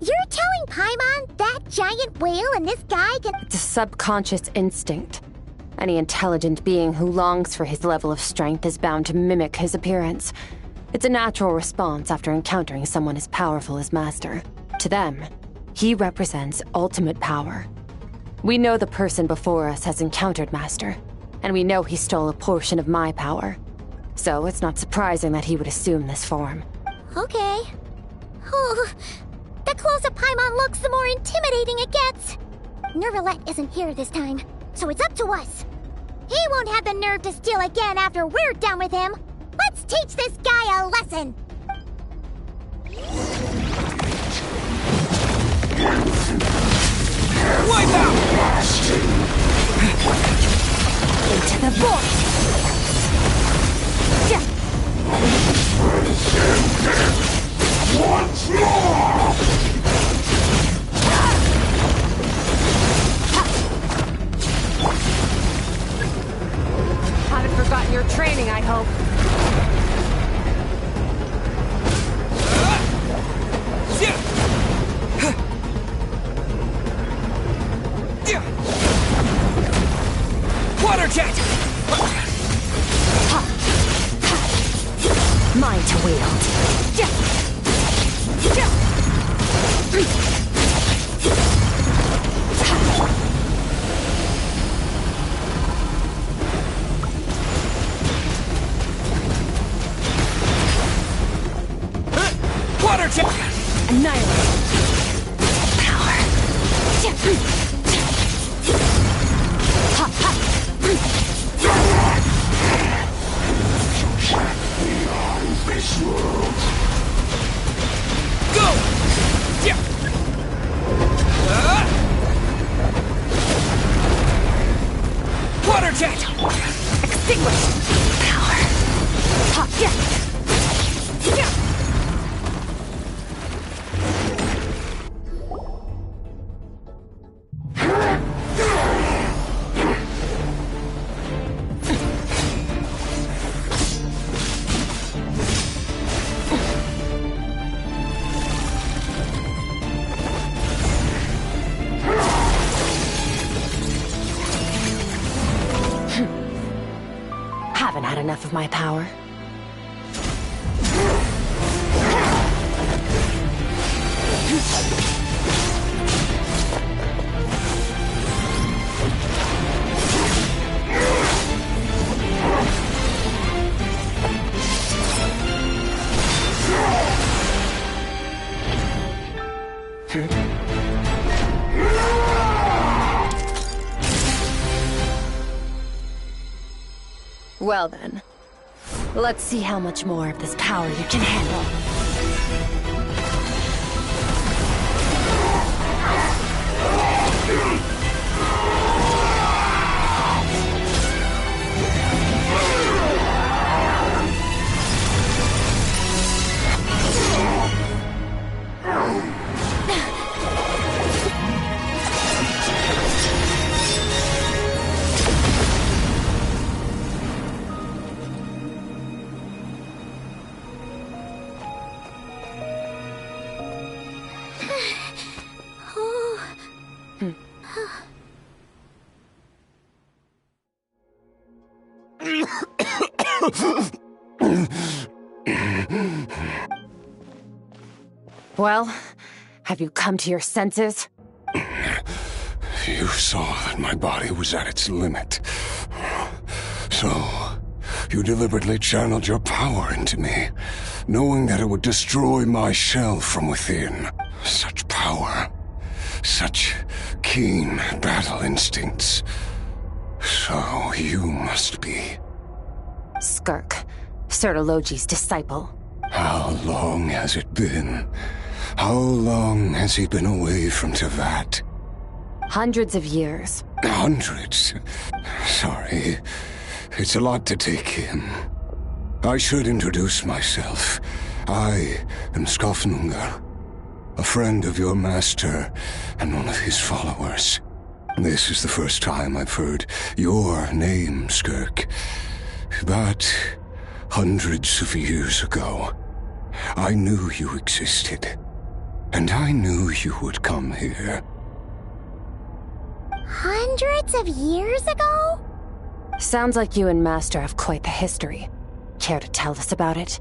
you're telling Paimon that giant whale and this guy can— It's a subconscious instinct. Any intelligent being who longs for his level of strength is bound to mimic his appearance. It's a natural response after encountering someone as powerful as Master. To them, he represents ultimate power. We know the person before us has encountered Master, and we know he stole a portion of my power. So it's not surprising that he would assume this form. Okay. Oh, the closer Paimon looks, the more intimidating it gets. Neuvillette isn't here this time, so it's up to us. He won't have the nerve to steal again after we're done with him. Let's teach this guy a lesson. Wipe out! Into the void! Once more! Haven't forgotten your training, I hope. Water jet! Mine to wield. Water jet! Annihilate. Power. This world. Go! Water jet! Extinguish. Power. Haven't had enough of my power. Well then, let's see how much more of this power you can handle. Well, have you come to your senses? You saw that my body was at its limit. So, you deliberately channeled your power into me, knowing that it would destroy my shell from within. Such power. Such keen battle instincts. So, you must be... Skirk, Sertologi's disciple. How long has it been? How long has he been away from Teyvat? Hundreds of years. Hundreds? Sorry. It's a lot to take in. I should introduce myself. I am Skafnungar, a friend of your master and one of his followers. This is the first time I've heard your name, Skirk. But hundreds of years ago, I knew you existed. And I knew you would come here. Hundreds of years ago? Sounds like you and Master have quite the history. Care to tell us about it?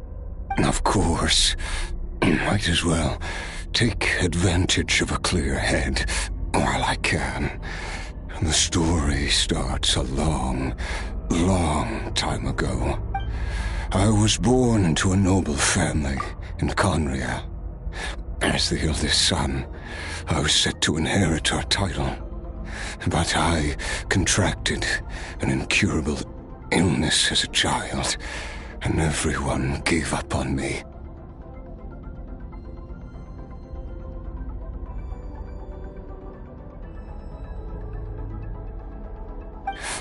Of course. Might as well take advantage of a clear head while I can. The story starts a long, long time ago. I was born into a noble family in Conria. As the eldest son, I was set to inherit our title. But I contracted an incurable illness as a child, and everyone gave up on me.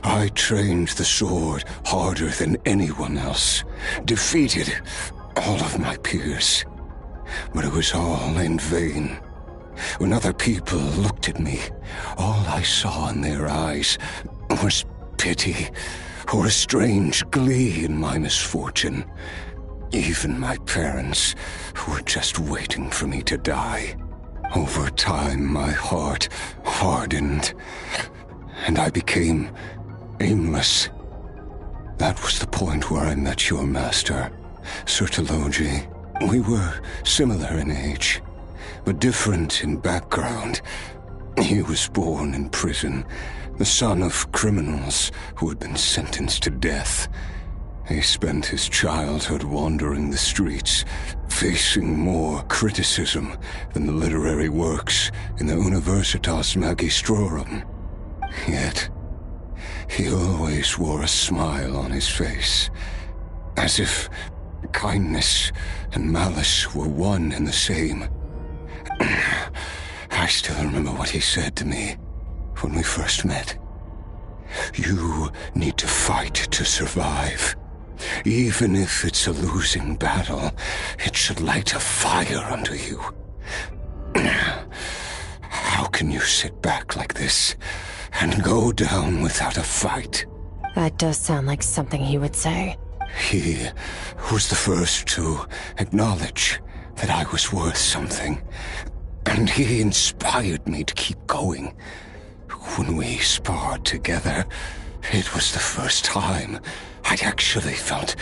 I trained the sword harder than anyone else, defeated all of my peers. But it was all in vain. When other people looked at me, all I saw in their eyes was pity or a strange glee in my misfortune. Even my parents were just waiting for me to die. Over time, my heart hardened, and I became aimless. That was the point where I met your master, Sertologi. We were similar in age, but different in background. He was born in prison, the son of criminals who had been sentenced to death. He spent his childhood wandering the streets, facing more criticism than the literary works in the Universitas Magistrorum. Yet, he always wore a smile on his face, as if kindness and malice were one and the same. I still remember what he said to me when we first met. You need to fight to survive. Even if it's a losing battle, it should light a fire under you. How can you sit back like this and go down without a fight? That does sound like something he would say. He was the first to acknowledge that I was worth something, and he inspired me to keep going. When we sparred together, it was the first time I'd actually felt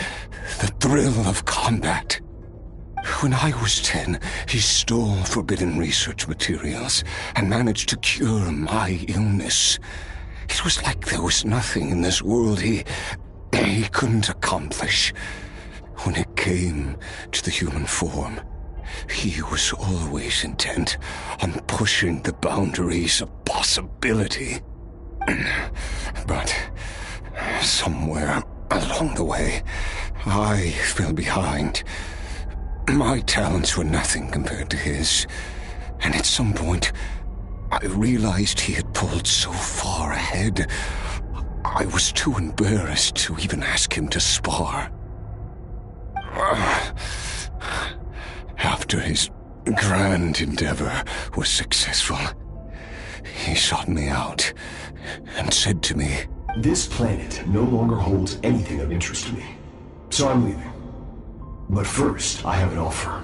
the thrill of combat. When I was 10, he stole forbidden research materials and managed to cure my illness. It was like there was nothing in this world he couldn't accomplish. When it came to the human form, he was always intent on pushing the boundaries of possibility. But somewhere along the way, I fell behind. My talents were nothing compared to his, and at some point, I realized he had pulled so far ahead, I was too embarrassed to even ask him to spar. After his grand endeavor was successful, he sought me out and said to me, "This planet no longer holds anything of interest to me, so I'm leaving. But first, I have an offer.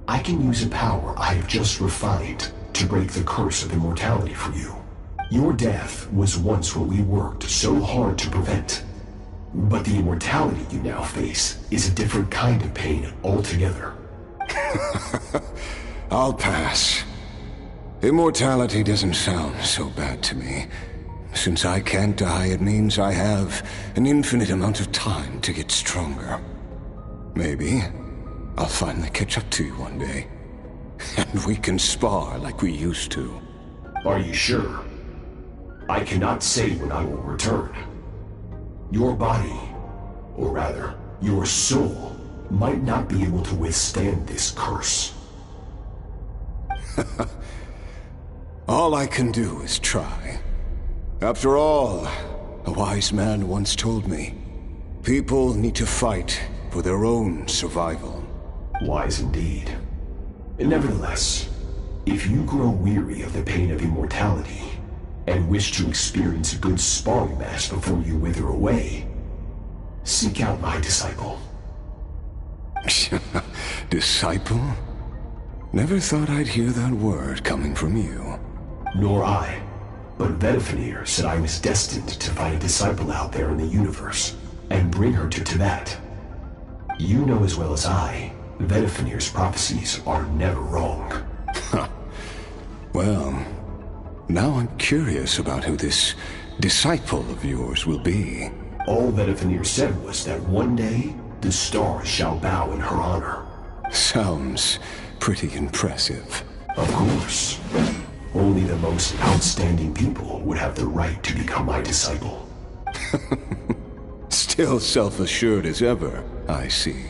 I can use a power I have just refined to break the curse of immortality for you. Your death was once what we worked so hard to prevent. But the immortality you now face is a different kind of pain altogether." I'll pass. Immortality doesn't sound so bad to me. Since I can't die, it means I have an infinite amount of time to get stronger. Maybe I'll finally catch up to you one day, and we can spar like we used to. Are you sure? I cannot say when I will return. Your body, or rather, your soul, might not be able to withstand this curse. All I can do is try. After all, a wise man once told me, people need to fight for their own survival. Wise indeed. Nevertheless, if you grow weary of the pain of immortality, and wish to experience a good sparring match before you wither away, seek out my disciple. Disciple? Never thought I'd hear that word coming from you. Nor I. But Vedifenir said I was destined to find a disciple out there in the universe, and bring her to Tibet. You know as well as I, Vedifenir's prophecies are never wrong. Well, now I'm curious about who this disciple of yours will be. All Vedifenir said was that one day, the stars shall bow in her honor. Sounds pretty impressive. Of course. Only the most outstanding people would have the right to become my disciple. Still self-assured as ever, I see.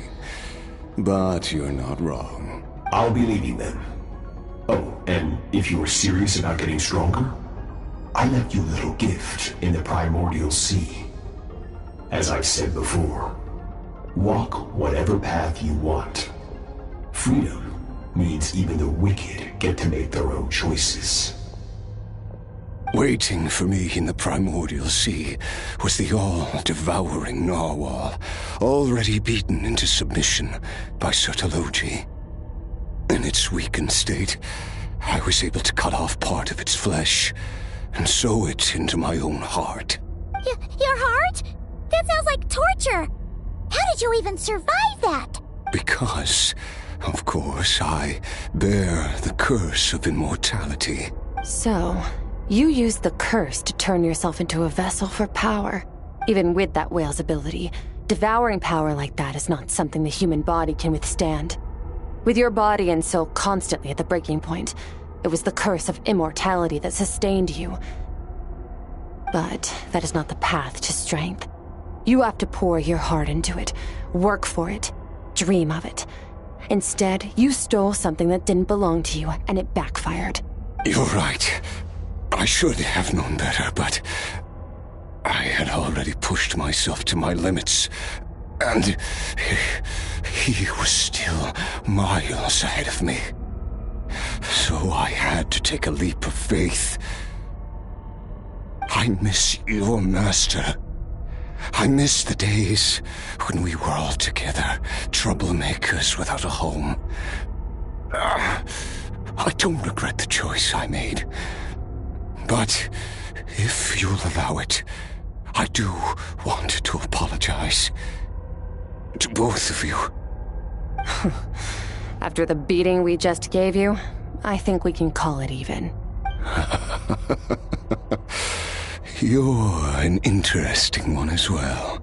But you're not wrong. I'll be leaving then. Oh, and if you are serious about getting stronger, I left you a little gift in the Primordial Sea. As I've said before, walk whatever path you want. Freedom means even the wicked get to make their own choices. Waiting for me in the Primordial Sea was the all-devouring narwhal, already beaten into submission by Sertologi. In its weakened state, I was able to cut off part of its flesh and sew it into my own heart. Your heart? That sounds like torture! How did you even survive that? Because, of course, I bear the curse of immortality. So, you used the curse to turn yourself into a vessel for power. Even with that whale's ability, devouring power like that is not something the human body can withstand. With your body and soul constantly at the breaking point, it was the curse of immortality that sustained you. But that is not the path to strength. You have to pour your heart into it, work for it, dream of it. Instead, you stole something that didn't belong to you, and it backfired. You're right. I should have known better, but I had already pushed myself to my limits, and he was still miles ahead of me. So I had to take a leap of faith. I miss your master. I miss the days when we were all together, troublemakers without a home. I don't regret the choice I made. But if you'll allow it, I do want to apologize. To both of you. After the beating we just gave you, I think we can call it even. You're an interesting one as well.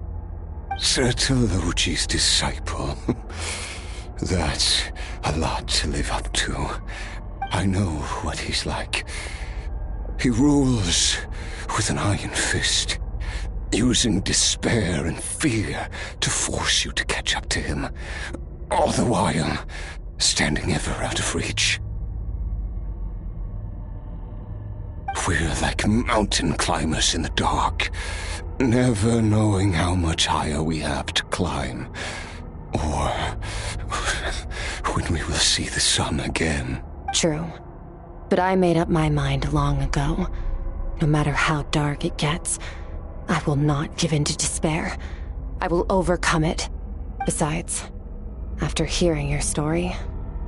Sertologi's disciple. That's a lot to live up to. I know what he's like. He rules with an iron fist, using despair and fear to force you to catch up to him, all the while standing ever out of reach. We're like mountain climbers in the dark, never knowing how much higher we have to climb, or when we will see the sun again. True. But I made up my mind long ago. No matter how dark it gets, I will not give in to despair. I will overcome it. Besides, after hearing your story,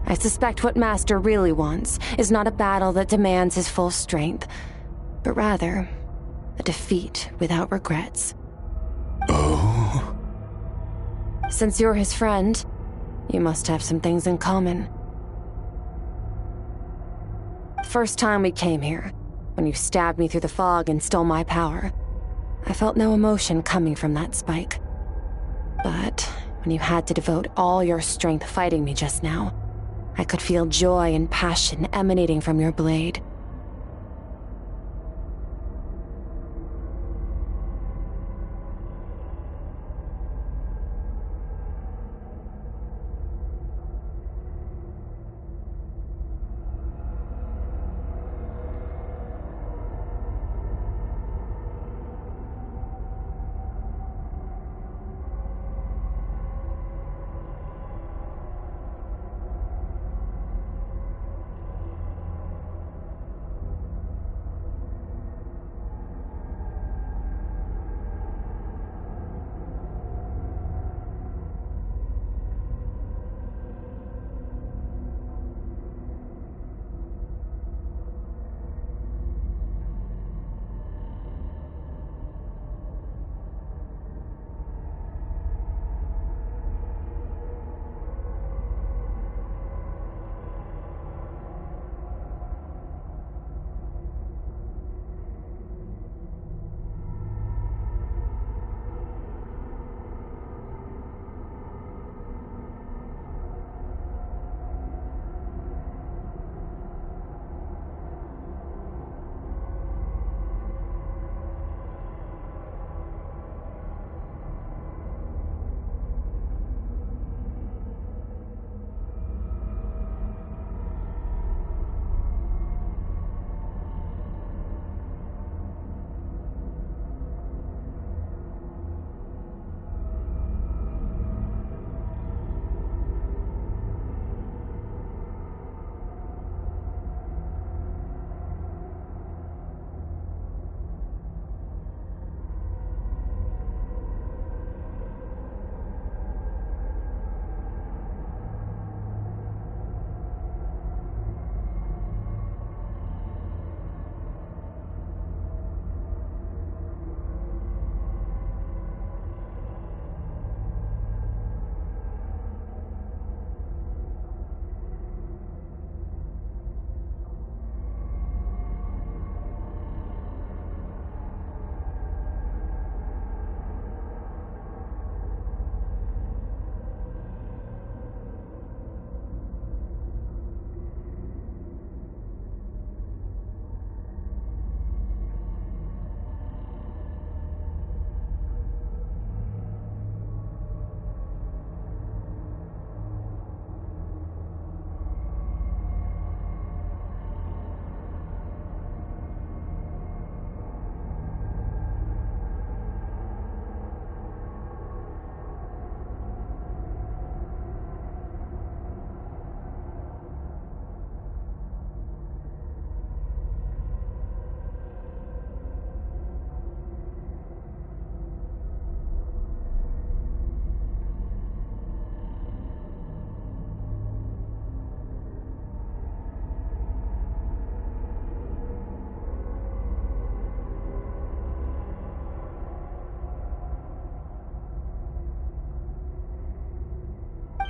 I suspect what Master really wants is not a battle that demands his full strength, but rather a defeat without regrets. Oh? Since you're his friend, you must have some things in common. The first time we came here, when you stabbed me through the fog and stole my power, I felt no emotion coming from that spike. But when you had to devote all your strength fighting me just now, I could feel joy and passion emanating from your blade.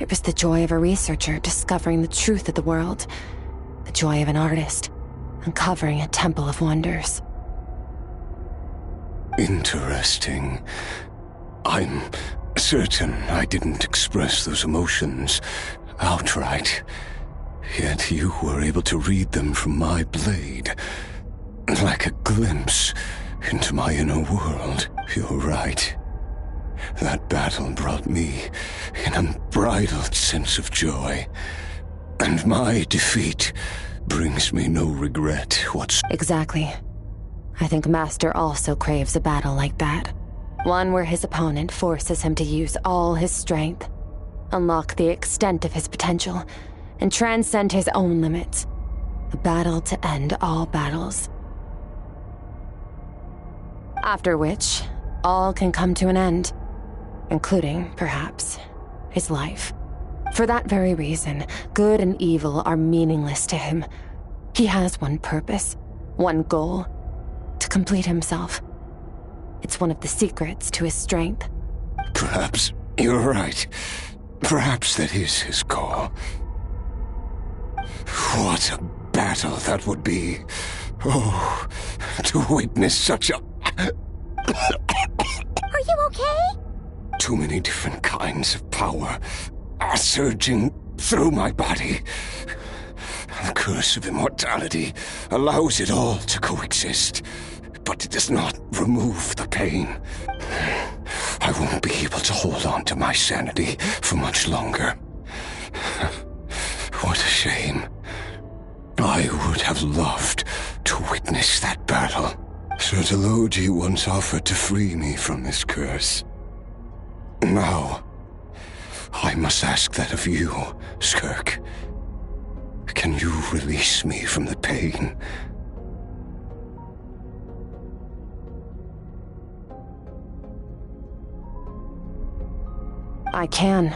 It was the joy of a researcher discovering the truth of the world, the joy of an artist uncovering a temple of wonders. Interesting. I'm certain I didn't express those emotions outright. Yet you were able to read them from my blade, like a glimpse into my inner world. You're right. That battle brought me an unbridled sense of joy, and my defeat brings me no regret whatsoever. Exactly. I think Master also craves a battle like that. One where his opponent forces him to use all his strength, unlock the extent of his potential, and transcend his own limits. A battle to end all battles. After which, all can come to an end, including, perhaps, his life. For that very reason, good and evil are meaningless to him. He has one purpose, one goal: to complete himself. It's one of the secrets to his strength. Perhaps you're right. Perhaps that is his goal. What a battle that would be. Oh, to witness such a... Are you okay? Too many different kinds of power are surging through my body. The curse of immortality allows it all to coexist, but it does not remove the pain. I won't be able to hold on to my sanity for much longer. What a shame. I would have loved to witness that battle. Sir Deloji once offered to free me from this curse. Now, I must ask that of you, Skirk. Can you release me from the pain? I can,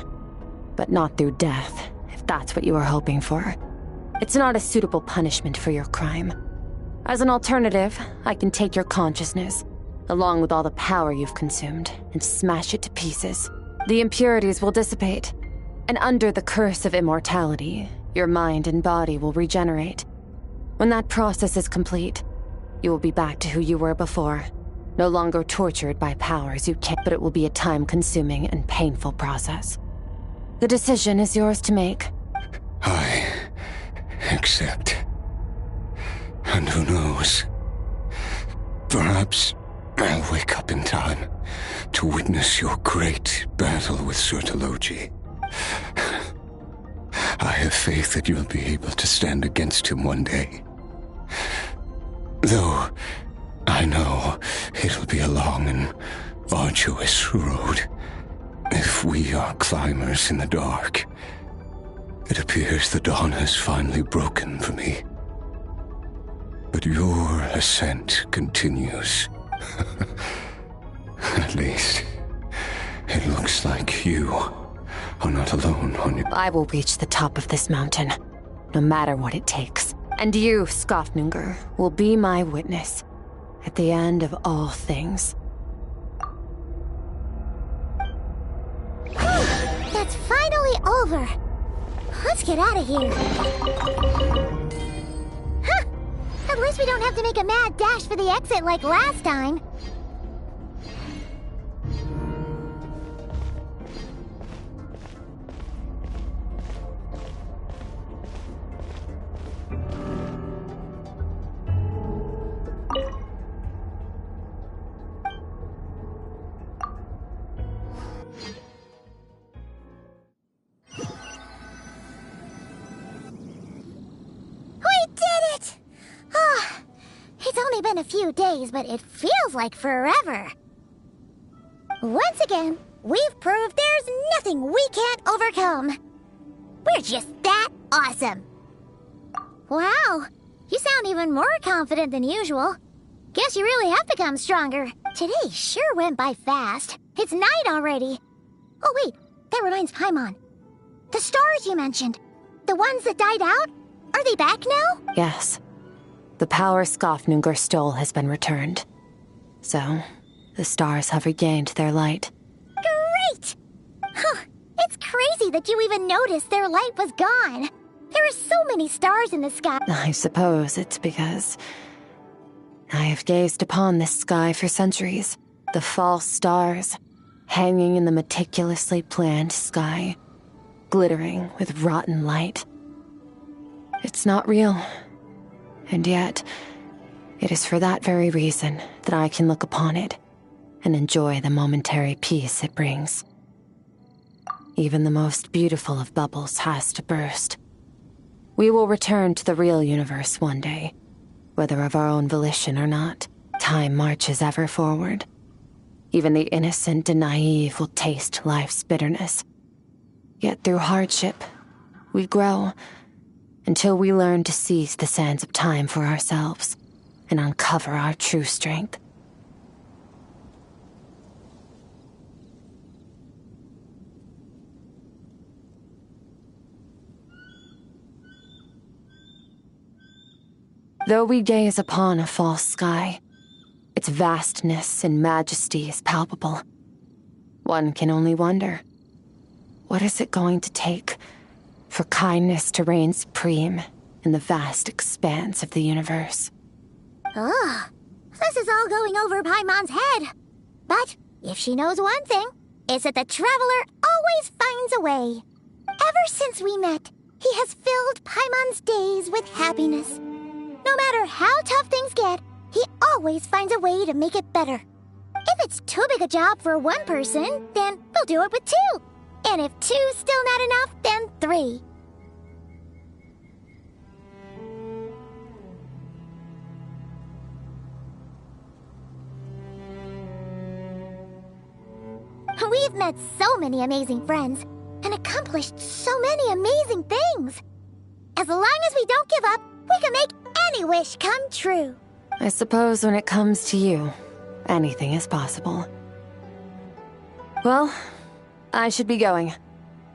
but not through death, if that's what you were hoping for. It's not a suitable punishment for your crime. As an alternative, I can take your consciousness, along with all the power you've consumed, and smash it to pieces. The impurities will dissipate, and under the curse of immortality, your mind and body will regenerate. When that process is complete, you will be back to who you were before, no longer tortured by powers you can't, but it will be a time-consuming and painful process. The decision is yours to make. I accept. And who knows? Perhaps I'll wake up in time to witness your great battle with Sir Deloji. I have faith that you'll be able to stand against him one day. Though I know it'll be a long and arduous road. If we are climbers in the dark, it appears the dawn has finally broken for me. But your ascent continues. At least, it looks like you are not alone on your... I will reach the top of this mountain, no matter what it takes. And you, Skofnungr, will be my witness at the end of all things. That's finally over. Let's get out of here. Huh! At least we don't have to make a mad dash for the exit like last time. Been a few days, but it feels like forever. Once again, we've proved there's nothing we can't overcome. We're just that awesome. Wow, you sound even more confident than usual. Guess you really have become stronger. Today sure went by fast. It's night already. Oh wait, that reminds Paimon. The stars you mentioned, the ones that died out, are they back now? Yes. The power Skofnungr stole has been returned. So, the stars have regained their light. Great! Huh, it's crazy that you even noticed their light was gone. There are so many stars in the sky. I suppose it's because I have gazed upon this sky for centuries. The false stars, hanging in the meticulously planned sky. glittering with rotten light. It's not real, and yet, it is for that very reason that I can look upon it and enjoy the momentary peace it brings. Even the most beautiful of bubbles has to burst. We will return to the real universe one day, whether of our own volition or not. Time marches ever forward. Even the innocent and naive will taste life's bitterness. Yet through hardship, we grow until we learn to seize the sands of time for ourselves and uncover our true strength. Though we gaze upon a false sky, its vastness and majesty is palpable. One can only wonder, what is it going to take for kindness to reign supreme in the vast expanse of the universe? Ugh, this is all going over Paimon's head. But if she knows one thing, it's that the Traveler always finds a way. Ever since we met, he has filled Paimon's days with happiness. No matter how tough things get, he always finds a way to make it better. If it's too big a job for one person, then we'll do it with two. And if two's still not enough, then three. We've met so many amazing friends and accomplished so many amazing things. As long as we don't give up, we can make any wish come true. I suppose when it comes to you, anything is possible. Well, I should be going.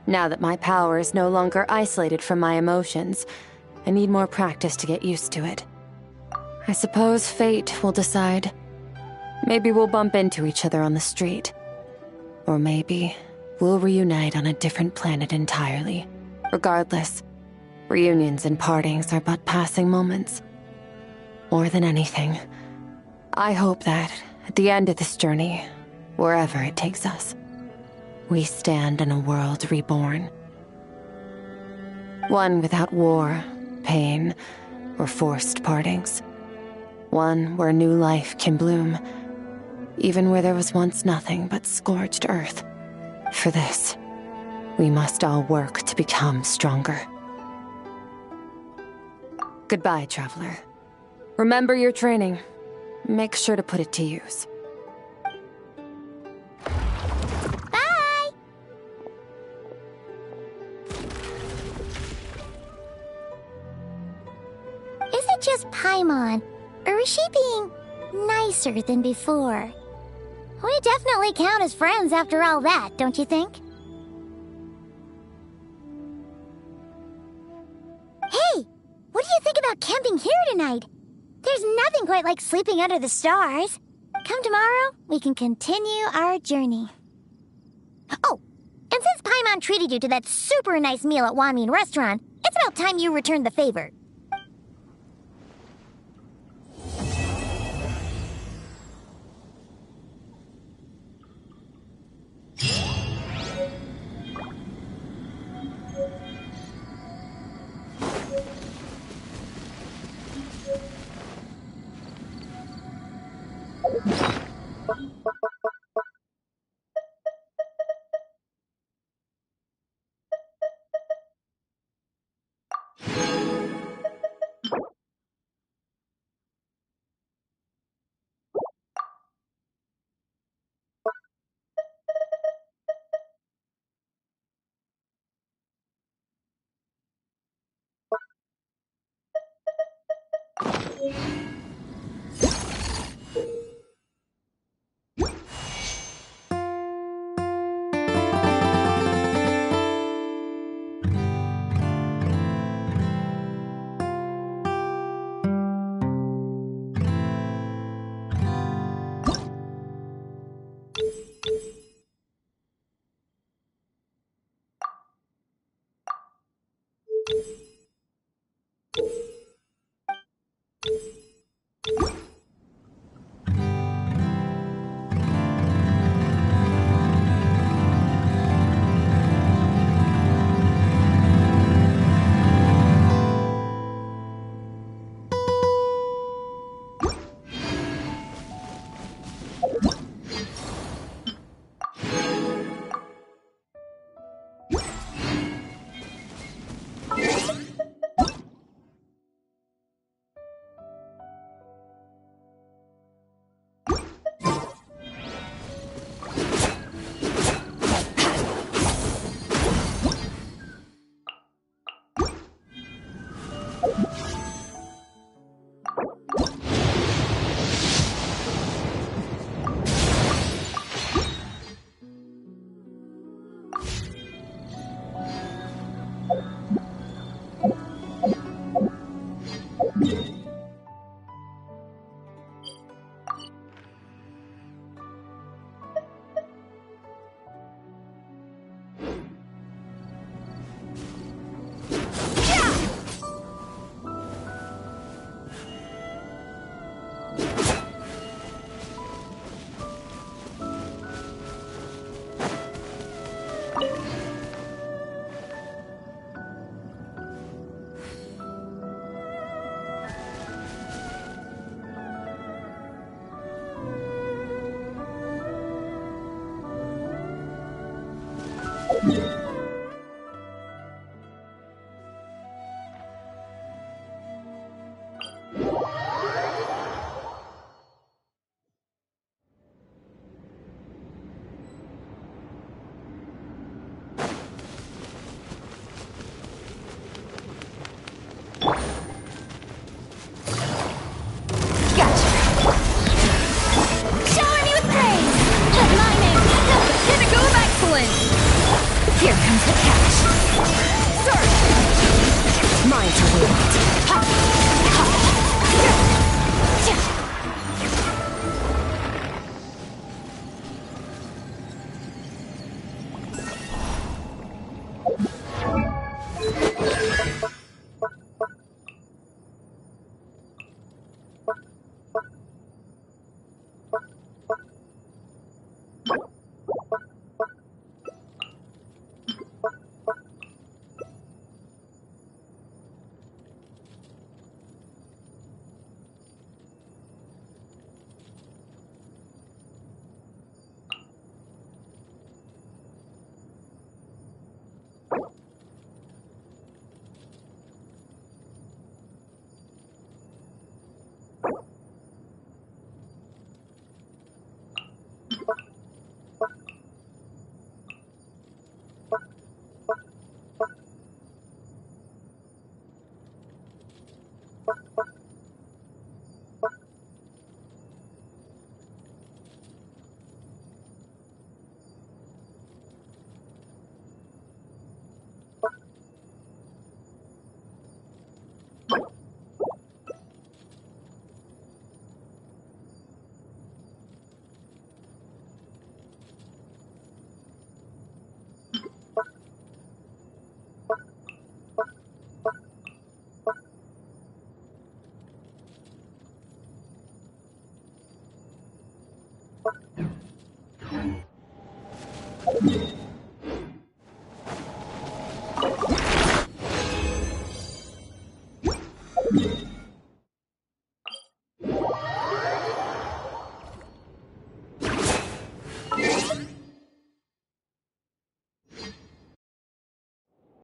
Now that my power is no longer isolated from my emotions, I need more practice to get used to it. I suppose fate will decide. Maybe we'll bump into each other on the street. Or maybe we'll reunite on a different planet entirely. Regardless, reunions and partings are but passing moments. More than anything, I hope that, at the end of this journey, wherever it takes us, we stand in a world reborn. One without war, pain, or forced partings. One where new life can bloom, even where there was once nothing but scorched earth. For this, we must all work to become stronger. Goodbye, Traveler. Remember your training. Make sure to put it to use. Bye! Is it just Paimon, or is she being nicer than before? We definitely count as friends after all that, don't you think? Hey! What do you think about camping here tonight? There's nothing quite like sleeping under the stars. Come tomorrow, we can continue our journey. Oh, and since Paimon treated you to that super nice meal at Wanmin Restaurant, it's about time you returned the favor. trying to wield.